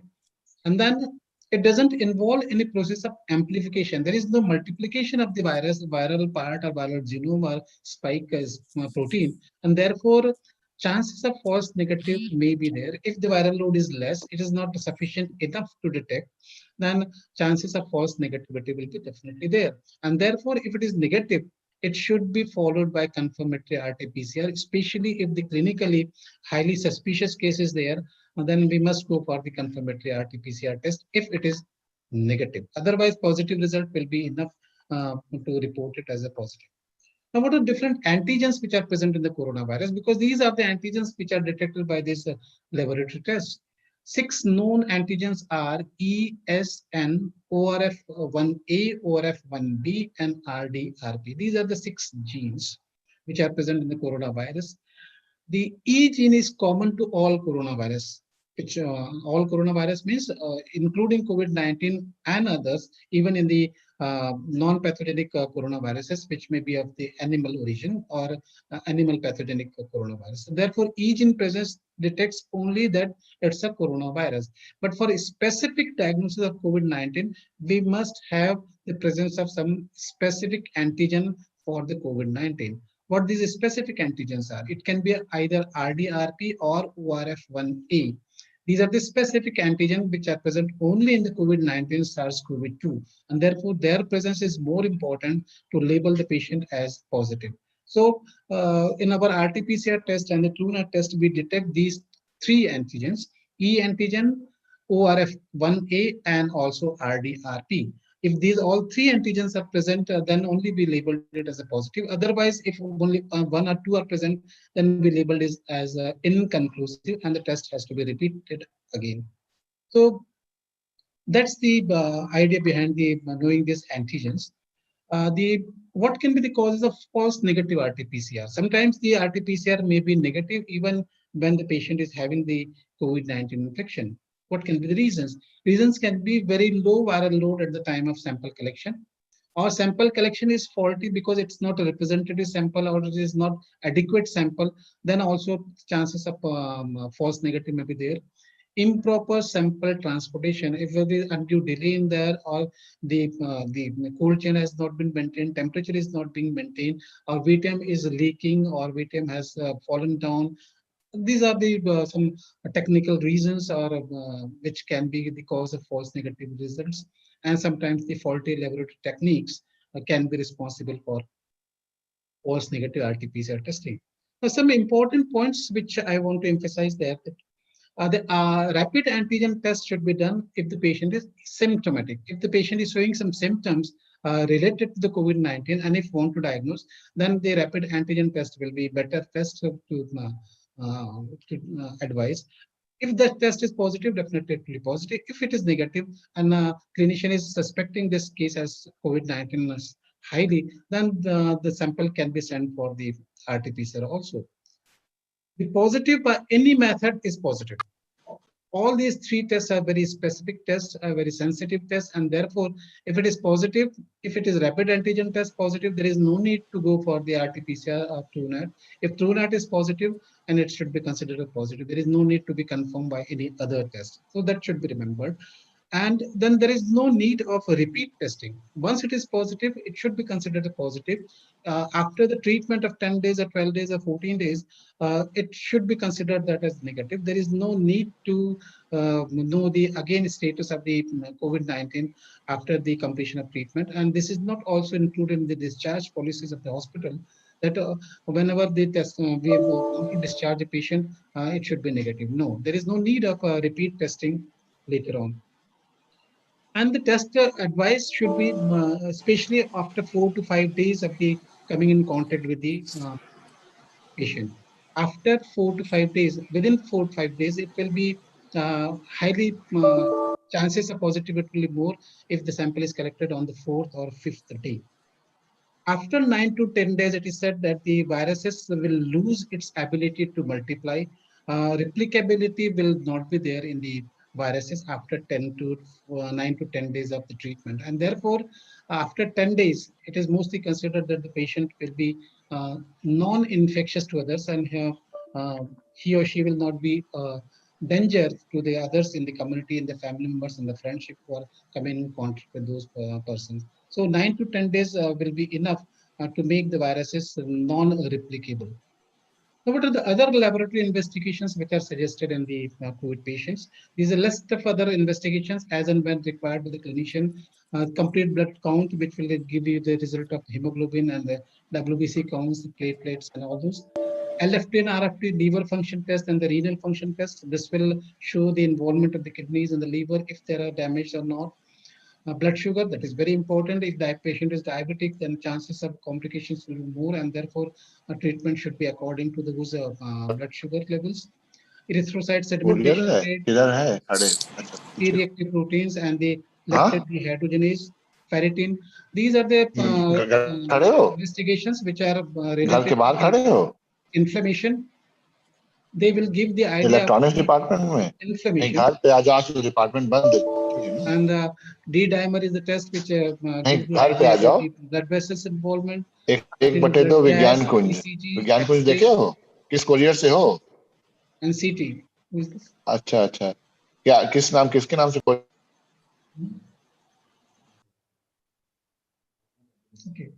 And then it doesn't involve any process of amplification. There is no multiplication of the viral part or viral genome or spike protein. And therefore, chances of false negative may be there. If the viral load is less, it is not sufficient enough to detect, then chances of false negativity will be definitely there. And therefore, if it is negative, it should be followed by confirmatory RT-PCR, especially if the clinically highly suspicious case is there, then we must go for the confirmatory RT-PCR test if it is negative. Otherwise, positive result will be enough to report it as a positive. Now, what are different antigens which are present in the coronavirus? Because these are the antigens which are detected by this laboratory test. 6 known antigens are E, S, N, ORF1A, ORF1B, and RDRP. These are the 6 genes which are present in the coronavirus. The E gene is common to all coronavirus, which all coronavirus means including COVID-19 and others, even in the non-pathogenic coronaviruses, which may be of the animal origin or animal pathogenic coronavirus. Therefore, E gene presence detects only that it's a coronavirus. But for a specific diagnosis of COVID-19, we must have the presence of some specific antigen for the COVID-19. What these specific antigens are? It can be either RDRP or ORF1A. These are the specific antigen which are present only in the COVID-19 SARS-CoV-2, and therefore their presence is more important to label the patient as positive. So in our RT-PCR test and the TrueNAT test, we detect these three antigens: E antigen, ORF1A, and also RDRP. If these all three antigens are present, then only we labeled it as a positive. Otherwise, if only one or two are present, then we labeled it as inconclusive, and the test has to be repeated again. So that's the idea behind the knowing these antigens. What can be the causes of false negative RT-PCR? Sometimes the RT-PCR may be negative even when the patient is having the COVID-19 infection. What can be the reasons? Reasons can be very low viral load at the time of sample collection, or sample collection is faulty because it's not a representative sample or it is not adequate sample. Then also chances of false negative may be there. Improper sample transportation, if there is undue delay in there, or the cold chain has not been maintained, temperature is not being maintained, or VTM is leaking, or VTM has fallen down. These are the some technical reasons, or which can be the cause of false negative results. And sometimes the faulty laboratory techniques can be responsible for false negative RT-PCR testing. Now, some important points which I want to emphasize there. The rapid antigen test should be done if the patient is symptomatic. If the patient is showing some symptoms related to the COVID-19, and if want to diagnose, then the rapid antigen test will be better test to advise. If the test is positive, definitely it will be positive. If it is negative and clinician is suspecting this case as COVID-19 highly, then the sample can be sent for the RT-PCR also. The positive by any method is positive. All these three tests are very specific tests, are very sensitive tests, and therefore, if it is positive, if it is rapid antigen test positive, there is no need to go for the RT-PCR or TrueNAT. If TrueNAT is positive, and it should be considered a positive, there is no need to be confirmed by any other test. So that should be remembered. And then there is no need of a repeat testing. Once it is positive, it should be considered a positive. After the treatment of 10 days or 12 days or 14 days, it should be considered that as negative. There is no need to know the again status of the COVID-19 after the completion of treatment. And this is not also included in the discharge policies of the hospital, that whenever they test, we want to discharge a patient, it should be negative. No, there is no need of repeat testing later on. And the test advice should be especially after 4 to 5 days of the coming in contact with the patient. After 4 to 5 days, within 4 to 5 days, it will be highly chances of positivity will be more if the sample is collected on the 4th or 5th day. After 9 to 10 days, it is said that the viruses will lose its ability to multiply. Replicability will not be there in the viruses after 9 to 10 days of the treatment. And therefore, after 10 days, it is mostly considered that the patient will be non-infectious to others, and he or she will not be danger to the others in the community, in the family members, in the friendship who are coming in contact with those persons. So 9 to 10 days will be enough to make the viruses non-replicable. So what are the other laboratory investigations which are suggested in the COVID patients? These are a list of other investigations as and when required by the clinician. Complete blood count, which will give you the result of hemoglobin and the WBC counts, the platelets and all those. LFT and RFT, liver function test and the renal function test. This will show the involvement of the kidneys and the liver, if there are damaged or not. Blood sugar, that is very important. If the patient is diabetic, then chances of complications will be more, and therefore treatment should be according to those blood sugar levels. Erythrocyte sedimentation rate, C-reactive proteins, and the leptin dehydrogenase, ferritin. These are the investigations which are related to inflammation. They will give the idea electronics of department में inflammation. घर पे आ जाओ, department बंद है. And D-dimer is the test which gives the घर पे आ idea जाओ. about the blood vessels involvement. एक बटे दो विज्ञान कुंज. ECG, विज्ञान कुंज देखे हो? किस कोरियर से हो? and CT. Who is this? अच्छा अच्छा. क्या किस नाम, किसके नाम से? Okay.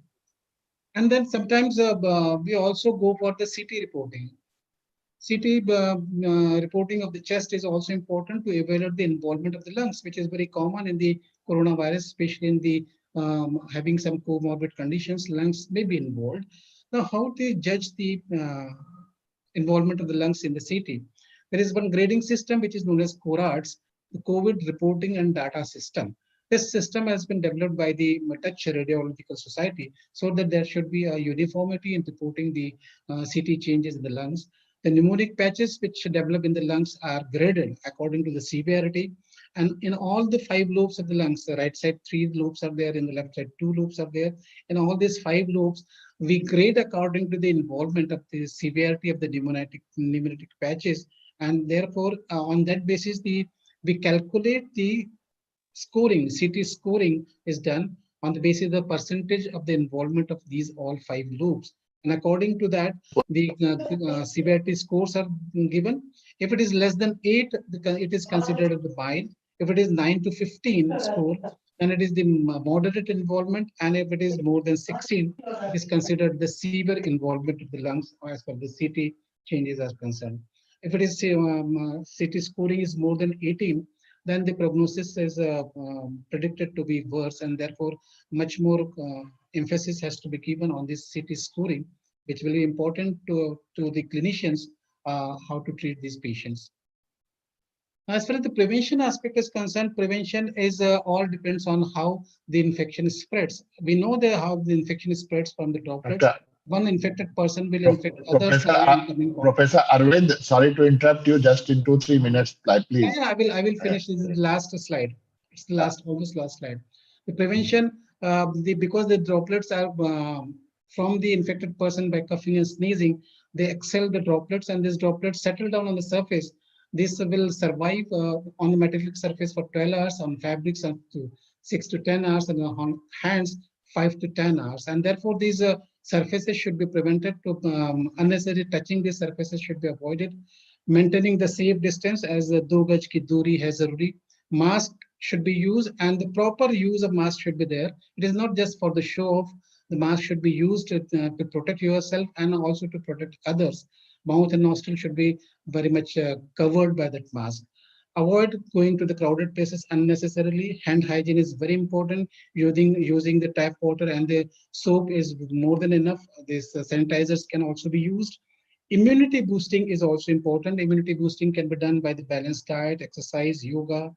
And then sometimes we also go for the CT reporting. CT reporting of the chest is also important to evaluate the involvement of the lungs, which is very common in the coronavirus, especially in the having some comorbid conditions, lungs may be involved. Now, how to judge the involvement of the lungs in the CT? There is one grading system which is known as CORADS, the COVID Reporting and Data System. This system has been developed by the Touch Radiological Society so that there should be a uniformity in reporting the CT changes in the lungs. The pneumonic patches which develop in the lungs are graded according to the severity. And in all the 5 lobes of the lungs, the right side 3 lobes are there, in the left side 2 lobes are there. In all these 5 lobes, we grade according to the involvement of the severity of the pneumonic patches. And therefore, on that basis, we calculate the scoring, CT scoring is done on the basis of the percentage of the involvement of these all 5 lobes. And according to that, the severity scores are given. If it is less than 8, it is considered as the mild. If it is 9 to 15 score, then it is the moderate involvement. And if it is more than 16, it is considered the severe involvement of the lungs as per the CT changes are concerned. If it is CT scoring is more than 18, then the prognosis is predicted to be worse, and therefore much more emphasis has to be given on this CT scoring, which will be important to the clinicians how to treat these patients. As far as the prevention aspect is concerned, prevention is all depends on how the infection spreads. We know that how the infection spreads from the droplets. One infected person will infect others. Professor Arvind, sorry to interrupt you, just in 2-3 minutes, please. Yeah, I will finish. This is the last slide. It's the almost last slide. The prevention, because the droplets are from the infected person by coughing and sneezing, they exhale the droplets, and these droplets settle down on the surface. This will survive on the metallic surface for 12 hours, on fabrics up to 6 to 10 hours, and on hands 5 to 10 hours. And therefore, these surfaces should be prevented. To unnecessary touching these surfaces should be avoided. Maintaining the safe distance as the 2 gaj ki duri hai zaruri. Mask should be used, and the proper use of mask should be there. It is not just for the show off. The mask should be used to protect yourself and also to protect others. Mouth and nostril should be very much covered by that mask. Avoid going to the crowded places unnecessarily. Hand hygiene is very important. Using the tap water and the soap is more than enough. These sanitizers can also be used. Immunity boosting is also important. Immunity boosting can be done by the balanced diet, exercise, yoga,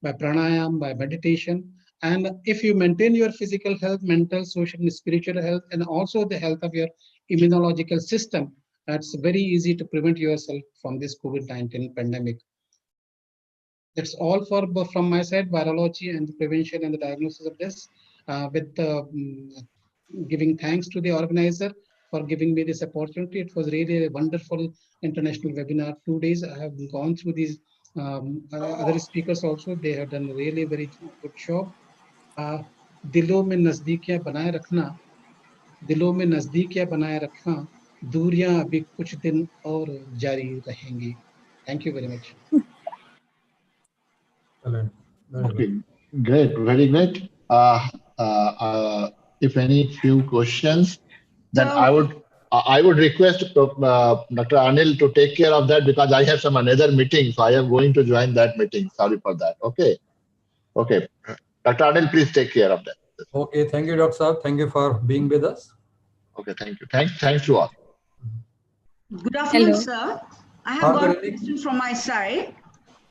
by pranayam, by meditation. And if you maintain your physical health, mental, social, and spiritual health, and also the health of your immunological system, that's very easy to prevent yourself from this COVID-19 pandemic. That's all from my side, virology and the prevention and the diagnosis of this, with giving thanks to the organizer for giving me this opportunity. It was really a wonderful international webinar. 2 days I have gone through these other speakers also. They have done really very good job. दिलों में नजदीकियां बनाए रखना, दिलों में नजदीकियां बनाए रखना, दूरियां अभी कुछ दिन और जारी रहेंगी. Thank you very much. Okay, great, very great. If any few questions, then I would request Dr. Anil to take care of that, because I have some another meeting, so I am going to join that meeting. Sorry for that. Okay. Dr. Anil, please take care of that. Okay, thank you, Dr. Saab. Thank you for being with us. Okay, thank you. Thanks to all. Good afternoon, sir. I have got a question from my side.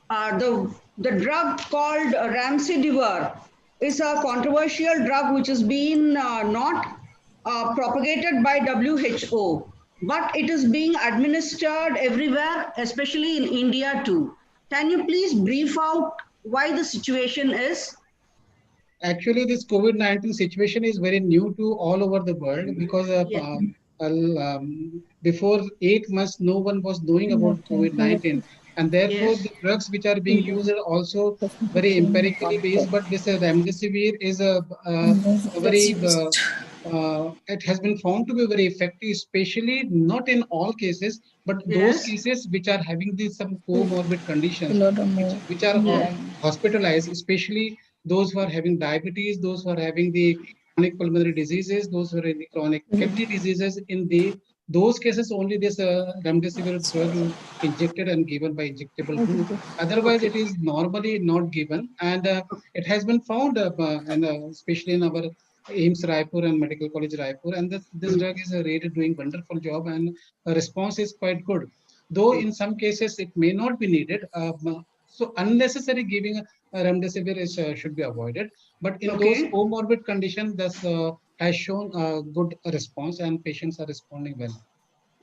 The drug called Remdesivir is a controversial drug which has been not propagated by WHO, but it is being administered everywhere, especially in India too. Can you please brief out why the situation is? Actually, this COVID-19 situation is very new to all over the world, because before 8 months, no one was knowing about COVID-19. And therefore, the drugs which are being used are also very empirically based. But this Remdesivir is a very, it has been found to be very effective, especially not in all cases, but those cases which are having some comorbid conditions, which are hospitalized, especially those who are having diabetes, those who are having the chronic pulmonary diseases, those who are in the chronic kidney diseases. In those cases, only this remdesivir drug is injected and given by injectable route. Otherwise, it is normally not given, and it has been found, and especially in our AIMS Raipur and Medical College Raipur, and this drug is really doing wonderful job, and the response is quite good. Though in some cases it may not be needed, so unnecessary giving remdesivir is, should be avoided. But in those comorbid conditions, this has shown a good response, and patients are responding well.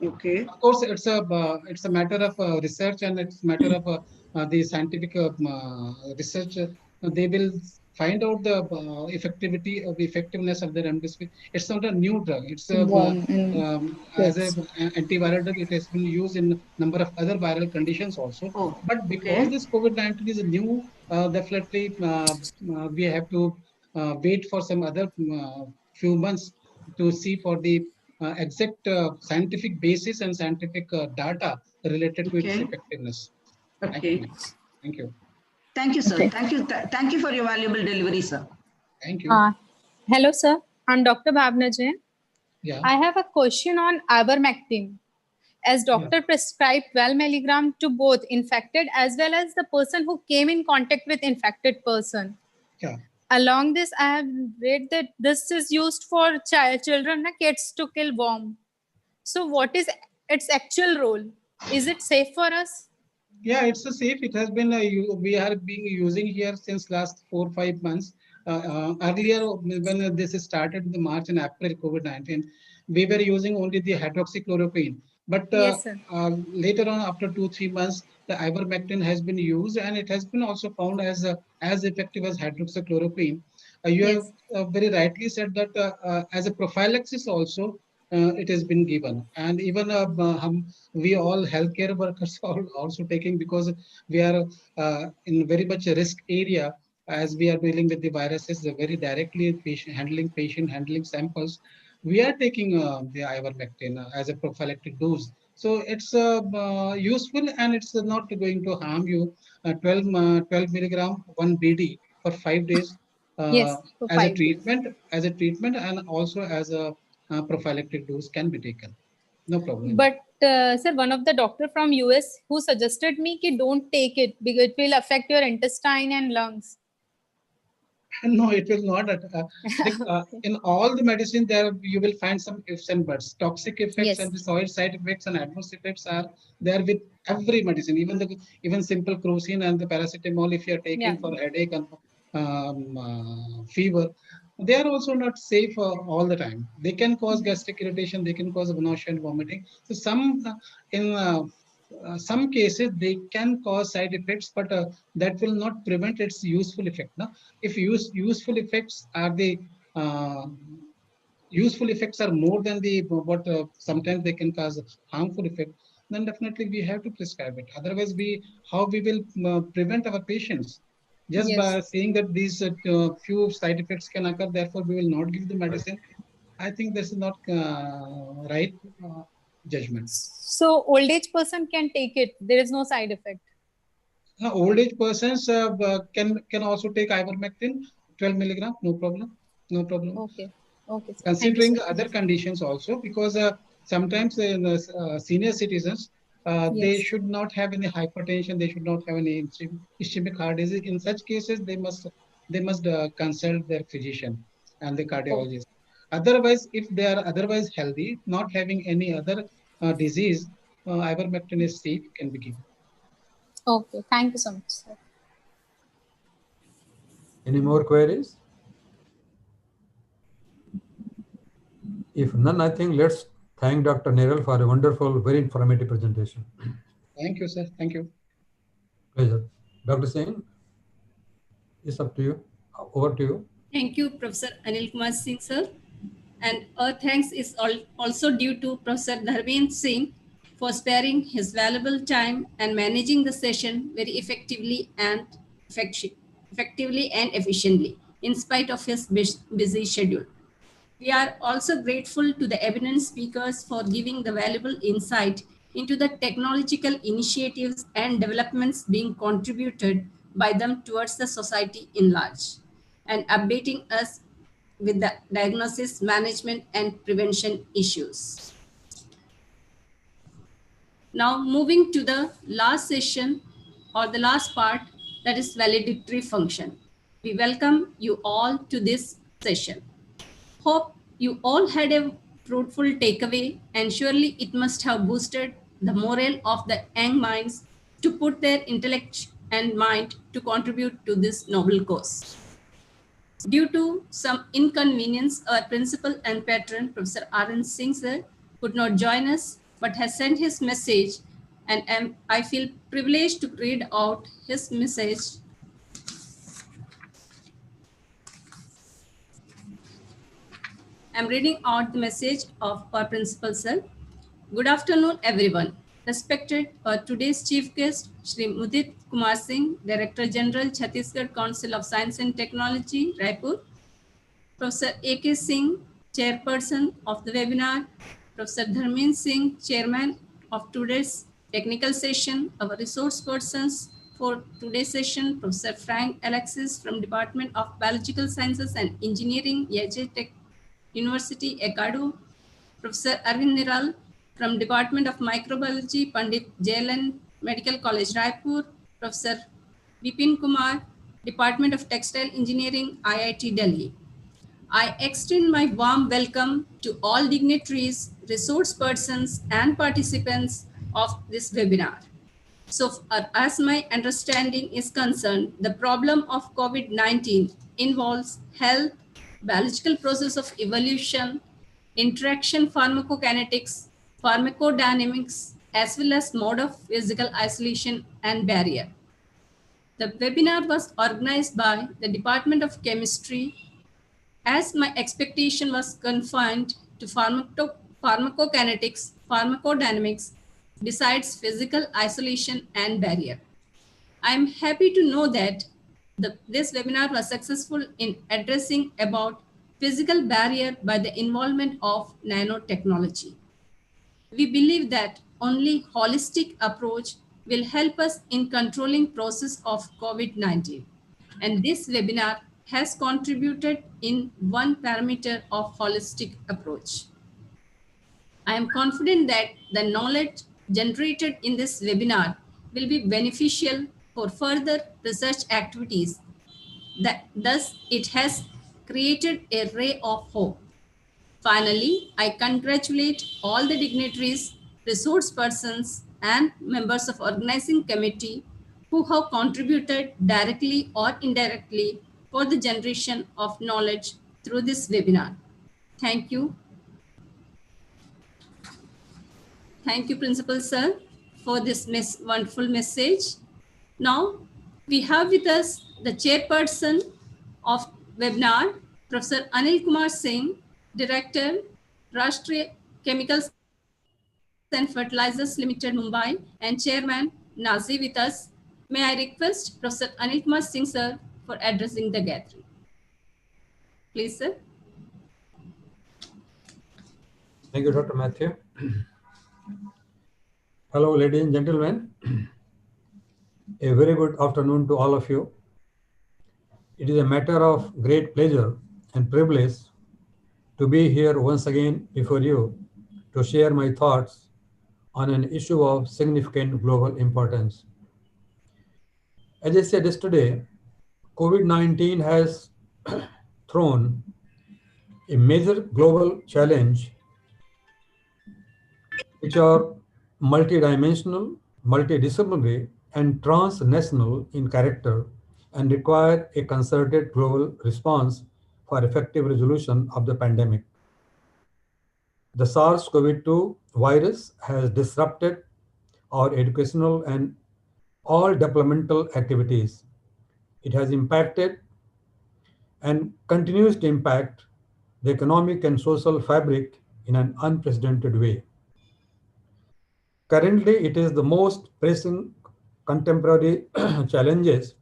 Okay. Of course, it's a matter of research, and it's a matter of the scientific research. They will find out the effectiveness of the remdesivir. It's not a new drug. It's a as an antiviral drug. It has been used in number of other viral conditions also. But because this COVID-19 is new, definitely we have to wait for some other few months to see for the exact scientific basis and scientific data related to its effectiveness. Okay. Thank you. Thank you, sir. Okay. Thank you. Thank you for your valuable delivery, sir. Thank you. Hello, sir. I'm Dr. Bhavna Jain. Yeah. I have a question on ivermectin. As doctor prescribed 12 milligram to both infected as well as the person who came in contact with infected person. Yeah. Along this, I have read that this is used for children, kids, to kill worm. So what is its actual role? Is it safe for us? Yeah, it's a safe. It has been, we are being using here since last 4 or 5 months. Earlier, when this started in the March and April COVID-19, we were using only the hydroxychloroquine. But later on, after 2-3 months, the ivermectin has been used, and it has been also found as effective as hydroxychloroquine. You have very rightly said that as a prophylaxis also, it has been given, and even we all healthcare workers are also taking, because we are in very much a risk area as we are dealing with the viruses very directly, patient handling samples. We are taking the ivermectin as a prophylactic dose. So it's useful, and it's not going to harm you. 12 milligram 1 BD for 5 days as a treatment, and also as a prophylactic dose can be taken. No problem. But sir, one of the doctor from US who suggested me ki don't take it because it will affect your intestine and lungs. No, it will not. In all the medicine, there you will find some ifs and buts. Toxic effects and the side effects and adverse effects are there with every medicine. Even simple crocin and the paracetamol, if you are taking for headache and fever, they are also not safe all the time. They can cause gastric irritation. They can cause nausea and vomiting. So some cases they can cause side effects, but that will not prevent its useful effect. No? If useful effects are useful effects are more than the what sometimes they can cause harmful effect, then definitely we have to prescribe it. Otherwise, how we will prevent our patients? Just by saying that these few side effects can occur, therefore we will not give the medicine. I think this is not right judgment. So old age person can take it. There is no side effect. Old age persons can also take ivermectin 12 milligram. No problem. No problem. Okay. Okay. Considering other conditions also, because sometimes senior citizens they should not have any hypertension. They should not have any ischemic heart disease. In such cases, they must consult their physician and the cardiologist. Otherwise, if they are otherwise healthy, not having any other disease, ivermectin is safe, can be given. Okay, thank you so much, sir. Any more queries? If none, I think let's thank Dr. Neral for a wonderful, very informative presentation. Thank you, sir. Thank you. Pleasure. Dr. Singh, it's up to you. Over to you. Thank you, Professor Anil Kumar Singh, sir. And our thanks is also due to Professor Dharmendra Singh for sparing his valuable time and managing the session very effectively and efficiently, in spite of his busy schedule. We are also grateful to the eminent speakers for giving the valuable insight into the technological initiatives and developments being contributed by them towards the society in large, and updating us with the diagnosis, management, and prevention issues. Now moving to the last session or the last part, that is valedictory function. We welcome you all to this session. Hope you all had a fruitful takeaway, and surely it must have boosted the morale of the young minds to put their intellect and mind to contribute to this noble cause. Due to some inconvenience, our principal and patron, Professor R.N. Singh sir, could not join us, but has sent his message, and I feel privileged to read out his message. I'm reading out the message of our principal sir. Good afternoon, everyone. Respected today's chief guest, Shri Mudit Kumar Singh, Director General, Chhattisgarh Council of Science and Technology, Raipur. Professor A.K. Singh, Chairperson of the webinar. Professor Dharmendra Singh, Chairman of today's technical session. Our resource persons for today's session, Professor Frank Alexis from Department of Biological Sciences and Engineering, Yaje Tech University, Ekadu. Professor Arvind Niral from Department of Microbiology, Pandit Jailan Medical College, Raipur. Professor Vipin Kumar, Department of Textile Engineering, IIT Delhi. I extend my warm welcome to all dignitaries, resource persons, and participants of this webinar. So as my understanding is concerned, the problem of COVID-19 involves health, biological process of evolution, interaction pharmacokinetics, pharmacodynamics, as well as mode of physical isolation and barrier. The webinar was organized by the Department of Chemistry, as my expectation was confined to pharmacokinetics, pharmacodynamics, besides physical isolation and barrier. I am happy to know that this webinar was successful in addressing about physical barrier by the involvement of nanotechnology. We believe that only holistic approach will help us in controlling process of COVID-19. And this webinar has contributed in one parameter of holistic approach. I am confident that the knowledge generated in this webinar will be beneficial for further research activities. Thus, it has created a ray of hope. Finally, I congratulate all the dignitaries, resource persons, and members of organizing committee who have contributed directly or indirectly for the generation of knowledge through this webinar. Thank you. Thank you, Principal Sir, for this wonderful message. Now, we have with us the chairperson of webinar, Professor Anil Kumar Singh, Director, Rashtriya Chemicals and Fertilizers Limited, Mumbai, and Chairman Nazi with us. May I request Professor Anil Kumar Singh, sir, for addressing the gathering. Please, sir. Thank you, Dr. Matthew. Hello, ladies and gentlemen. A very good afternoon to all of you. It is a matter of great pleasure and privilege to be here once again before you to share my thoughts on an issue of significant global importance. As I said yesterday, COVID-19 has thrown a major global challenge which are multidimensional, multidisciplinary, and transnational in character and require a concerted global response for effective resolution of the pandemic. The SARS-CoV-2 virus has disrupted our educational and all developmental activities. It has impacted and continues to impact the economic and social fabric in an unprecedented way. Currently, it is the most pressing contemporary challenges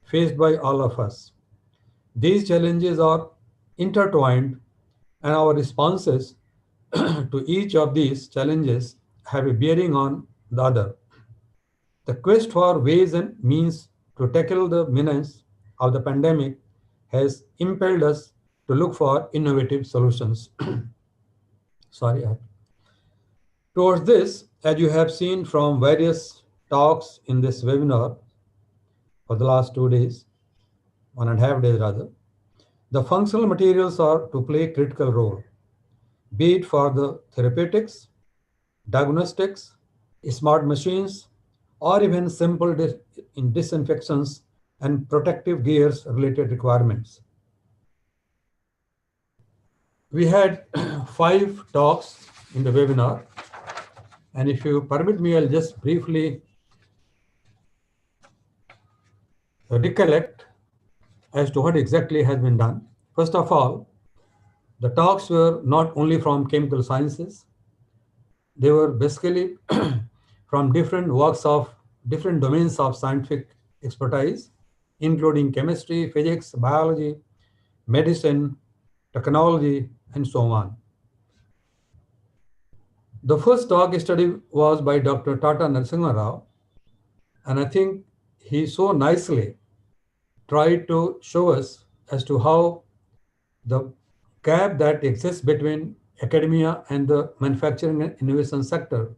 faced by all of us. These challenges are intertwined, and our responses to each of these challenges have a bearing on the other. The quest for ways and means to tackle the menace of the pandemic has impelled us to look for innovative solutions. Sorry. Towards this, as you have seen from various talks in this webinar for the last 2 days, 1.5 days rather, the functional materials are to play a critical role, be it for the therapeutics, diagnostics, smart machines, or even simple disinfections and protective gears related requirements. We had 5 talks in the webinar, and if you permit me, I'll just briefly recollect as to what exactly has been done. First of all, the talks were not only from chemical sciences, they were basically from different different domains of scientific expertise, including chemistry, physics, biology, medicine, technology, and so on. The first talk study was by Dr. Tata Narasimha Rao, and I think he so nicely tried to show us as to how the gap that exists between academia and the manufacturing and innovation sector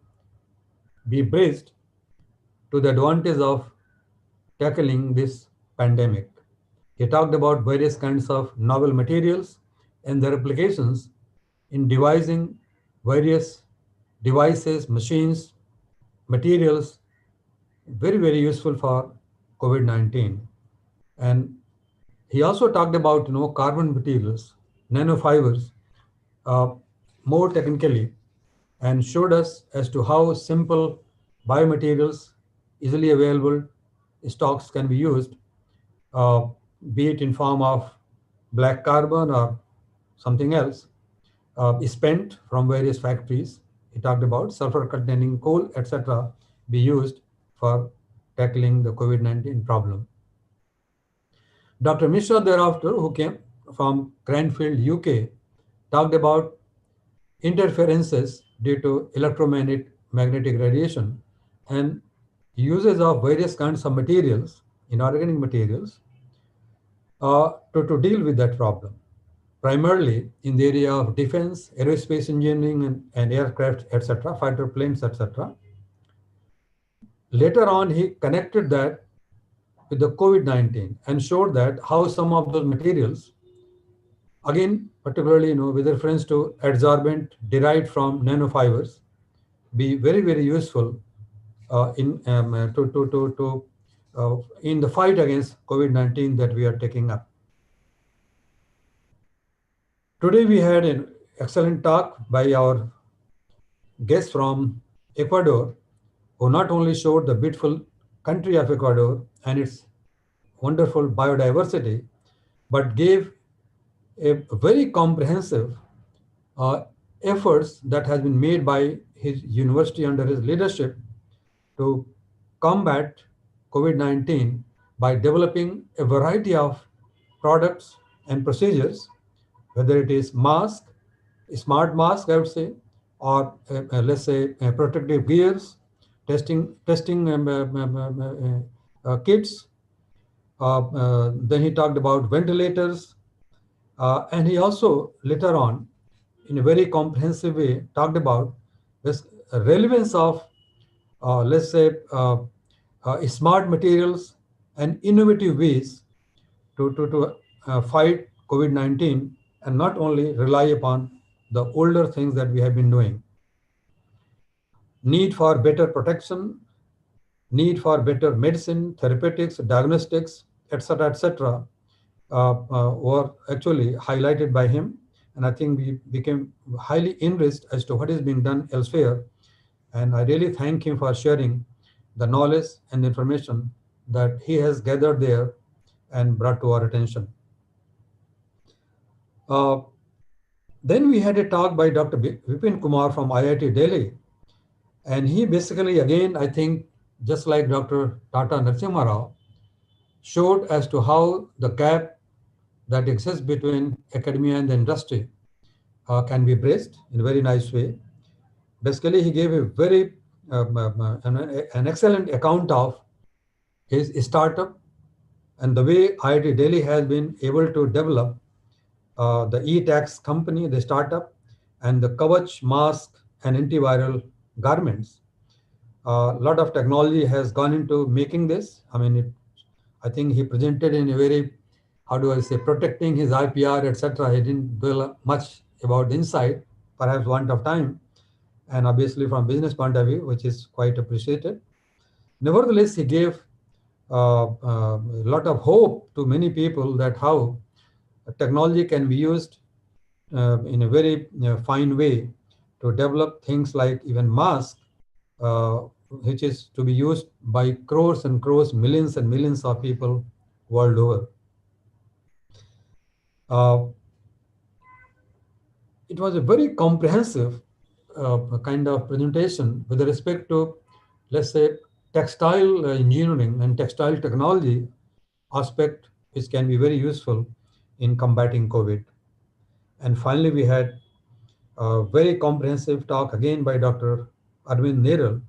be bridged to the advantage of tackling this pandemic. He talked about various kinds of novel materials and their applications in devising various devices, machines, materials, very, very useful for COVID-19. And he also talked about carbon materials, nanofibers, more technically, and showed us as to how simple biomaterials, easily available stocks can be used, be it in form of black carbon or something else, spent from various factories. He talked about sulfur-containing coal, etc., be used for tackling the COVID-19 problem. Dr. Mishra thereafter, who came from Cranfield, UK, talked about interferences due to electromagnetic radiation and uses of various kinds of materials, inorganic materials, to deal with that problem, primarily in the area of defense, aerospace engineering, and aircraft, etc., fighter planes, etc. Later on, he connected that with the COVID-19 and showed that how some of those materials, again, particularly with reference to adsorbent derived from nanofibers, be very, very useful in the fight against COVID-19 that we are taking up. Today we had an excellent talk by our guest from Ecuador, who not only showed the beautiful country of Ecuador and its wonderful biodiversity, but gave a very comprehensive efforts that has been made by his university under his leadership to combat COVID-19 by developing a variety of products and procedures, whether it is mask, smart mask, I would say, or let's say protective gears, testing kits. Then he talked about ventilators, and he also later on, in a very comprehensive way, talked about this relevance of, let's say, smart materials and innovative ways to fight COVID-19 and not only rely upon the older things that we have been doing. Need for better protection, need for better medicine, therapeutics, diagnostics, etc., were actually highlighted by him. And I think we became highly enriched as to what is being done elsewhere. And I really thank him for sharing the knowledge and information that he has gathered there and brought to our attention. Then we had a talk by Dr. Vipin Kumar from IIT Delhi. And he basically, again, I think, just like Dr. Tata Narasimha Rao, showed as to how the gap that exists between academia and the industry can be bridged in a very nice way. Basically, he gave a very an excellent account of his startup and the way IIT Delhi has been able to develop the e-tax company, the startup, and the Kavach mask and antiviral garments. A lot of technology has gone into making this. I mean, I think he presented in a very, how do I say, protecting his IPR, etc. He didn't dwell much about the inside, perhaps want of time, and obviously from business point of view, which is quite appreciated. Nevertheless, he gave a lot of hope to many people that how technology can be used in a very fine way to develop things like even mask, uh, which is to be used by crores and crores, millions and millions of people world over. It was a very comprehensive kind of presentation with respect to, let's say, textile engineering and textile technology aspect, which can be very useful in combating COVID. And finally, we had a very comprehensive talk again by Dr. Arvind Neral,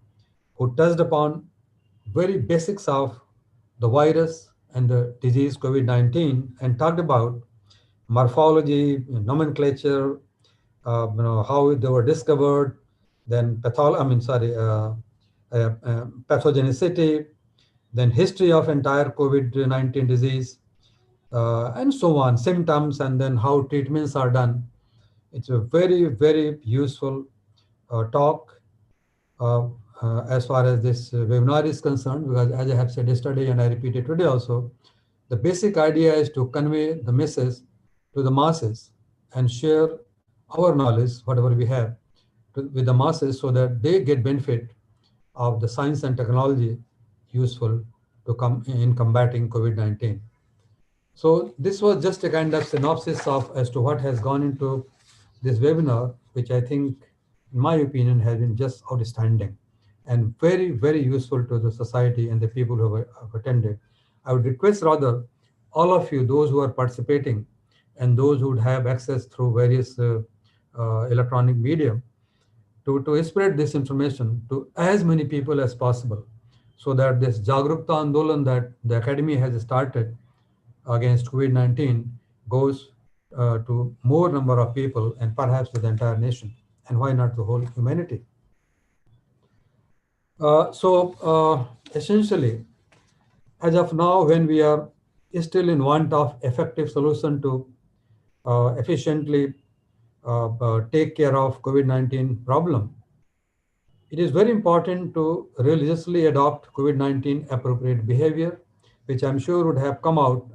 who touched upon very basics of the virus and the disease COVID-19 and talked about morphology, nomenclature, how they were discovered, then pathogenicity, then history of entire COVID-19 disease, and so on, symptoms, and then how treatments are done. It's a very, very useful talk as far as this webinar is concerned, because as I have said yesterday and I repeated today also, the basic idea is to convey the message to the masses and share our knowledge, whatever we have, with the masses so that they get benefit of the science and technology useful to come in combating COVID-19. So this was just a kind of synopsis of as to what has gone into this webinar, which I think, in my opinion, has been just outstanding and very, very useful to the society and the people who have attended. I would request rather all of you, those who are participating and those who would have access through various electronic medium, to spread this information to as many people as possible, so that this Jagrukta Andolan that the Academy has started against COVID-19 goes to more number of people and perhaps to the entire nation, and why not the whole humanity. Essentially, as of now, when we are still in want of effective solution to efficiently take care of COVID-19 problem, it is very important to religiously adopt COVID-19 appropriate behavior, which I'm sure would have come out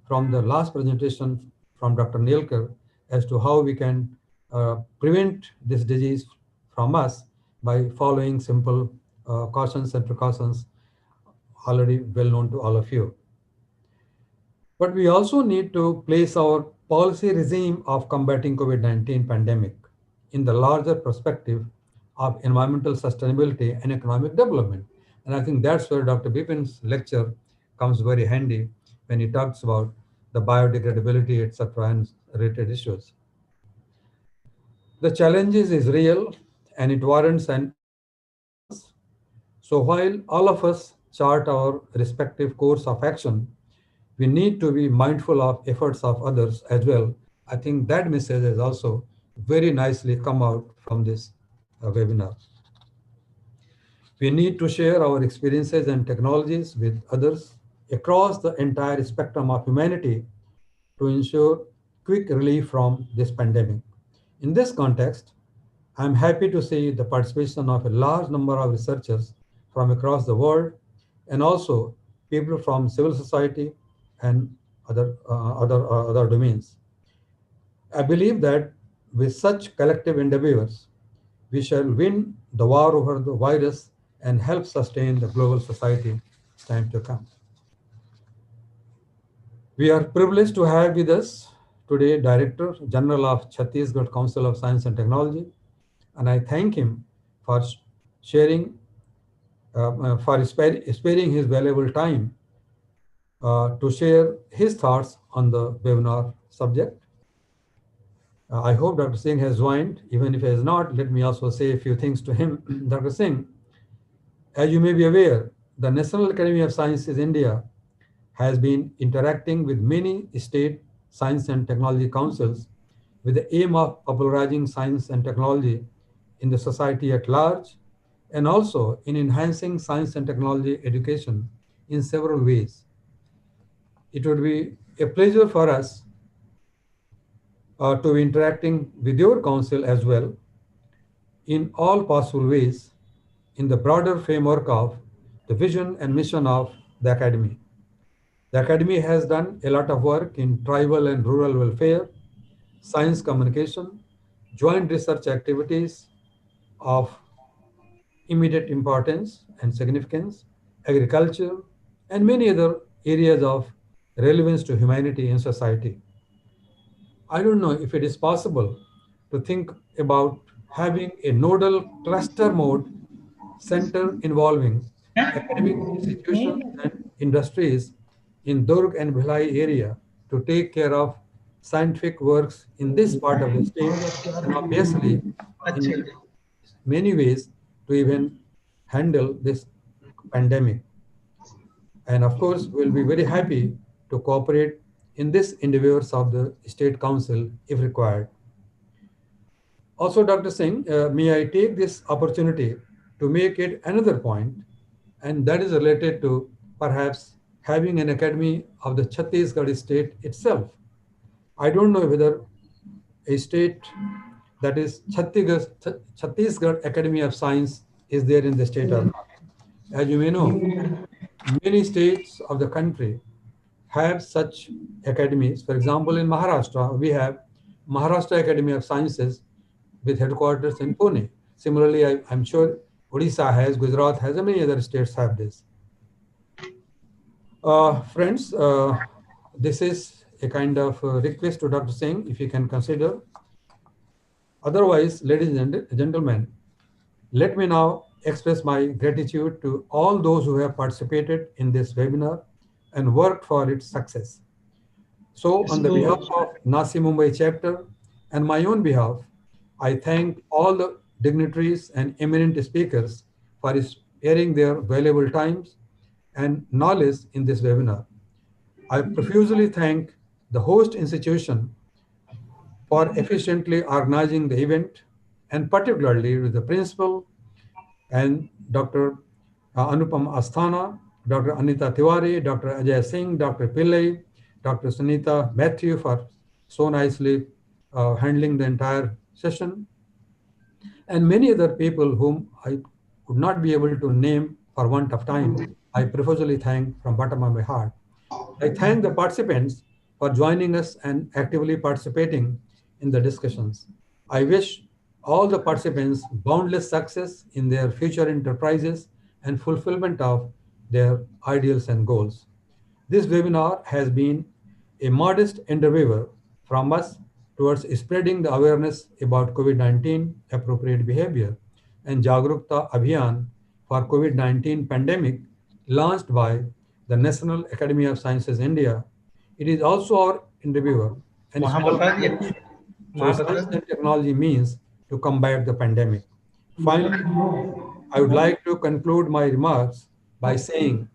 from the last presentation from Dr. Neelkar as to how we can prevent this disease from us by following simple cautions and precautions already well known to all of you. But we also need to place our policy regime of combating COVID-19 pandemic in the larger perspective of environmental sustainability and economic development. And I think that's where Dr. Bipin's lecture comes very handy when he talks about the biodegradability, etc., and related issues. The challenges is real and it warrants an response. So while all of us chart our respective course of action, we need to be mindful of efforts of others as well. I think that message has also very nicely come out from this webinar. We need to share our experiences and technologies with others across the entire spectrum of humanity to ensure quick relief from this pandemic. In this context, I'm happy to see the participation of a large number of researchers from across the world and also people from civil society and other domains. I believe that with such collective endeavors, we shall win the war over the virus and help sustain the global society time to come. We are privileged to have with us today Director General of Chhattisgarh Council of Science and Technology, and I thank him for sharing, sparing his valuable time to share his thoughts on the webinar subject. I hope Dr. Singh has joined. Even if he has not, let me also say a few things to him. Dr. Singh, as you may be aware, the National Academy of Sciences India has been interacting with many state Science and Technology Councils with the aim of popularizing science and technology in the society at large, and also in enhancing science and technology education in several ways. It would be a pleasure for us to be interacting with your council as well in all possible ways in the broader framework of the vision and mission of the Academy. The Academy has done a lot of work in tribal and rural welfare, science communication, joint research activities of immediate importance and significance, agriculture, and many other areas of relevance to humanity and society. I don't know if it is possible to think about having a nodal cluster mode center involving academic institutions and industries in Durg and Bhilai area to take care of scientific works in this part of the state, and obviously in many ways to even handle this pandemic. And of course, we'll be very happy to cooperate in this endeavors of the State Council if required. Also, Dr. Singh, may I take this opportunity to make it another point, and that is related to perhaps having an academy of the Chhattisgarh state itself. I don't know whether a state that is Chhattisgarh Academy of Science is there in the state or not. As you may know, many states of the country have such academies. For example, in Maharashtra, we have Maharashtra Academy of Sciences with headquarters in Pune. Similarly, I'm sure Odisha has, Gujarat has, and many other states have this. Friends, this is a kind of request to Dr. Singh, if you can consider. Otherwise, ladies and gentlemen, let me now express my gratitude to all those who have participated in this webinar and worked for its success. So on the behalf of Nasi Mumbai chapter and my own behalf, I thank all the dignitaries and eminent speakers for sparing their valuable times and knowledge in this webinar. I profusely thank the host institution for efficiently organizing the event, and particularly with the principal and Dr. Anupam Asthana, Dr. Anita Tiwari, Dr. Ajay Singh, Dr. Pillai, Dr. Sunita Matthew for so nicely handling the entire session, and many other people whom I could not be able to name for want of time. I profusely thank from bottom of my heart. I thank the participants for joining us and actively participating in the discussions. I wish all the participants boundless success in their future enterprises and fulfillment of their ideals and goals. This webinar has been a modest endeavor from us towards spreading the awareness about COVID-19 appropriate behavior and Jagrukta Abhiyan for COVID-19 pandemic launched by the National Academy of Sciences India. It is also our endeavor and small through science and technology means to combat the pandemic. Finally, I would like to conclude my remarks by saying,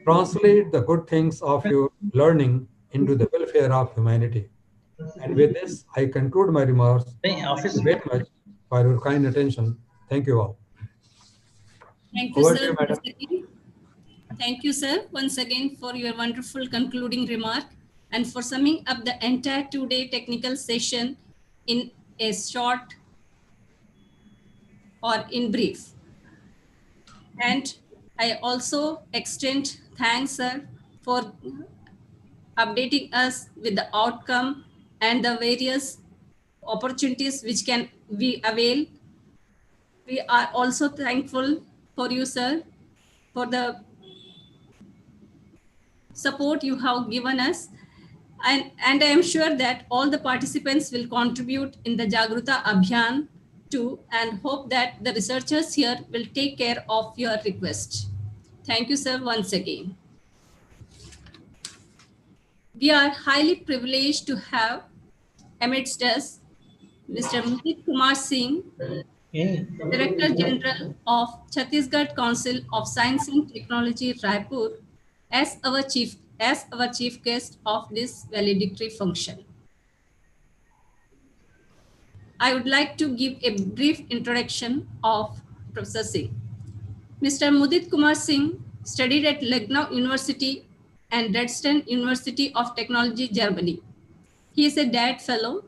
translate the good things of your learning into the welfare of humanity. And with this, I conclude my remarks. Thank you very much for your kind attention. Thank you all. Thank you, sir. Thank you, sir, once again for your wonderful concluding remark and for summing up the entire two-day technical session in a short or in brief. And I also extend thanks, sir, for updating us with the outcome and the various opportunities which can we avail. We are also thankful for you, sir, for the support you have given us. And I am sure that all the participants will contribute in the Jagruta Abhiyan too, and hope that the researchers here will take care of your request. Thank you, sir, once again. We are highly privileged to have amidst us Mr. Mohit Kumar Singh, Director General of Chhattisgarh Council of Science and Technology, Raipur, as our Chief as our chief guest of this valedictory function. I would like to give a brief introduction of Professor Singh. Mr. Mudit Kumar Singh studied at Lucknow University and Dresden University of Technology, Germany. He is a DAD Fellow.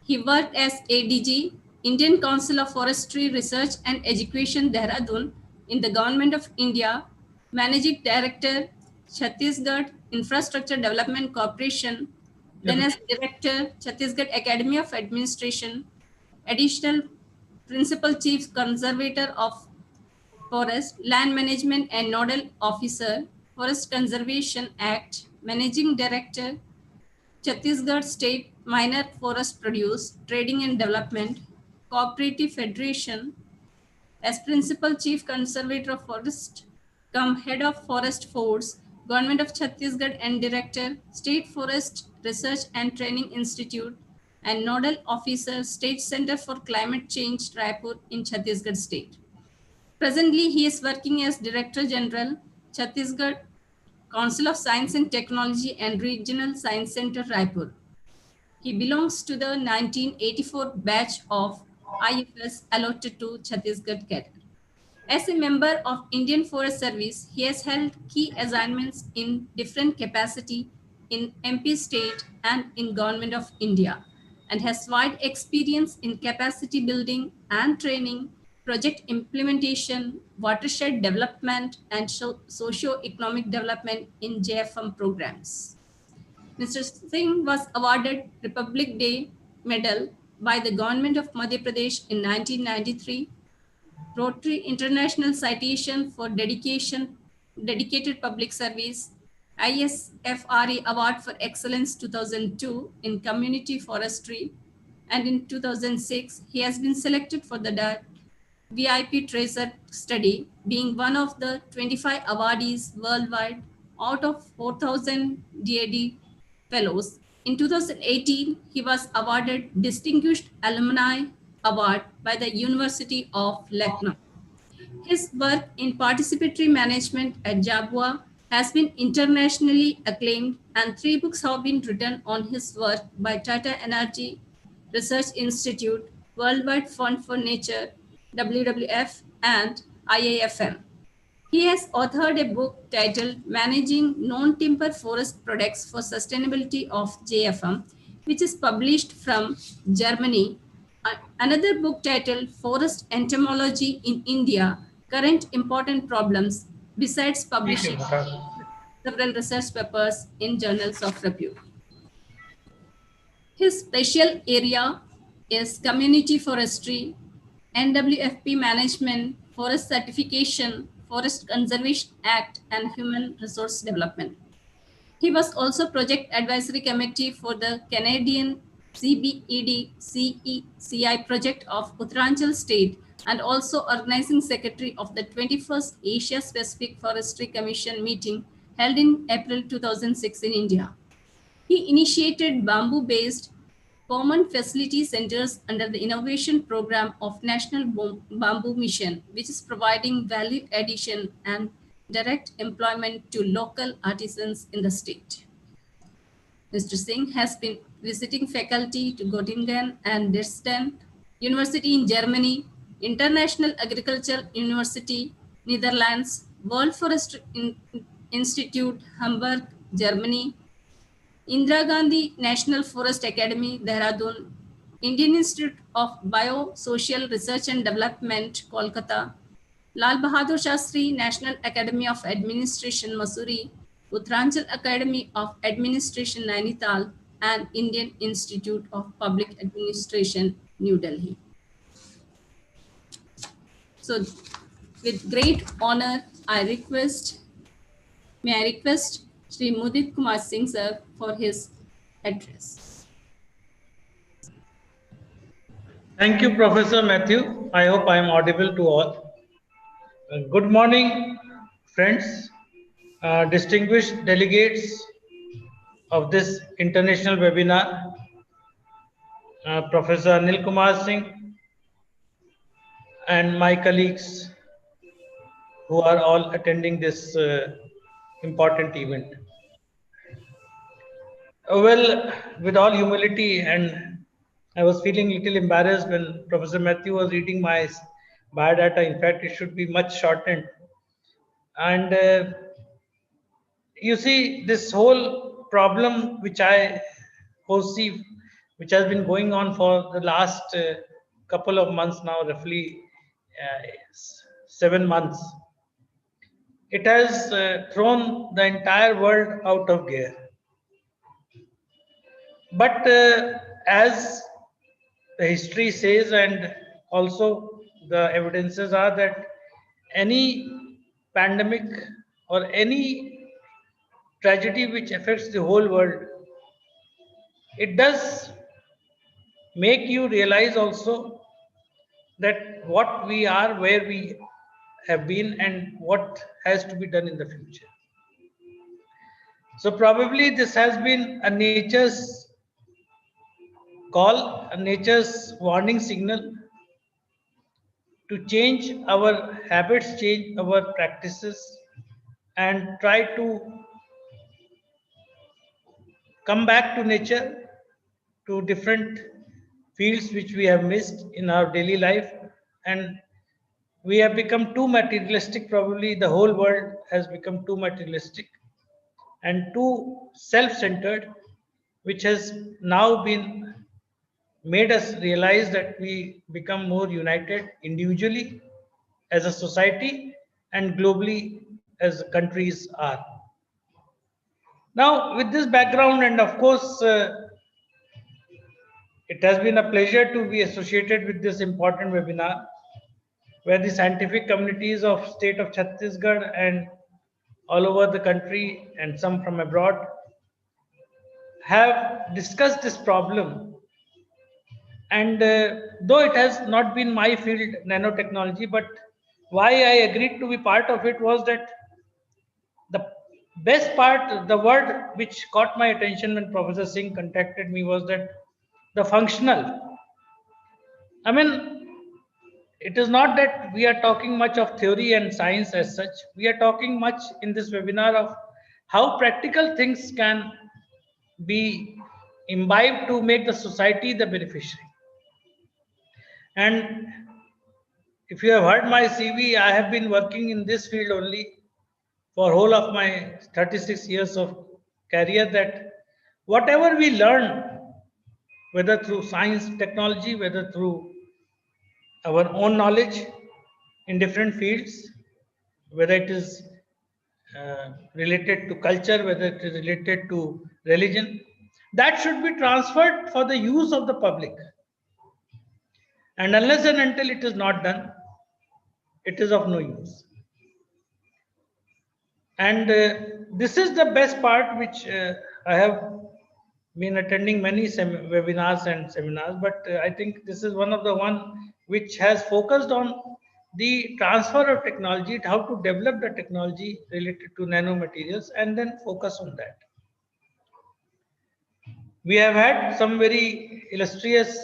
He worked as ADG, Indian Council of Forestry Research and Education, Dehradun, in the Government of India, Managing Director, Chhattisgarh Infrastructure Development Corporation, then as Director, Chhattisgarh Academy of Administration, Additional Principal Chief Conservator of Forest, Land Management and Nodal Officer, Forest Conservation Act, Managing Director, Chhattisgarh State Minor Forest Produce, Trading and Development, Cooperative Federation, as Principal Chief Conservator of Forest, come Head of Forest Force, Government of Chhattisgarh and Director, State Forest Research and Training Institute, and Nodal Officer, State Center for Climate Change, Raipur in Chhattisgarh State. Presently, he is working as Director General, Chhattisgarh Council of Science and Technology and Regional Science Center, Raipur. He belongs to the 1984 batch of IFS allotted to Chhattisgarh cadre. As a member of Indian Forest Service, he has held key assignments in different capacity in MP state and in Government of India, and has wide experience in capacity building and training, project implementation, watershed development, and socio-economic development in JFM programs. Mr. Singh was awarded Republic Day Medal by the Government of Madhya Pradesh in 1993, Rotary International Citation for Dedicated Public Service, ISFRE Award for Excellence 2002 in Community Forestry, and in 2006, he has been selected for the VIP Tracer study, being one of the 25 awardees worldwide out of 4,000 DAD fellows. In 2018, he was awarded Distinguished Alumni Award by the University of Lucknow. His work in participatory management at Jabua has been internationally acclaimed, and 3 books have been written on his work by Tata Energy Research Institute, Worldwide Fund for Nature, WWF, and IAFM. He has authored a book titled Managing Non-Timber Forest Products for Sustainability of JFM, which is published from Germany. Another book titled Forest Entomology in India, Current Important Problems, besides publishing several research papers in journals of repute. His special area is community forestry, NWFP management, forest certification, Forest Conservation Act, and human resource development. He was also project advisory committee for the Canadian CBED CECI project of Uttaranchal State, and also organizing secretary of the 21st Asia Pacific Forestry Commission meeting held in April 2006 in India. He initiated bamboo-based common facility centers under the innovation program of National Bamboo Mission, which is providing value addition and direct employment to local artisans in the state. Mr. Singh has been visiting faculty to Göttingen and Dresden University in Germany, International Agricultural University, Netherlands, World Forest Institute, Hamburg, Germany, Indira Gandhi National Forest Academy, Dehradun, Indian Institute of Biosocial Research and Development, Kolkata, Lal Bahadur Shastri National Academy of Administration, Mussoorie, Uttaranchal Academy of Administration, Nainital, and Indian Institute of Public Administration, New Delhi. So, with great honor, may I request Shri Mudit Kumar Singh sir for his address. Thank you, Professor Matthew. I hope I am audible to all. Good morning, friends, distinguished delegates of this international webinar, Professor Anil Kumar Singh, and my colleagues who are all attending this important event. Well, with all humility, and I was feeling a little embarrassed when Professor Matthew was reading my biodata. In fact, it should be much shortened. And you see, this whole problem which I foresee, which has been going on for the last couple of months now, roughly 7 months, it has thrown the entire world out of gear. But as the history says, and also the evidences are that any pandemic or any tragedy which affects the whole world, it does make you realize also that what we are, where we have been, and what has to be done in the future. So probably this has been a nature's call, a nature's warning signal to change our habits, change our practices, and try to come back to nature, to different fields which we have missed in our daily life. And we have become too materialistic. Probably the whole world has become too materialistic and too self-centered, which has now been made us realize that we become more united individually as a society and globally as countries are. Now, with this background, and of course, it has been a pleasure to be associated with this important webinar, where the scientific communities of state of Chhattisgarh and all over the country and some from abroad have discussed this problem. And though it has not been my field, nanotechnology, but why I agreed to be part of it was that the best part, the word which caught my attention when Professor Singh contacted me was that the functional. I mean, it is not that we are talking much of theory and science as such. We are talking much in this webinar of how practical things can be imbibed to make the society the beneficiary. And if you have heard my CV, I have been working in this field only for whole of my 36 years of career, that whatever we learn, whether through science, technology, whether through our own knowledge in different fields, whether it is related to culture, whether it is related to religion, that should be transferred for the use of the public. And unless and until it is not done, it is of no use. And this is the best part, which I have been attending many webinars and seminars, but I think this is one of the one which has focused on the transfer of technology, how to develop the technology related to nanomaterials, and then focus on that. We have had some very illustrious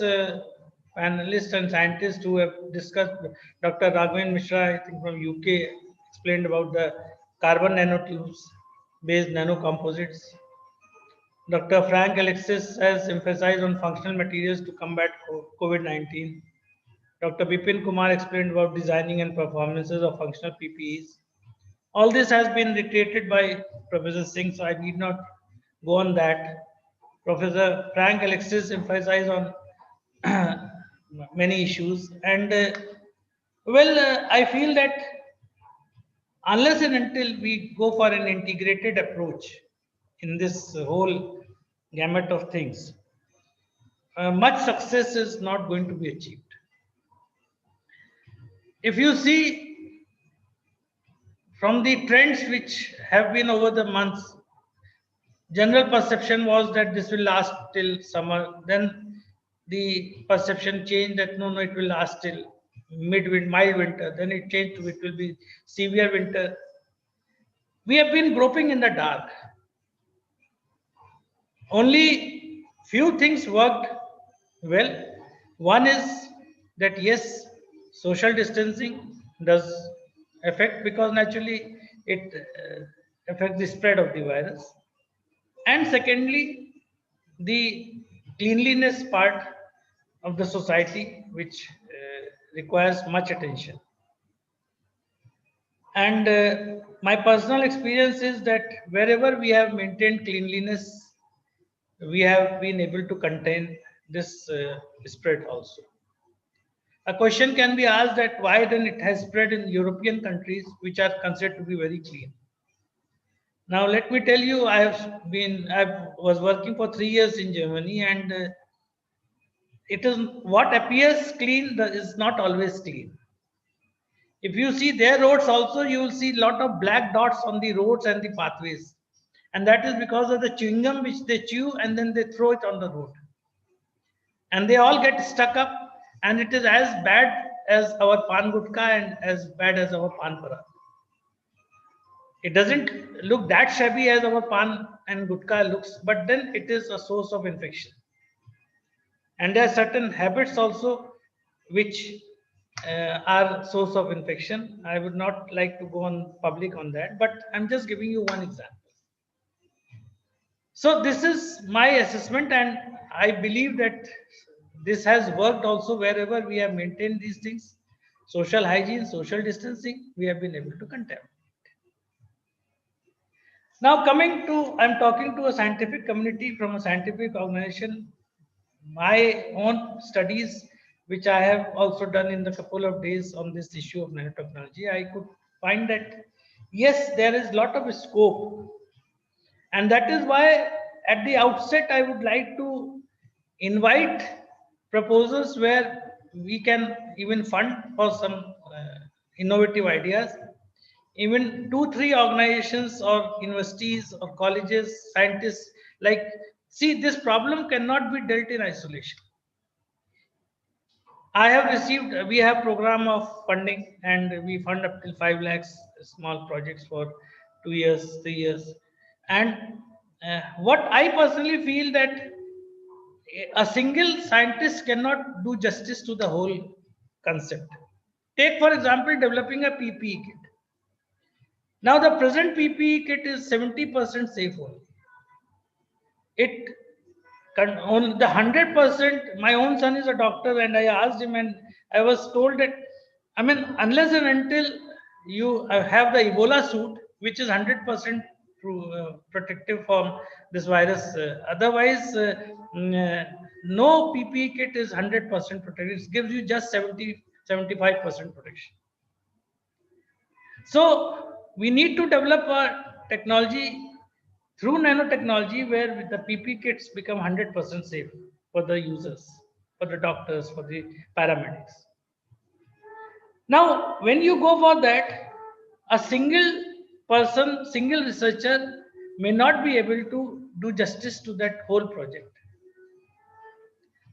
panelists and scientists who have discussed. Dr. Raghavan Mishra, I think from UK, explained about the carbon nanotubes based nanocomposites. Dr. Frank Alexis has emphasized on functional materials to combat COVID-19. Dr. Bipin Kumar explained about designing and performances of functional PPEs. All this has been reiterated by Professor Singh, so I need not go on that. Professor Frank Alexis emphasized on many issues. And I feel that unless and until we go for an integrated approach in this whole gamut of things, much success is not going to be achieved. If you see from the trends which have been over the months, general perception was that this will last till summer. Then the perception changed that no, it will last till mild winter. Then it changed to it will be severe winter. We have been groping in the dark. Only few things worked well. One is that yes, social distancing does affect, because naturally it affects the spread of the virus. And secondly, the cleanliness part of the society, which requires much attention. And my personal experience is that wherever we have maintained cleanliness, we have been able to contain this spread also. A question can be asked that why then it has spread in European countries, which are considered to be very clean. Now, let me tell you, I was working for 3 years in Germany, and it is what appears clean that is not always clean. If you see their roads also, you will see a lot of black dots on the roads and the pathways. And that is because of the chewing gum which they chew and then they throw it on the road. And they all get stuck up, and it is as bad as our pan gutka and as bad as our pan para. It doesn't look that shabby as our pan and gutka looks, but then it is a source of infection. And there are certain habits also which are source of infection. I would not like to go on public on that, but I'm just giving you one example. So this is my assessment, and I believe that this has worked also wherever we have maintained these things. Social hygiene, social distancing, we have been able to contain. Now coming to, I'm talking to a scientific community from a scientific organization. My own studies, which I have also done in the couple of days on this issue of nanotechnology, I could find that yes, there is a lot of scope. And that is why at the outset, I would like to invite proposals where we can even fund for some innovative ideas. Even 2-3 organizations or universities or colleges, scientists, like, see, this problem cannot be dealt in isolation. I have received, we have program of funding, and we fund up till 5 lakhs small projects for 2 years, 3 years. And what I personally feel that a single scientist cannot do justice to the whole concept. Take, for example, developing a PPE kit. Now, the present PPE kit is 70% safe only. It on the 100%, my own son is a doctor, and I asked him, and I was told that, I mean, unless and until you have the Ebola suit, which is 100% protective from this virus, otherwise, no PPE kit is 100% protective. It gives you just 75% protection. So we need to develop a technology through nanotechnology where the PP kits become 100% safe for the users, for the doctors, for the paramedics. Now, when you go for that, a single person, single researcher may not be able to do justice to that whole project.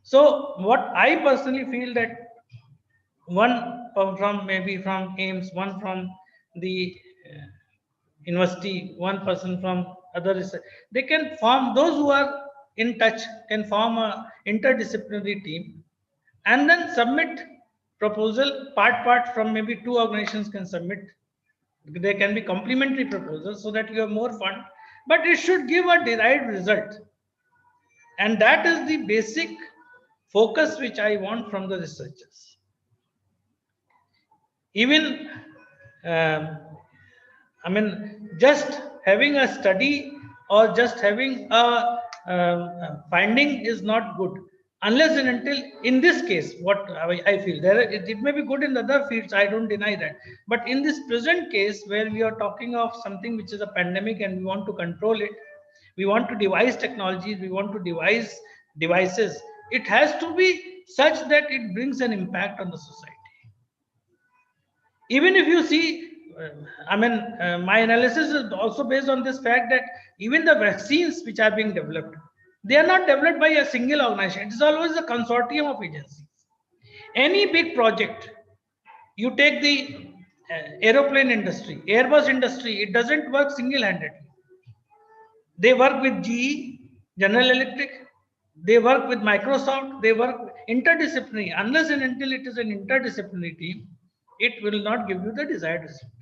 So what I personally feel that one from maybe from AIMS, one from the university, one person from other research, they can form, those who are in touch can form a interdisciplinary team and then submit proposal part from maybe 2 organizations can submit. There can be complementary proposals so that you have more fund, but it should give a derived result. And that is the basic focus which I want from the researchers. Even I mean, just having a study or just having a finding is not good unless and until, in this case, what I feel, it may be good in the other fields, I don't deny that, but in this present case where we are talking of something which is a pandemic and we want to control it, we want to devise technologies, we want to devise devices, it has to be such that it brings an impact on the society. Even if you see, I mean, my analysis is also based on this fact that even the vaccines which are being developed, they are not developed by a single organization. It is always a consortium of agencies. Any big project, you take the aeroplane industry, Airbus industry, it doesn't work single-handedly. They work with GE, General Electric, they work with Microsoft, they work interdisciplinary. Unless and until it is an interdisciplinary team, it will not give you the desired result.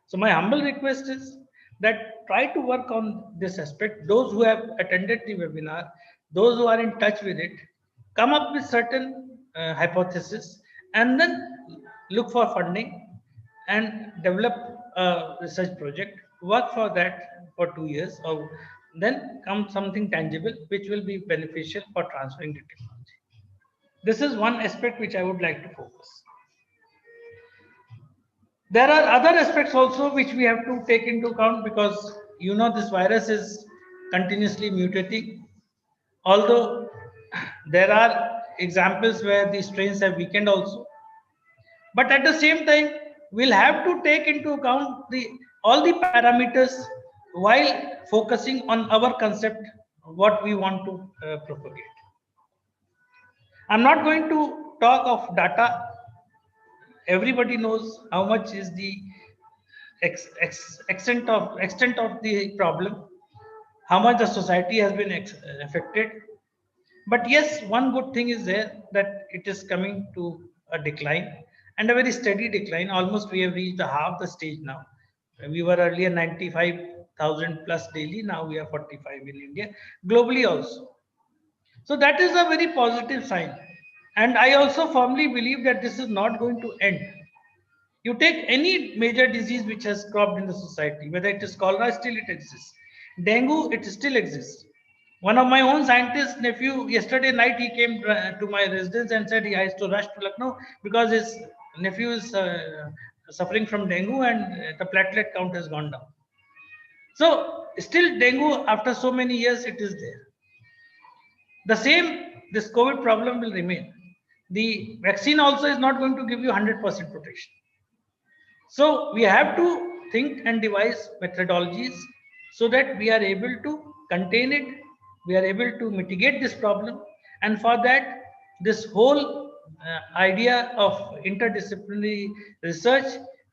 So my humble request is, that try to work on this aspect. Those who have attended the webinar, those who are in touch with it, come up with certain hypothesis and then look for funding and develop a research project, work for that for 2 years, or then come something tangible which will be beneficial for transferring the technology. This is one aspect which I would like to focus. There are other aspects also which we have to take into account, because you know this virus is continuously mutating. Although there are examples where the strains have weakened also, but at the same time we'll have to take into account all the parameters while focusing on our concept, what we want to propagate. I'm not going to talk of data. Everybody knows how much is the extent of the problem, how much the society has been affected. But yes, one good thing is there, that it is coming to a decline, and a very steady decline. Almost we have reached half the stage now. We were earlier 95,000 plus daily. Now we are 45 in India, globally also. So that is a very positive sign. And I also firmly believe that this is not going to end. You take any major disease which has cropped in the society, whether it is cholera, still it exists. Dengue, it still exists. One of my own scientist nephew, yesterday night, he came to my residence and said he has to rush to Lucknow because his nephew is suffering from dengue and the platelet count has gone down. So still dengue, after so many years, it is there. The same, this COVID problem will remain. The vaccine also is not going to give you 100% protection. So we have to think and devise methodologies so that we are able to contain it, we are able to mitigate this problem. And for that, this whole idea of interdisciplinary research,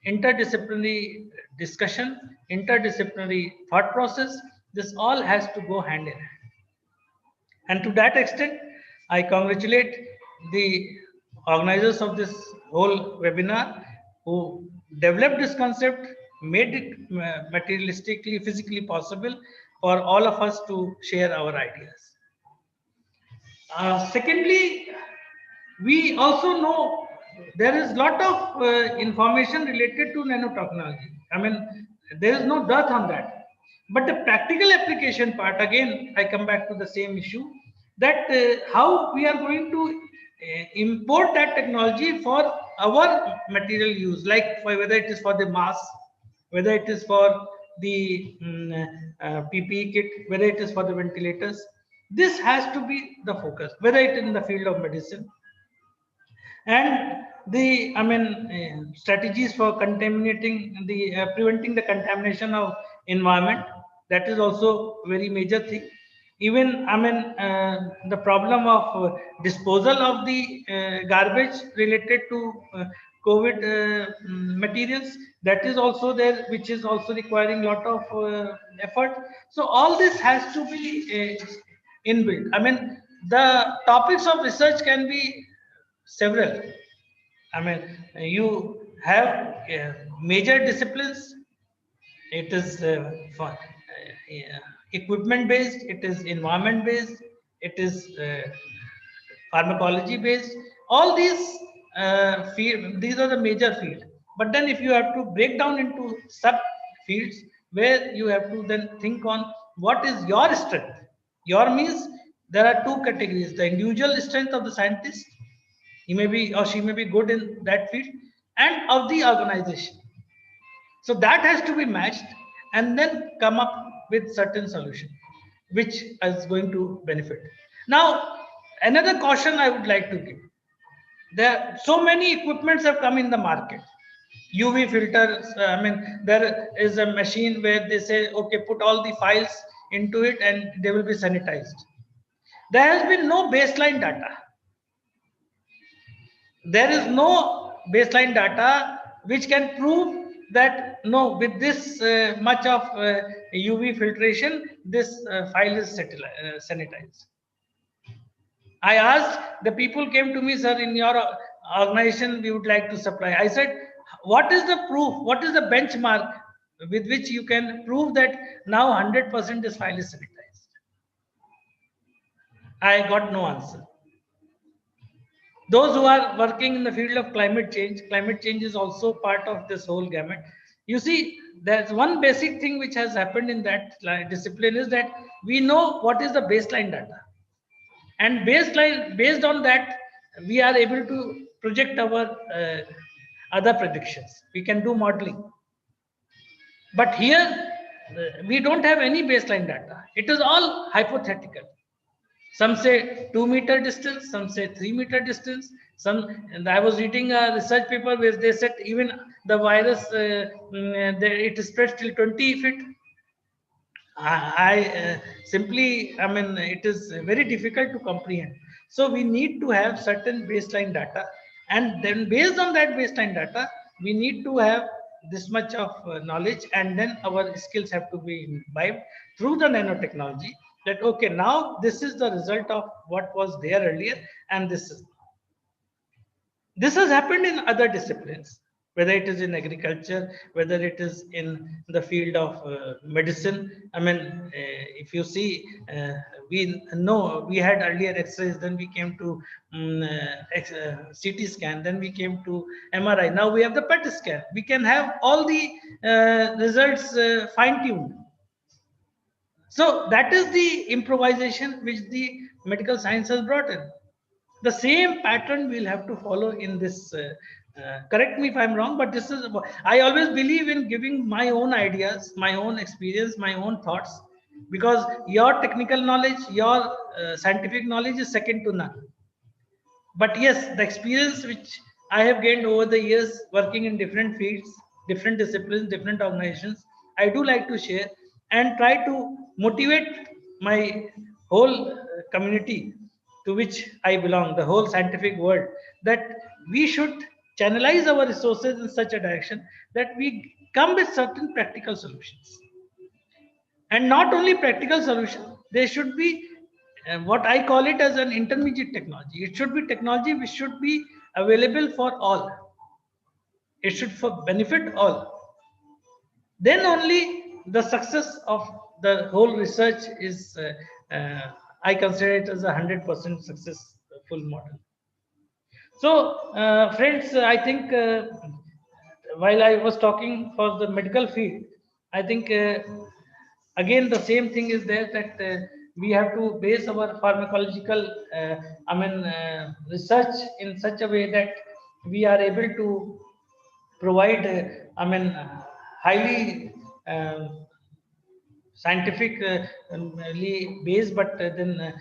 interdisciplinary discussion, interdisciplinary thought process, this all has to go hand in hand. And to that extent, I congratulate the organizers of this whole webinar who developed this concept, made it materialistically, physically possible for all of us to share our ideas. Secondly, we also know there is a lot of information related to nanotechnology. I mean, there is no dearth on that. But the practical application part, again, I come back to the same issue, that how we are going to import that technology for our material use, like whether it is for the mask, whether it is for the PPE kit, whether it is for the ventilators. This has to be the focus, whether it is in the field of medicine. And the, strategies for contaminating the, preventing the contamination of environment, that is also very major thing. Even, the problem of disposal of the garbage related to COVID materials, that is also there, which is also requiring a lot of effort. So all this has to be inbuilt. I mean, the topics of research can be several. I mean, you have major disciplines. It is for equipment based, it is environment based, it is pharmacology based. All these these are the major fields. But then if you have to break down into sub fields where you have to then think on what is your strength. Your means there are two categories: the individual strength of the scientist, he may be or she may be good in that field, and of the organization. So that has to be matched and then come up with certain solution which is going to benefit. Now, another caution I would like to give: there so many equipments have come in the market. UV filters, there is a machine where they say, okay, put all the files into it and they will be sanitized. There has been no baseline data. There is no baseline data which can prove that no, with this much of UV filtration, this file is sanitized. I asked, the people came to me, sir, in your organization, we would like to supply. I said, what is the proof? What is the benchmark with which you can prove that now 100% this file is sanitized? I got no answer. Those who are working in the field of climate change is also part of this whole gamut. You see, there's one basic thing which has happened in that discipline is that we know what is the baseline data. And based on that, we are able to project our other predictions. We can do modeling. But here, we don't have any baseline data. It is all hypothetical. Some say 2 meter distance, some say 3 meter distance. And I was reading a research paper where they said even the virus, it spreads till 20 feet. I mean, it is very difficult to comprehend. So we need to have certain baseline data, and then based on that baseline data, we need to have this much of knowledge, and then our skills have to be imbibed through the nanotechnology. That okay, now this is the result of what was there earlier, and this has happened in other disciplines, whether it is in agriculture, whether it is in the field of medicine. I mean, if you see, we know we had earlier X-rays, then we came to CT scan, then we came to MRI. Now we have the PET scan. We can have all the results fine-tuned. So that is the improvisation which the medical science has brought in. The same pattern we'll have to follow in this. Correct me if I'm wrong, but this is, I always believe in giving my own ideas, my own experience, my own thoughts, because your technical knowledge, your scientific knowledge is second to none. But yes, the experience which I have gained over the years working in different fields, different disciplines, different organizations, I do like to share and try to motivate my whole community to which I belong, the whole scientific world, that we should channelize our resources in such a direction that we come with certain practical solutions. And not only practical solutions, they should be what I call it as an intermediate technology. It should be technology which should be available for all. It should benefit all. Then only the success of the whole research is, I consider it as a 100% successful model. So, friends, I think while I was talking for the medical field, I think again the same thing is there, that we have to base our pharmacological research in such a way that we are able to provide highly scientifically based, but then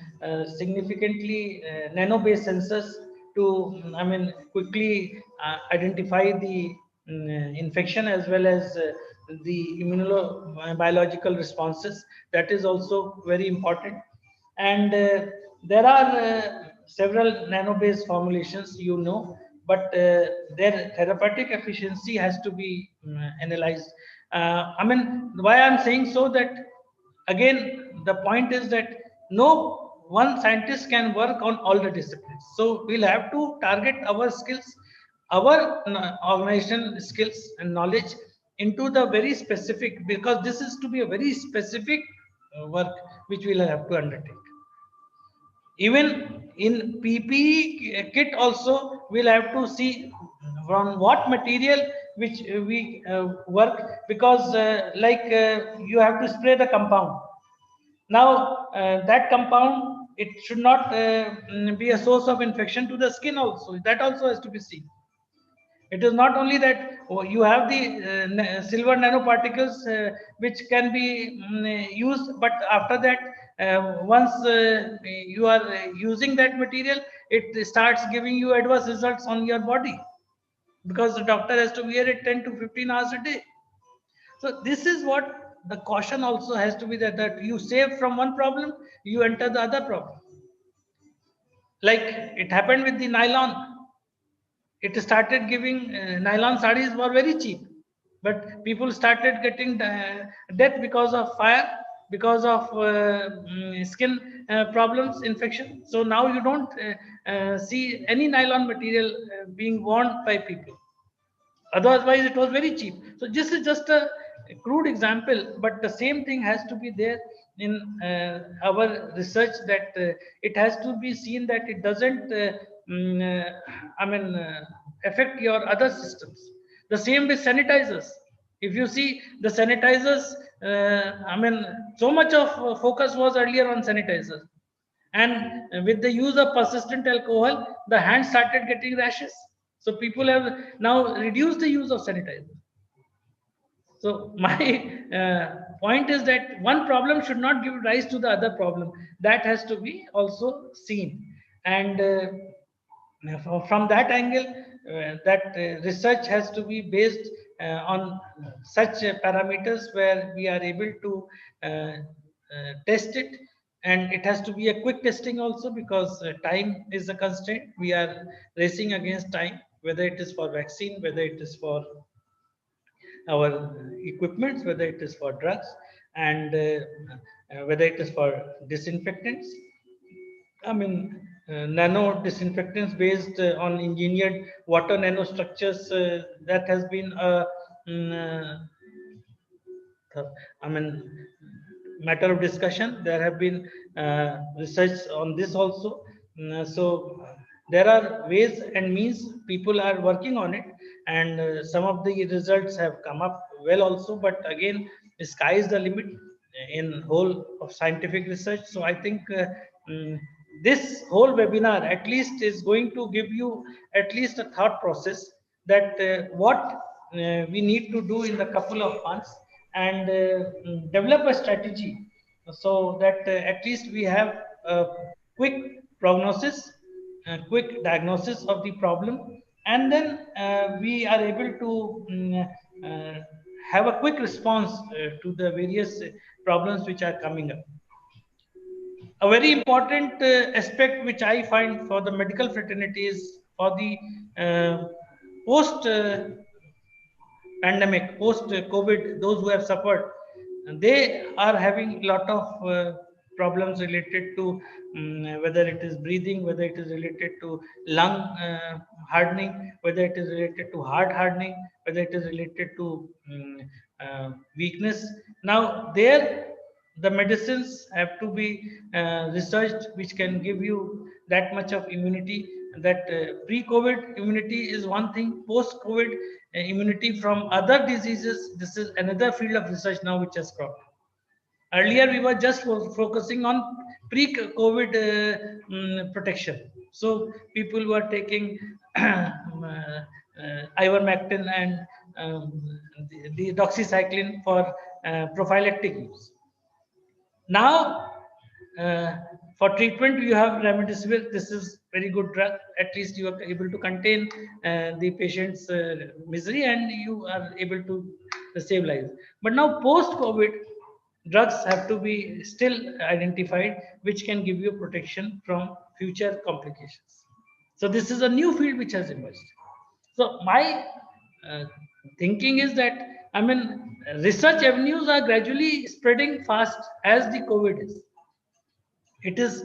significantly nano-based sensors to quickly identify the infection as well as the immunobiological responses. That is also very important. And there are several nano-based formulations, but their therapeutic efficiency has to be analyzed. Why I'm saying so, that again, the point is that no one scientist can work on all the disciplines. So we'll have to target our skills, our organization skills and knowledge into the very specific, because this is to be a very specific work which we'll have to undertake. Even in PPE kit also, we'll have to see from what material which we work, because you have to spray the compound. Now that compound, it should not be a source of infection to the skin also. That also has to be seen. It is not only that you have the silver nanoparticles which can be used, but after that, once you are using that material, it starts giving you adverse results on your body, because the doctor has to wear it 10 to 15 hours a day. So this is what the caution also has to be, that you save from one problem, you enter the other problem. Like it happened with the nylon. It started giving nylon sarees were very cheap, but people started getting death because of fire, because of skin problems, infection. So now you don't see any nylon material being worn by people. Otherwise, it was very cheap. So this is just a crude example, but the same thing has to be there in our research, that it has to be seen that it doesn't affect your other systems. The same with sanitizers. If you see the sanitizers, so much of focus was earlier on sanitizers, and with the use of persistent alcohol, the hands started getting rashes. So people have now reduced the use of sanitizer. So my point is that one problem should not give rise to the other problem. That has to be also seen. And from that angle, that research has to be based on such parameters where we are able to test it. And it has to be a quick testing also, because time is a constraint. We are racing against time, whether it is for vaccine, whether it is for our equipments, whether it is for drugs, and whether it is for disinfectants. Nano disinfectants based on engineered water nanostructures, that has been matter of discussion. There have been research on this also. So there are ways and means, people are working on it, and some of the results have come up well also. But again, the sky is the limit in whole of scientific research. So I think this whole webinar at least is going to give you at least a thought process, that what we need to do in the couple of months, and develop a strategy, so that at least we have a quick prognosis, a quick diagnosis of the problem, and then we are able to have a quick response to the various problems which are coming up. A very important aspect which I find for the medical fraternity is for the post pandemic, post COVID, those who have suffered, they are having a lot of problems related to whether it is breathing, whether it is related to lung hardening, whether it is related to heart hardening, whether it is related to weakness. Now, there the medicines have to be researched, which can give you that much of immunity. That pre-COVID immunity is one thing, post-COVID immunity from other diseases, this is another field of research now which has cropped up. Earlier we were just focusing on pre-COVID protection. So people were taking ivermectin and the doxycycline for prophylactic use. Now, for treatment, you have remdesivir. This is very good drug. At least you are able to contain the patient's misery, and you are able to save lives. But now, post-COVID, drugs have to be still identified, which can give you protection from future complications. So this is a new field which has emerged. So my thinking is that, research avenues are gradually spreading fast as the COVID is. It is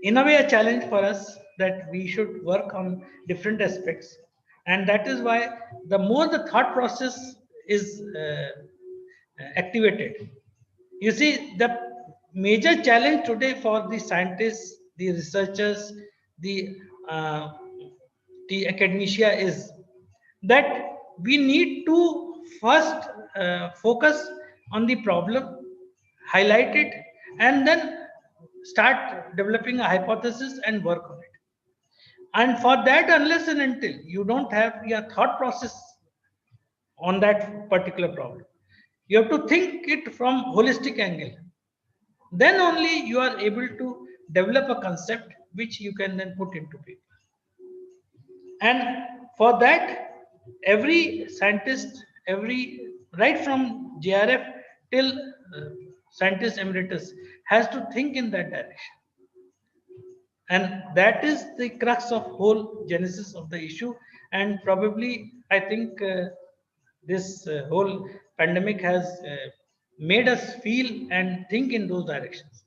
in a way a challenge for us that we should work on different aspects. And that is why the more the thought process is activated. You see, the major challenge today for the scientists, the researchers, the academia is that we need to first focus on the problem, highlight it, and then start developing a hypothesis and work on it. And for that, unless and until you don't have your thought process on that particular problem, you have to think it from holistic angle. Then only you are able to develop a concept which you can then put into paper. And for that, every scientist, right from JRF till scientist emeritus, has to think in that direction. And that is the crux of whole genesis of the issue. And probably, I think this whole pandemic has made us feel and think in those directions.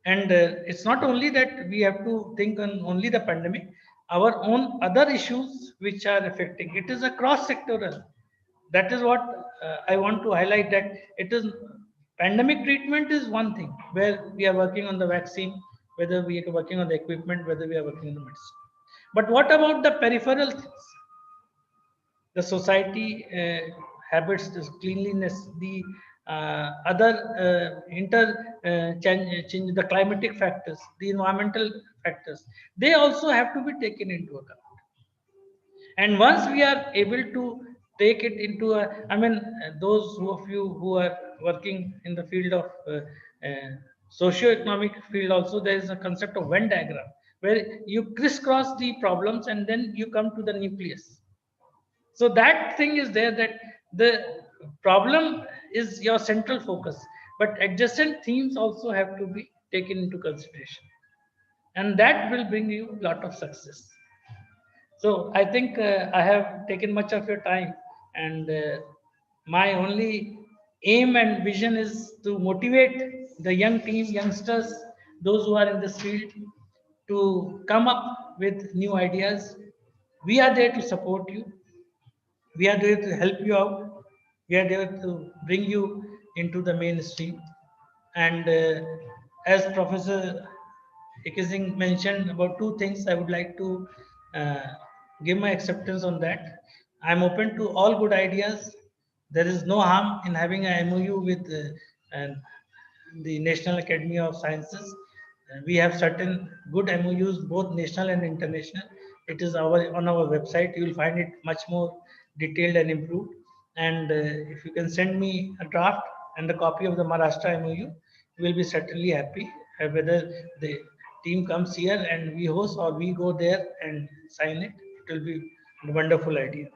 And it's not only that we have to think on only the pandemic, our own other issues which are affecting. It is a cross-sectoral. that is what I want to highlight, that it is pandemic treatment is one thing where we are working on the vaccine, whether we are working on the equipment, whether we are working on the medicine. But what about the peripheral things? The society habits, this cleanliness, the other change, the climatic factors, the environmental factors, they also have to be taken into account. And once we are able to take it into those of you who are working in the field of socio-economic field also, there is a concept of Venn diagram where you crisscross the problems and then you come to the nucleus. So that thing is there, that the problem is your central focus, but adjacent themes also have to be taken into consideration, and that will bring you a lot of success. So I think I have taken much of your time, and my only aim and vision is to motivate the young team, youngsters, those who are in this field, to come up with new ideas. We are there to support you. We are there to help you out. We are there to bring you into the mainstream. And as Professor Ikizing mentioned about two things, I would like to give my acceptance on that. I'm open to all good ideas. There is no harm in having an MOU with the National Academy of Sciences. We have certain good MOUs, both national and international. It is on our website. You will find it much more detailed and improved. And if you can send me a draft and a copy of the Maharashtra MOU, we will be certainly happy. Whether the team comes here and we host, or we go there and sign it, it will be a wonderful idea.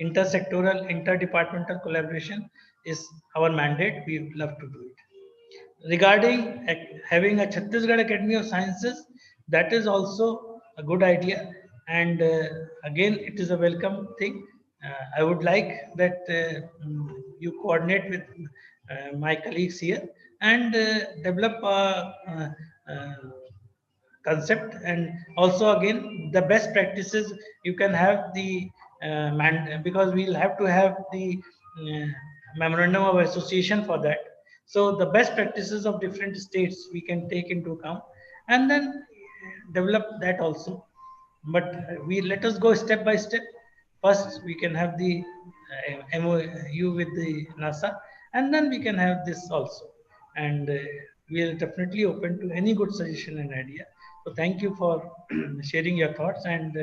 Intersectoral, interdepartmental collaboration is our mandate. We would love to do it. Regarding having a Chhattisgarh Academy of Sciences, that is also a good idea, and again it is a welcome thing. I would like that you coordinate with my colleagues here and develop a concept, and also again the best practices. You can have the because we'll have to have the uh, memorandum of association for that. So the best practices of different states we can take into account and then develop that also. But we let us go step by step. First, we can have the MOU with the NASA, and then we can have this also. And we are definitely open to any good suggestion and idea. So thank you for sharing your thoughts. And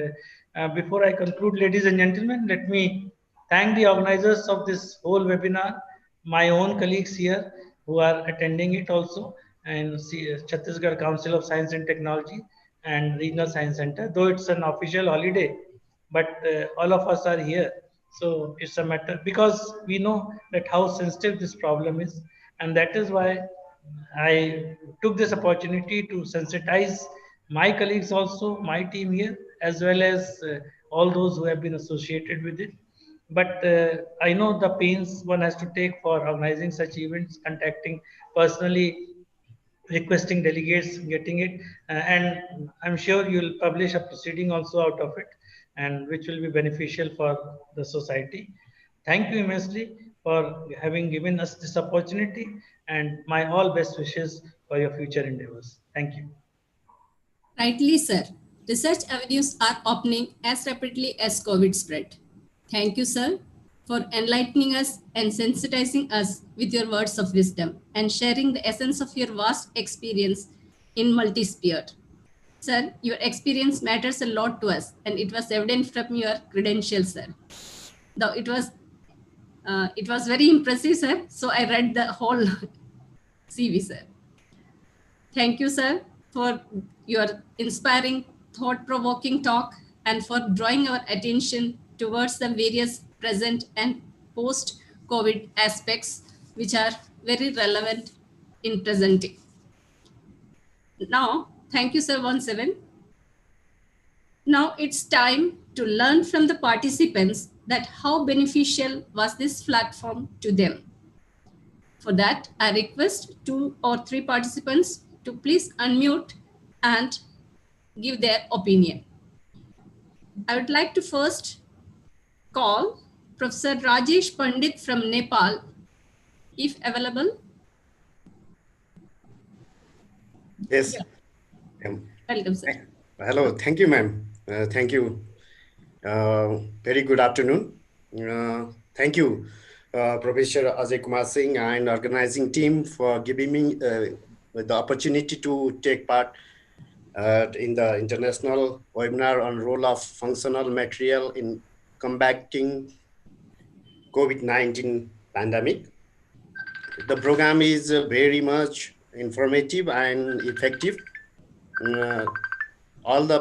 before I conclude, ladies and gentlemen, let me thank the organizers of this whole webinar, my own colleagues here who are attending it also, and Chhattisgarh Council of Science and Technology and Regional Science Center. Though it's an official holiday, but all of us are here. So it's a matter, because we know that how sensitive this problem is, and that is why I took this opportunity to sensitize my colleagues also, my team here, as well as all those who have been associated with it. But I know the pains one has to take for organizing such events, contacting personally, requesting delegates, getting it, and I'm sure you'll publish a proceeding also out of it, and which will be beneficial for the society. Thank you immensely for having given us this opportunity, and my all best wishes for your future endeavors. Thank you. Rightly, sir. Research avenues are opening as rapidly as COVID spread. Thank you, sir, for enlightening us and sensitizing us with your words of wisdom and sharing the essence of your vast experience in multi-sphere. Sir, your experience matters a lot to us, and it was evident from your credentials, sir. Though it was very impressive, sir. So I read the whole CV, sir. Thank you, sir, for your inspiring, thought-provoking talk and for drawing our attention towards the various present and post-COVID aspects, which are very relevant in presenting. Now, thank you, sir, once again. Now it's time to learn from the participants that how beneficial was this platform to them. For that, I request 2 or 3 participants to please unmute and give their opinion. I would like to first call Professor Rajesh Pandit from Nepal, if available. Yes. Welcome, sir. Hello. Thank you, ma'am. Thank you. Very good afternoon. Thank you, Professor Ajay Kumar Singh and organizing team for giving me the opportunity to take part in the international webinar on role of functional material in combating COVID-19 pandemic. The program is very much informative and effective. All the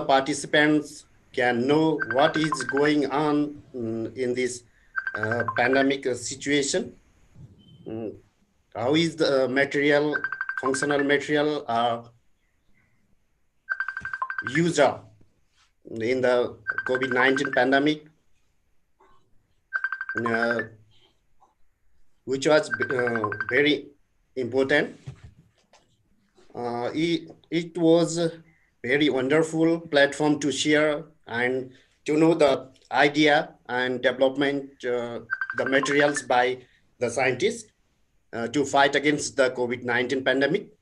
participants can know what is going on in this pandemic situation. How is the functional material used up in the COVID-19 pandemic, which was very important. It was a very wonderful platform to share and to know the idea and development, the materials by the scientists to fight against the COVID-19 pandemic.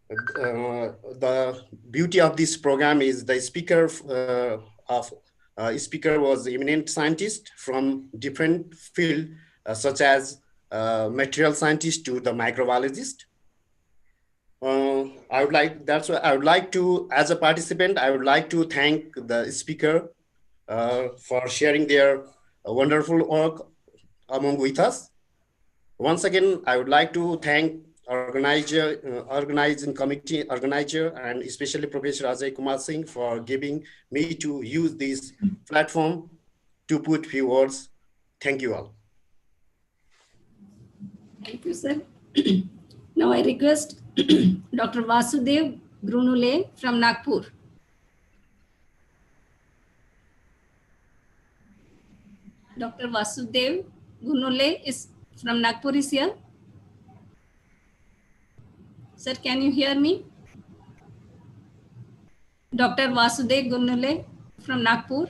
The beauty of this program is the speaker was eminent scientist from different field, such as material scientist to the microbiologist. I would like to, as a participant, I would like to thank the speaker for sharing their wonderful work with us. Once again, I would like to thank organizing committee organizer and especially Professor Ajay Kumar Singh for giving me to use this platform to put few words. Thank you all. Thank you, sir. Now I request Dr. Vasudev Grunule from Nagpur. Dr. Vasudev Grunule is from Nagpur is here. Sir, can you hear me? Dr. Vasudev Grunule from Nagpur.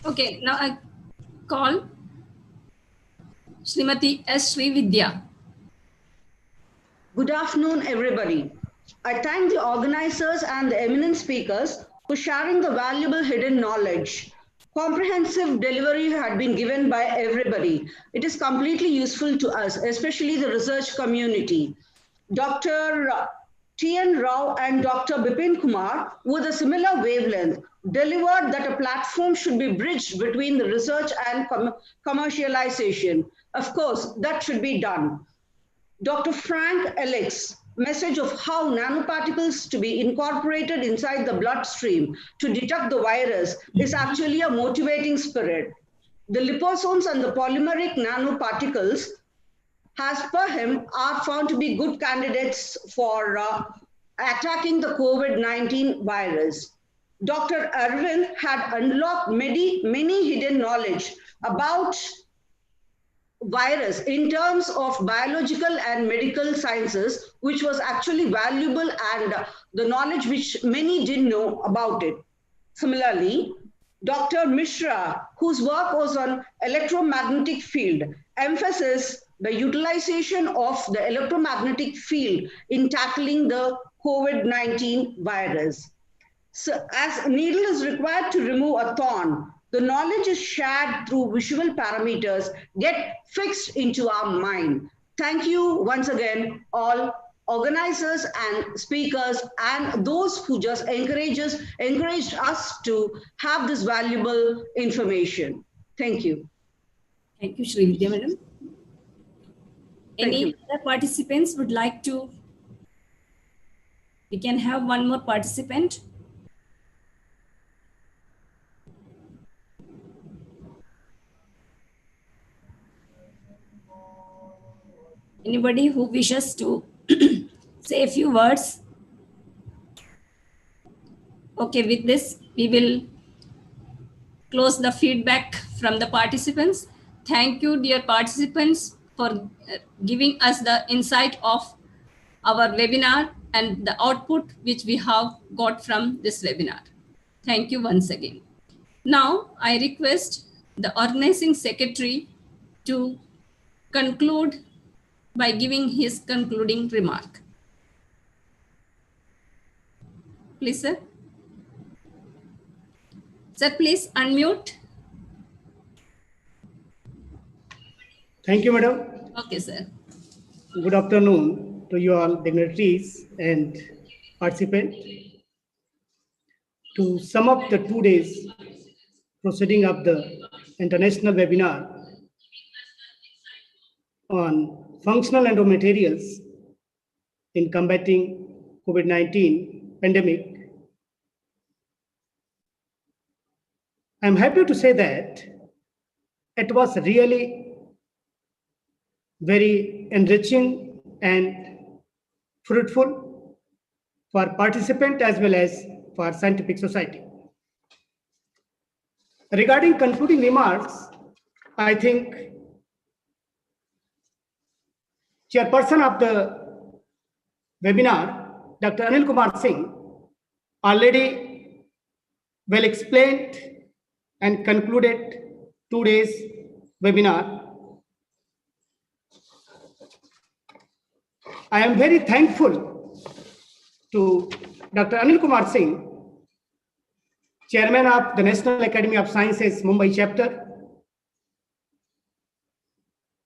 Okay, now I call Srimati S. Srividya. Good afternoon, everybody. I thank the organizers and the eminent speakers for sharing the valuable hidden knowledge. Comprehensive delivery had been given by everybody. It is completely useful to us, especially the research community. Dr. T.N. Rao and Dr. Bipin Kumar, with a similar wavelength, delivered that a platform should be bridged between the research and commercialization. Of course, that should be done. Dr. Frank Ellick's message of how nanoparticles to be incorporated inside the bloodstream to detect the virus is actually a motivating spirit. The liposomes and the polymeric nanoparticles, as per him, are found to be good candidates for attacking the COVID-19 virus. Dr. Arvind had unlocked many hidden knowledge about virus in terms of biological and medical sciences, which was actually valuable, and the knowledge which many didn't know about it. Similarly, Dr. Mishra, whose work was on electromagnetic field, emphasizes the utilization of the electromagnetic field in tackling the COVID-19 virus. So as a needle is required to remove a thorn, the knowledge is shared through visual parameters, get fixed into our mind. Thank you once again, all organizers and speakers and those who just encouraged us to have this valuable information. Thank you. Thank you, Srividya madam. Any other participants would like to? We can have one more participant. Anybody who wishes to say a few words? Okay, with this, we will close the feedback from the participants. Thank you, dear participants, for giving us the insight of our webinar and the output which we have got from this webinar. Thank you once again. Now, I request the organizing secretary to conclude by giving his concluding remark. Please, sir. Sir, please unmute. Thank you, madam. Okay, sir. Good afternoon to you all dignitaries and participants. To sum up the 2 days proceeding of the international webinar on functional nanomaterials in combating COVID-19 pandemic, I'm happy to say that it was really very enriching and fruitful for participant as well as for scientific society. Regarding concluding remarks, I think chairperson of the webinar, Dr. Anil Kumar Singh, already well explained and concluded 2 days webinar. I am very thankful to Dr. Anil Kumar Singh, Chairman of the National Academy of Sciences Mumbai chapter,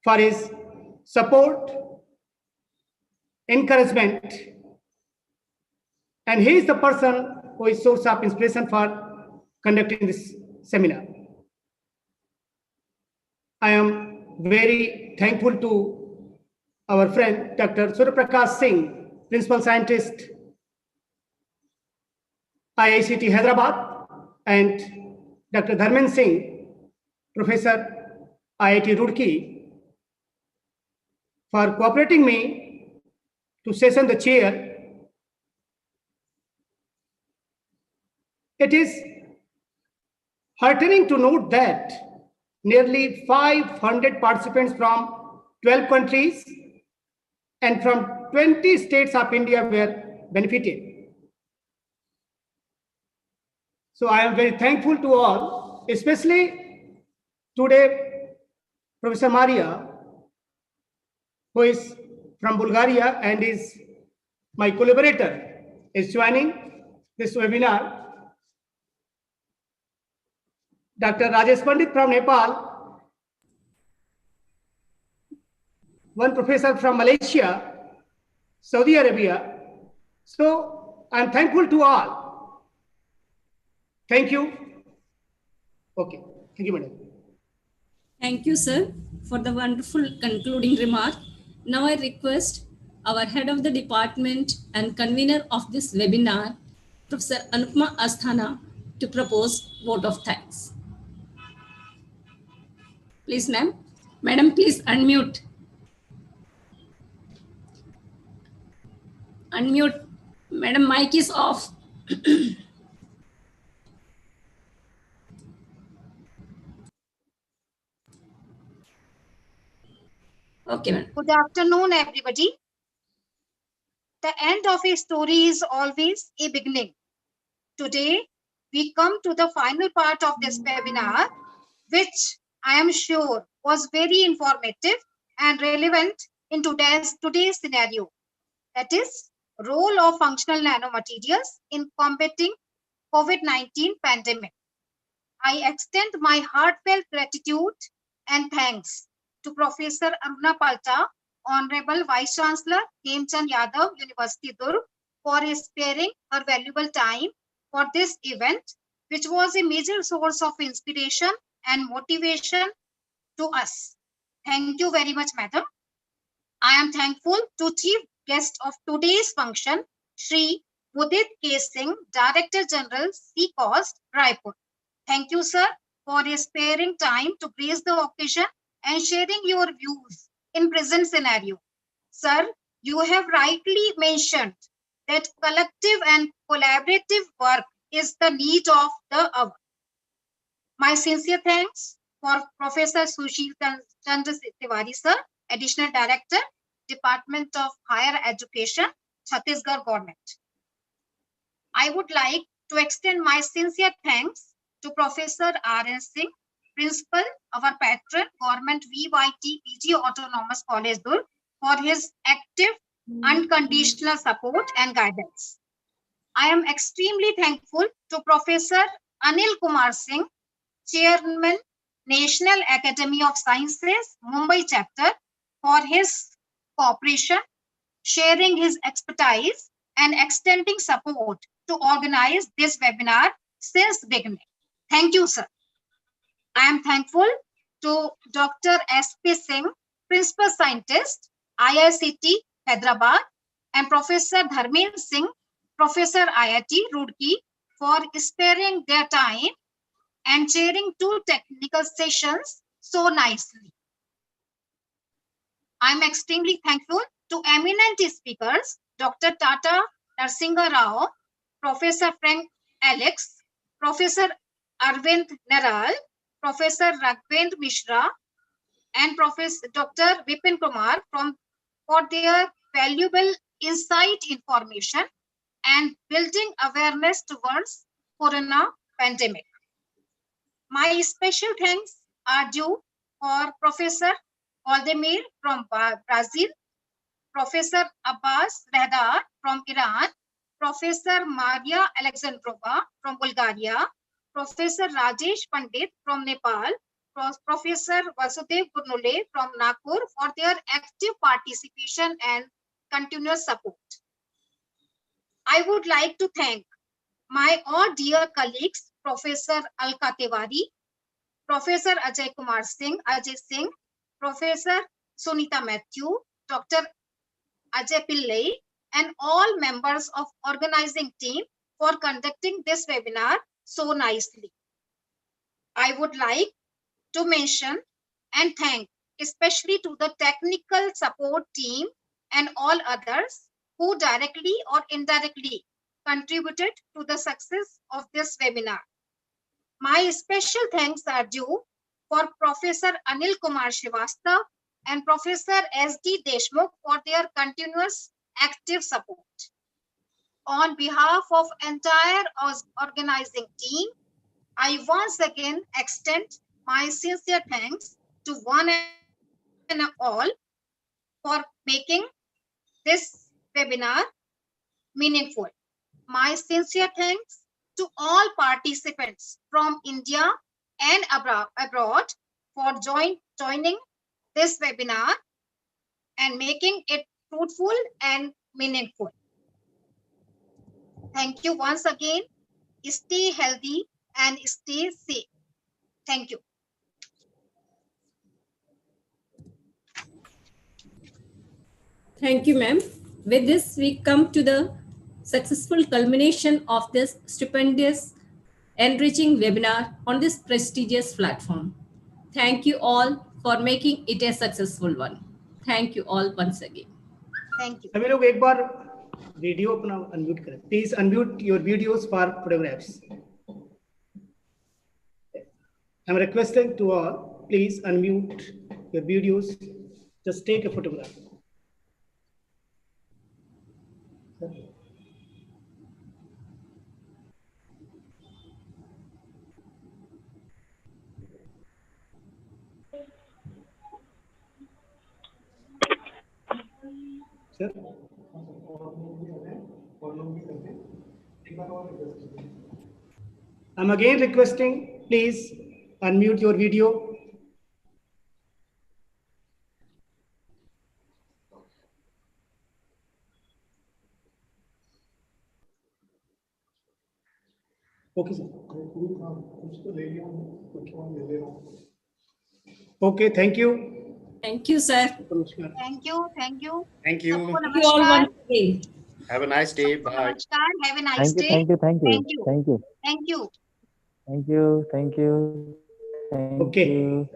for his support, encouragement, and he is the person who is source of inspiration for conducting this seminar. I am very thankful to our friend Dr. Surya Prakash Singh, Principal Scientist, IICT Hyderabad, and Dr. Dharmen Singh, Professor, IIT Roorkee, for cooperating me to session the chair. It is heartening to note that nearly 500 participants from 12 countries and from 20 states of India were benefited. So I am very thankful to all, especially today, Professor Maria, who is from Bulgaria and is my collaborator, is joining this webinar. Dr. Rajesh Pandit from Nepal, one professor from Malaysia, Saudi Arabia. So I'm thankful to all. Thank you. Okay. Thank you, madam. Thank you, sir, for the wonderful concluding remark. Now I request our head of the department and convener of this webinar, Professor Anupma Asthana, to propose vote of thanks. Please, ma'am. Madam, please unmute. Unmute. Madam, mic is off. Okay, ma'am. Good afternoon, everybody. The end of a story is always a beginning. Today, we come to the final part of this webinar, which I am sure was very informative and relevant in today's scenario. That is, role of functional nanomaterials in combating COVID-19 pandemic. I extend my heartfelt gratitude and thanks to Professor Aruna Palta, Honorable Vice Chancellor Hemchand Yadav, University Durg, for sparing her valuable time for this event, which was a major source of inspiration and motivation to us. Thank you very much, madam. I am thankful to chief guest of today's function, Shri Mudit K. Singh, Director General, CCOST, Raipur. Thank you, sir, for sparing time to grace the occasion and sharing your views in present scenario. Sir, you have rightly mentioned that collective and collaborative work is the need of the hour. My sincere thanks for Professor Sushil Chandra Tiwari, sir, Additional Director, Department of Higher Education, Chhattisgarh Government. I would like to extend my sincere thanks to Professor R.N. Singh, Principal, our patron, Government VYT PG Autonomous College, Durg, for his active, unconditional support and guidance. I am extremely thankful to Professor Anil Kumar Singh, Chairman, National Academy of Sciences, Mumbai chapter, for his cooperation, sharing his expertise, and extending support to organize this webinar since beginning. Thank you, sir. I am thankful to Dr. S.P. Singh, Principal Scientist, IICT, Hyderabad, and Professor Dharmendra Singh, Professor IIT, Roorkee, for sparing their time and chairing 2 technical sessions so nicely. I'm extremely thankful to eminent speakers, Dr. Tata Narsingha Rao, Professor Frank Alex, Professor Arvind Naral, Professor Raghvendra Mishra, and Professor Dr. Vipin Kumar for their valuable insight, information, and building awareness towards corona pandemic. My special thanks are due for Professor Oldemir from Brazil, Professor Abbas Rehdar from Iran, Professor Maria Alexandrova from Bulgaria, Professor Rajesh Pandit from Nepal, Professor Vasudev Gurnule from Nagpur for their active participation and continuous support. I would like to thank my all dear colleagues, Professor Alka Tiwari, Professor Ajay Kumar Singh, Professor Sunita Matthew, Dr. Ajay Pillai, and all members of organizing team for conducting this webinar so nicely. I would like to mention and thank especially to the technical support team and all others who directly or indirectly contributed to the success of this webinar. My special thanks are due for Professor Anil Kumar Srivastav and Professor S.D. Deshmukh for their continuous active support. On behalf of entire organizing team, I once again extend my sincere thanks to one and all for making this webinar meaningful. My sincere thanks to all participants from India and abroad for joining this webinar and making it fruitful and meaningful. Thank you once again. Stay healthy and stay safe. Thank you. Thank you, ma'am. With this, we come to the successful culmination of this stupendous, enriching webinar on this prestigious platform. Thank you all for making it a successful one. Thank you all once again. Thank you. सभी लोग एक बार video अपना unmute करें. Please unmute your videos for photographs. I'm requesting to all, please unmute your videos. Just take a photograph. Sir? I'm again requesting, please unmute your video. Okay, sir. Okay, thank you. Thank you, sir. Thank you. Thank you. Thank you. Thank you all once again. Have a nice day. Bye. Namaskar. Have a nice day. Thank you. Thank you. Thank you. Thank you. Thank you. Thank you. Thank Okay. you.